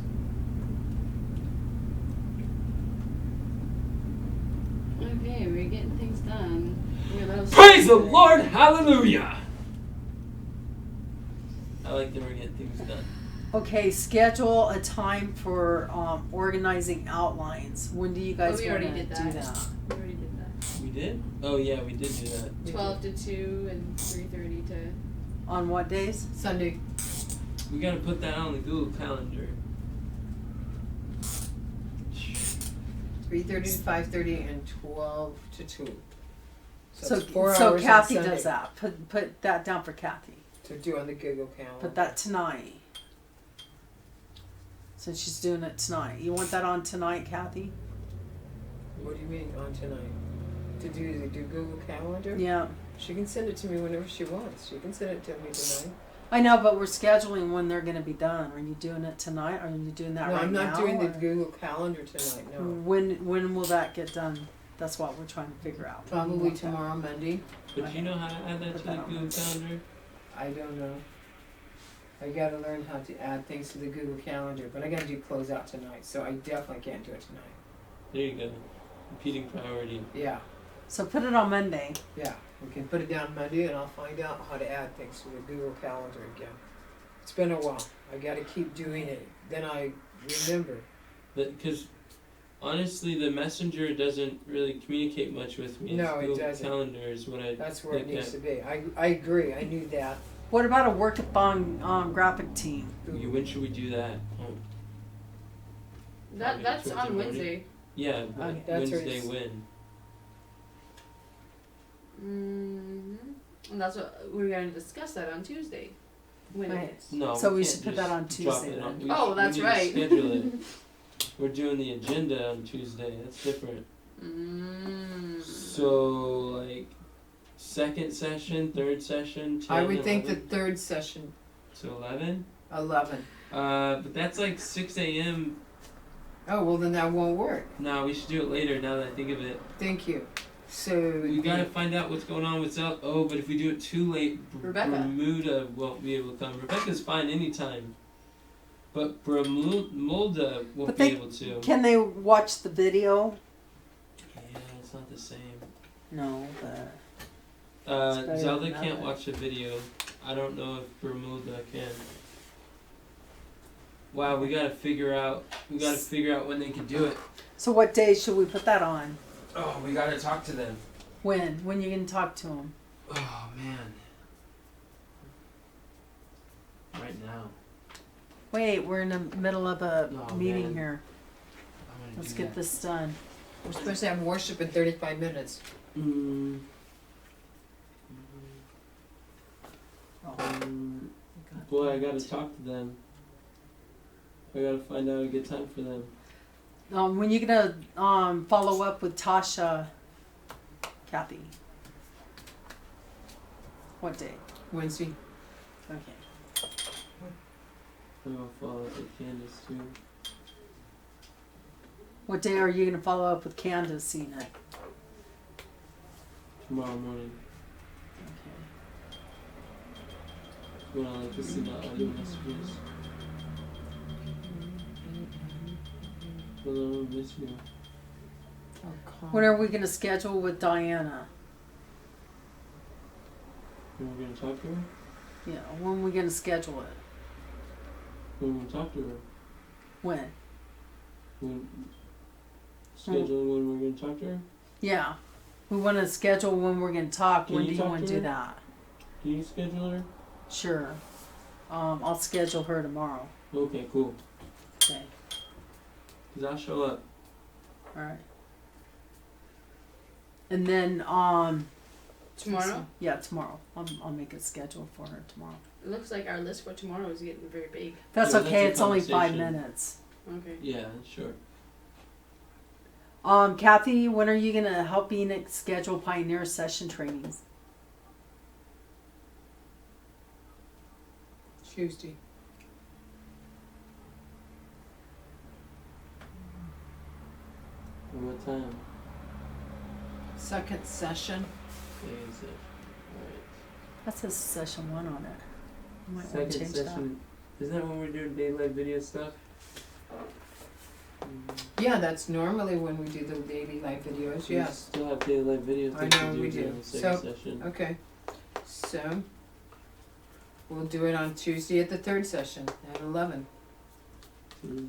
Speaker 2: Okay, we're getting things done.
Speaker 4: Praise the Lord, hallelujah! I like that we're getting things done.
Speaker 1: Okay, schedule a time for organizing outlines. When do you guys
Speaker 2: we
Speaker 1: want
Speaker 2: already
Speaker 1: to
Speaker 2: did
Speaker 1: do
Speaker 2: that.
Speaker 1: that?
Speaker 2: We already did that.
Speaker 4: We did? Oh yeah, we did do that.
Speaker 2: 12 to 2 and 3:30 to.
Speaker 1: On what days?
Speaker 5: Sunday.
Speaker 4: We gotta put that on the Google Calendar.
Speaker 5: 3:30 to 5:30 and 12 to 2.
Speaker 1: So
Speaker 5: it's 4
Speaker 1: so
Speaker 5: hours on
Speaker 1: Kathy
Speaker 5: Sunday
Speaker 1: does that. Put that down for Kathy.
Speaker 5: to do on the Google Calendar.
Speaker 1: Put that tonight. Since she's doing it tonight. You want that on tonight, Kathy?
Speaker 5: What do you mean on tonight? To do Google Calendar?
Speaker 1: Yeah.
Speaker 5: She can send it to me whenever she wants. She can send it to me tonight.
Speaker 1: I know, but we're scheduling when they're going to be done. Are you doing it tonight? Or are you doing that
Speaker 5: No,
Speaker 1: right
Speaker 5: I'm
Speaker 1: now?
Speaker 5: not doing the
Speaker 1: or-
Speaker 5: Google Calendar tonight. No,
Speaker 1: When will that get done? That's what we're trying to figure out. When you
Speaker 5: probably
Speaker 1: want that.
Speaker 5: tomorrow, Monday.
Speaker 4: But you know how to add that to
Speaker 1: Put
Speaker 4: the
Speaker 1: that on
Speaker 4: Google
Speaker 1: Wednesday.
Speaker 4: Calendar?
Speaker 5: I don't know. I gotta learn how to add things to the Google Calendar, but I gotta do closeout tonight, so I definitely can't do it tonight.
Speaker 8: There you go. Repeating priority.
Speaker 5: Yeah,
Speaker 1: So put it on Monday.
Speaker 5: yeah, we can put it down Monday and I'll find out how to add things to the Google Calendar again. It's been a while, I gotta keep doing it, then I remember.
Speaker 8: Because honestly, the messenger doesn't really communicate much with me.
Speaker 5: No, it
Speaker 8: Google
Speaker 5: doesn't.
Speaker 8: Calendar is what I.
Speaker 5: That's where it
Speaker 8: look
Speaker 5: needs
Speaker 8: at.
Speaker 5: to be. I agree, I knew that.
Speaker 1: What about a workathon graphic team?
Speaker 8: When should we do that? Oh,
Speaker 2: That's
Speaker 8: Tuesday
Speaker 2: on
Speaker 8: morning?
Speaker 2: Wednesday.
Speaker 8: yeah, but
Speaker 1: Okay.
Speaker 5: That's
Speaker 8: Wednesday
Speaker 5: already
Speaker 8: when?
Speaker 2: And that's what we're going to discuss that on Tuesday. When
Speaker 1: Right.
Speaker 2: it is.
Speaker 8: No,
Speaker 1: So we
Speaker 8: can't
Speaker 1: should put
Speaker 8: just
Speaker 1: that on
Speaker 8: drop
Speaker 1: Tuesday
Speaker 8: it on-
Speaker 1: then.
Speaker 8: we
Speaker 2: Oh,
Speaker 8: should-
Speaker 2: that's
Speaker 8: we need to
Speaker 2: right.
Speaker 8: schedule it. We're doing the agenda on Tuesday. That's different. So like, second session, third session, 10,
Speaker 5: I would think the
Speaker 8: 11?
Speaker 5: third session,
Speaker 8: So 11.
Speaker 5: 11.
Speaker 8: But that's like 6 a.m.
Speaker 5: Oh, well then that won't work.
Speaker 8: No, we should do it later. Now that I think of it,
Speaker 5: Thank you. So
Speaker 8: we gotta find out what's going on with South. Oh, but if we do it too late,
Speaker 2: Rebecca.
Speaker 8: Bermuda won't be able to come. Rebecca's fine anytime, but Bermuda won't
Speaker 1: But
Speaker 8: be
Speaker 1: they-
Speaker 8: able to.
Speaker 1: Can they watch the video?
Speaker 8: Yeah, it's not the same.
Speaker 1: No, but It's better
Speaker 8: Zelda
Speaker 1: than
Speaker 8: can't
Speaker 1: nothing.
Speaker 8: watch the video. I don't know if Bermuda can. Wow, we gotta figure out. We gotta figure out when they can do it.
Speaker 1: so what day should we put that on?
Speaker 8: Oh, we gotta talk to them.
Speaker 1: When you can talk to them?
Speaker 8: Oh man. Right now.
Speaker 1: Wait, we're in the middle of a
Speaker 8: Oh,
Speaker 1: meeting
Speaker 8: man.
Speaker 1: here.
Speaker 8: I'm gonna
Speaker 1: Let's
Speaker 8: do
Speaker 1: get
Speaker 8: that.
Speaker 1: this done.
Speaker 5: we're supposed to have worship in 35 minutes.
Speaker 8: Mm.
Speaker 1: Oh,
Speaker 8: Boy, I gotta talk to them. I gotta find out a good time for them.
Speaker 1: when you gonna follow up with Tasha, Kathy? What day?
Speaker 5: Wednesday.
Speaker 1: Okay.
Speaker 8: I'll follow up with Candace too.
Speaker 1: What day are you gonna follow up with Candace, Cena?
Speaker 8: Tomorrow morning.
Speaker 1: Okay.
Speaker 8: When I like to see the audio messages. But I don't miss you.
Speaker 1: When are we gonna schedule with Diana?
Speaker 8: When we're gonna talk to her?
Speaker 1: Yeah, when are we gonna schedule it?
Speaker 8: When we talk to her?
Speaker 1: When?
Speaker 8: When schedule when we're gonna talk to her?
Speaker 1: Yeah. We wanna schedule when we're gonna talk.
Speaker 8: Can
Speaker 1: When
Speaker 8: you
Speaker 1: do you
Speaker 8: talk
Speaker 1: wanna
Speaker 8: to
Speaker 1: do
Speaker 8: her?
Speaker 1: that?
Speaker 8: Can you schedule her?
Speaker 1: Sure. I'll schedule her tomorrow.
Speaker 8: Okay, cool.
Speaker 1: Okay.
Speaker 8: Cause I'll show up.
Speaker 1: Alright. And then,
Speaker 2: Tomorrow?
Speaker 1: yeah, tomorrow. I'll make a schedule for her tomorrow.
Speaker 2: It looks like our list for tomorrow is getting very big.
Speaker 1: That's
Speaker 8: Yeah,
Speaker 1: okay,
Speaker 8: that's a
Speaker 1: it's only 5
Speaker 8: conversation.
Speaker 1: minutes.
Speaker 2: Okay.
Speaker 8: Yeah, sure.
Speaker 1: Kathy, when are you gonna help Enoch schedule Pioneer session trainings?
Speaker 5: Tuesday.
Speaker 8: And what time?
Speaker 5: Second session.
Speaker 8: Day is it?
Speaker 1: That says session 1 on it. You might
Speaker 8: Alright.
Speaker 1: wanna
Speaker 8: Second
Speaker 1: change that.
Speaker 8: session. Isn't that when we're doing daylight video stuff?
Speaker 5: Yeah, that's normally when we do the daily live videos,
Speaker 8: We
Speaker 5: yes.
Speaker 8: still have daylight video
Speaker 5: I
Speaker 8: stuff
Speaker 5: know,
Speaker 8: to do
Speaker 5: we
Speaker 8: during
Speaker 5: do.
Speaker 8: the second
Speaker 5: So-
Speaker 8: session.
Speaker 5: Okay, so we'll do it on Tuesday at the third session at 11.
Speaker 8: Tuesday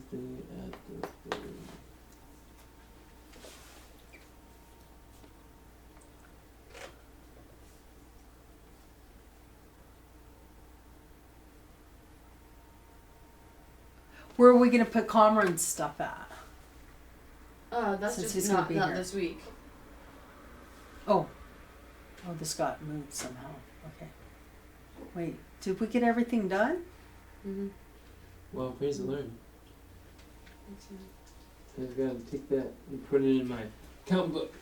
Speaker 8: at the third.
Speaker 1: Where are we gonna put Cameron's stuff at?
Speaker 2: That's
Speaker 1: Since
Speaker 2: just
Speaker 1: he's gonna
Speaker 2: not,
Speaker 1: be
Speaker 2: not
Speaker 1: here.
Speaker 2: this week.
Speaker 1: Oh, this got moved somehow. Okay. Wait, did we get everything done?
Speaker 2: Mm-hmm.
Speaker 8: Well, praise the Lord. I've got to take that and put it in my account book.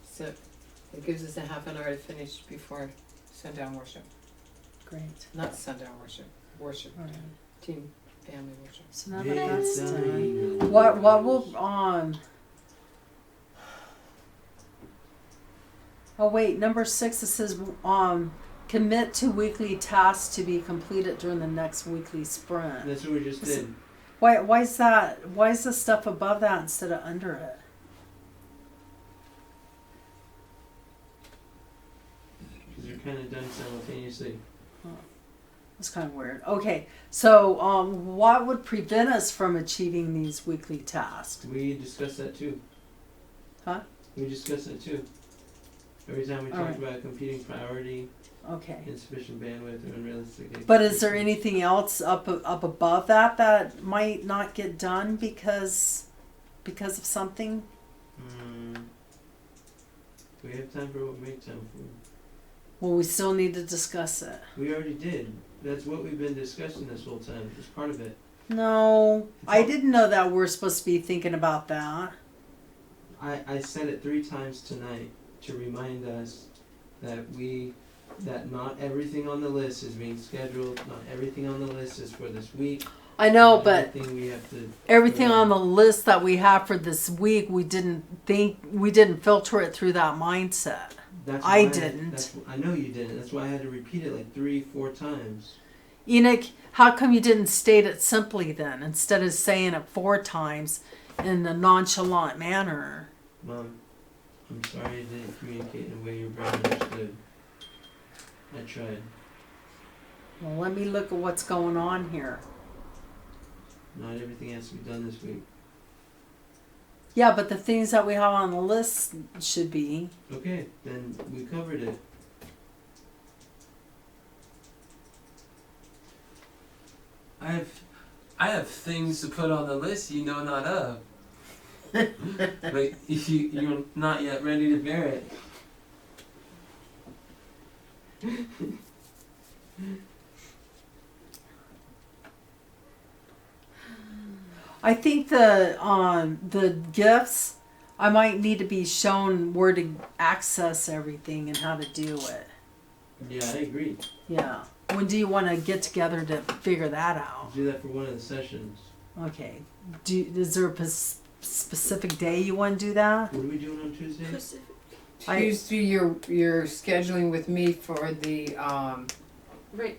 Speaker 5: So it gives us a half an hour to finish before sundown worship.
Speaker 1: Great.
Speaker 5: Not sundown worship, worship,
Speaker 1: All right.
Speaker 5: team, family worship.
Speaker 1: So now that that's done, what will Oh wait, number 6 it says commit to weekly tasks to be completed during the next weekly sprint.
Speaker 8: That's what we just
Speaker 1: Is
Speaker 8: did.
Speaker 1: Why is that? Why is the stuff above that instead of under it?
Speaker 8: Because you're kind of done simultaneously.
Speaker 1: It's kind of weird. Okay, so what would prevent us from achieving these weekly tasks?
Speaker 8: We discussed that too.
Speaker 1: Huh?
Speaker 8: We discussed that too. Every time we
Speaker 1: All
Speaker 8: talked
Speaker 1: right.
Speaker 8: about competing priority,
Speaker 1: Okay.
Speaker 8: insufficient bandwidth, or unrealistic.
Speaker 1: But is there anything else up above that might not get done because of something?
Speaker 8: Do we have time for what we make time for?
Speaker 1: Well, we still need to discuss it.
Speaker 8: We already did. That's what we've been discussing this whole time. It's part of it.
Speaker 1: No, I didn't know that we're supposed to be thinking about that.
Speaker 8: I said it 3 times tonight to remind us that not everything on the list is being scheduled. Not everything on the list is for this week.
Speaker 1: I know,
Speaker 8: Not
Speaker 1: but
Speaker 8: everything we have to.
Speaker 1: everything on the list that we have for this week, we didn't filter it through that mindset.
Speaker 8: That's
Speaker 1: I
Speaker 8: why
Speaker 1: didn't.
Speaker 8: I know you didn't. That's why I had to repeat it like 3-4 times.
Speaker 1: Enoch, how come you didn't state it simply then, instead of saying it 4 times in a nonchalant manner?
Speaker 8: Mom, I'm sorry I didn't communicate in a way your brain understood. I tried.
Speaker 1: Well, let me look at what's going on here.
Speaker 8: Not everything has to be done this week.
Speaker 1: Yeah, but the things that we have on the list should be.
Speaker 8: Okay, then we covered it.
Speaker 7: I have things to put on the list you know not of. But if you're not yet ready to bear it.
Speaker 1: I think the gifts, I might need to be shown where to access everything and how to do it.
Speaker 8: Yeah, I agree.
Speaker 1: Yeah. When do you want to get together to figure that out?
Speaker 8: We'll do that for one of the sessions.
Speaker 1: Okay. Is there a specific day you want to do that?
Speaker 8: What are we doing on Tuesday?
Speaker 5: Tuesday, you're scheduling with me for the
Speaker 2: Right.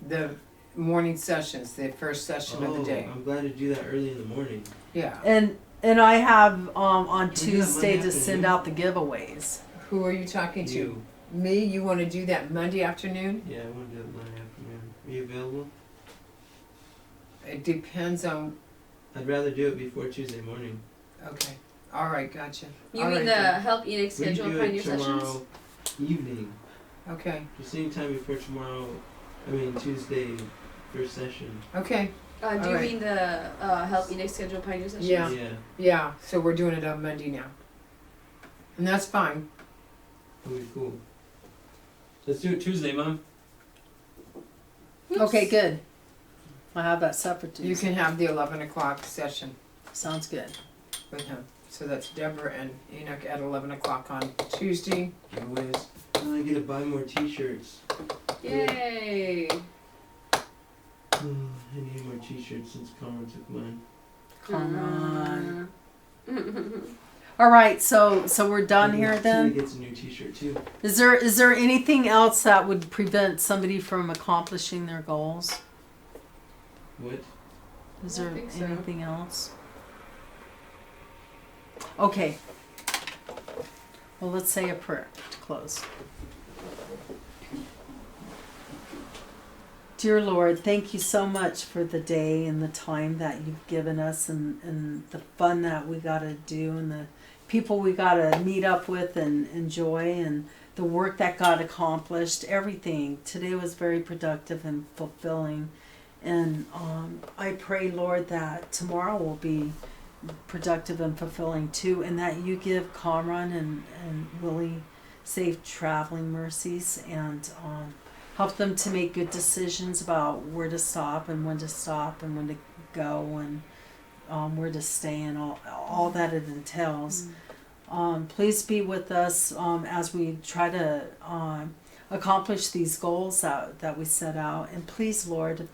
Speaker 5: the morning sessions, the first session of the day.
Speaker 8: I'm glad to do that early in the morning.
Speaker 5: Yeah.
Speaker 1: And I have on
Speaker 8: Can we do that
Speaker 1: Tuesday
Speaker 8: Monday
Speaker 1: to send
Speaker 8: afternoon?
Speaker 1: out the giveaways.
Speaker 5: Who are you talking to?
Speaker 8: You.
Speaker 5: Me? You want to do that Monday afternoon?
Speaker 8: Yeah, I want to do it Monday afternoon. Are you available?
Speaker 5: It depends on.
Speaker 8: I'd rather do it before Tuesday morning.
Speaker 5: Okay. All right. Gotcha.
Speaker 2: You
Speaker 5: All
Speaker 2: mean
Speaker 5: right,
Speaker 2: the
Speaker 5: then.
Speaker 2: help Enoch
Speaker 8: We
Speaker 2: schedule
Speaker 8: can do
Speaker 2: Pioneer
Speaker 8: it
Speaker 2: sessions?
Speaker 8: tomorrow evening.
Speaker 5: Okay.
Speaker 8: Just any time before tomorrow. Tuesday first session.
Speaker 5: Okay.
Speaker 2: Do
Speaker 5: All
Speaker 2: you
Speaker 5: right.
Speaker 2: mean the help Enoch schedule Pioneer sessions?
Speaker 5: Yeah.
Speaker 8: Yeah.
Speaker 5: Yeah. So we're doing it on Monday now, and that's fine.
Speaker 8: That'll be cool. Let's do it Tuesday, Mom.
Speaker 1: Okay, good. I have that set for Tuesday.
Speaker 5: You can have the 11 o'clock session
Speaker 1: Sounds good.
Speaker 5: with him. So that's Deborah and Enoch at 11 o'clock on Tuesday.
Speaker 8: Giveaways. I get to buy more T-shirts.
Speaker 2: Yay!
Speaker 8: I need more T-shirts since Conrad took mine.
Speaker 1: Come on. All right, so we're done
Speaker 8: Maybe
Speaker 1: here
Speaker 8: Tina
Speaker 1: then.
Speaker 8: gets a new T-shirt too.
Speaker 1: Is there anything else that would prevent somebody from accomplishing their goals?
Speaker 8: What?
Speaker 1: Is
Speaker 2: I
Speaker 1: there
Speaker 2: think so.
Speaker 1: anything else? Okay. Well, let's say a prayer to close. Dear Lord, thank you so much for the day and the time that you've given us and the fun that we got to do and the people we got to meet up with and enjoy and the work that got accomplished, everything. Today was very productive and fulfilling. And I pray, Lord, that tomorrow will be productive and fulfilling too, and that you give Kamran and Willie safe traveling mercies and help them to make good decisions about where to stop and when to go and where to stay and all that it entails. Please be with us as we try to accomplish these goals that we set out. And please, Lord, if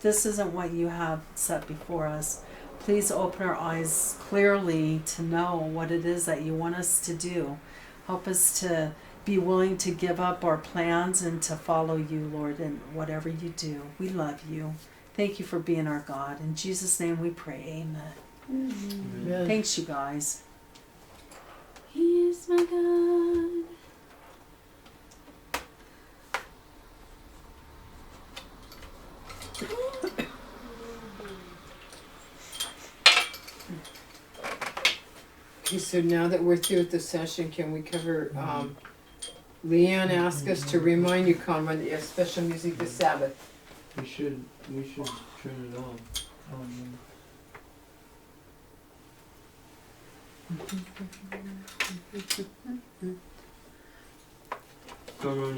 Speaker 1: this isn't what you have set before us, please open our eyes clearly to know what it is that you want us to do. Help us to be willing to give up our plans and to follow you, Lord, in whatever you do. We love you. Thank you for being our God. In Jesus' name we pray. Amen.
Speaker 5: Amen.
Speaker 1: Thanks, you guys.
Speaker 2: He is my God.
Speaker 5: Okay, so now that we're through with the session, can we cover, Leanne asked us to remind you, Conrad, that you have special music this Sabbath.
Speaker 8: We should turn it on. Go, Ronnie.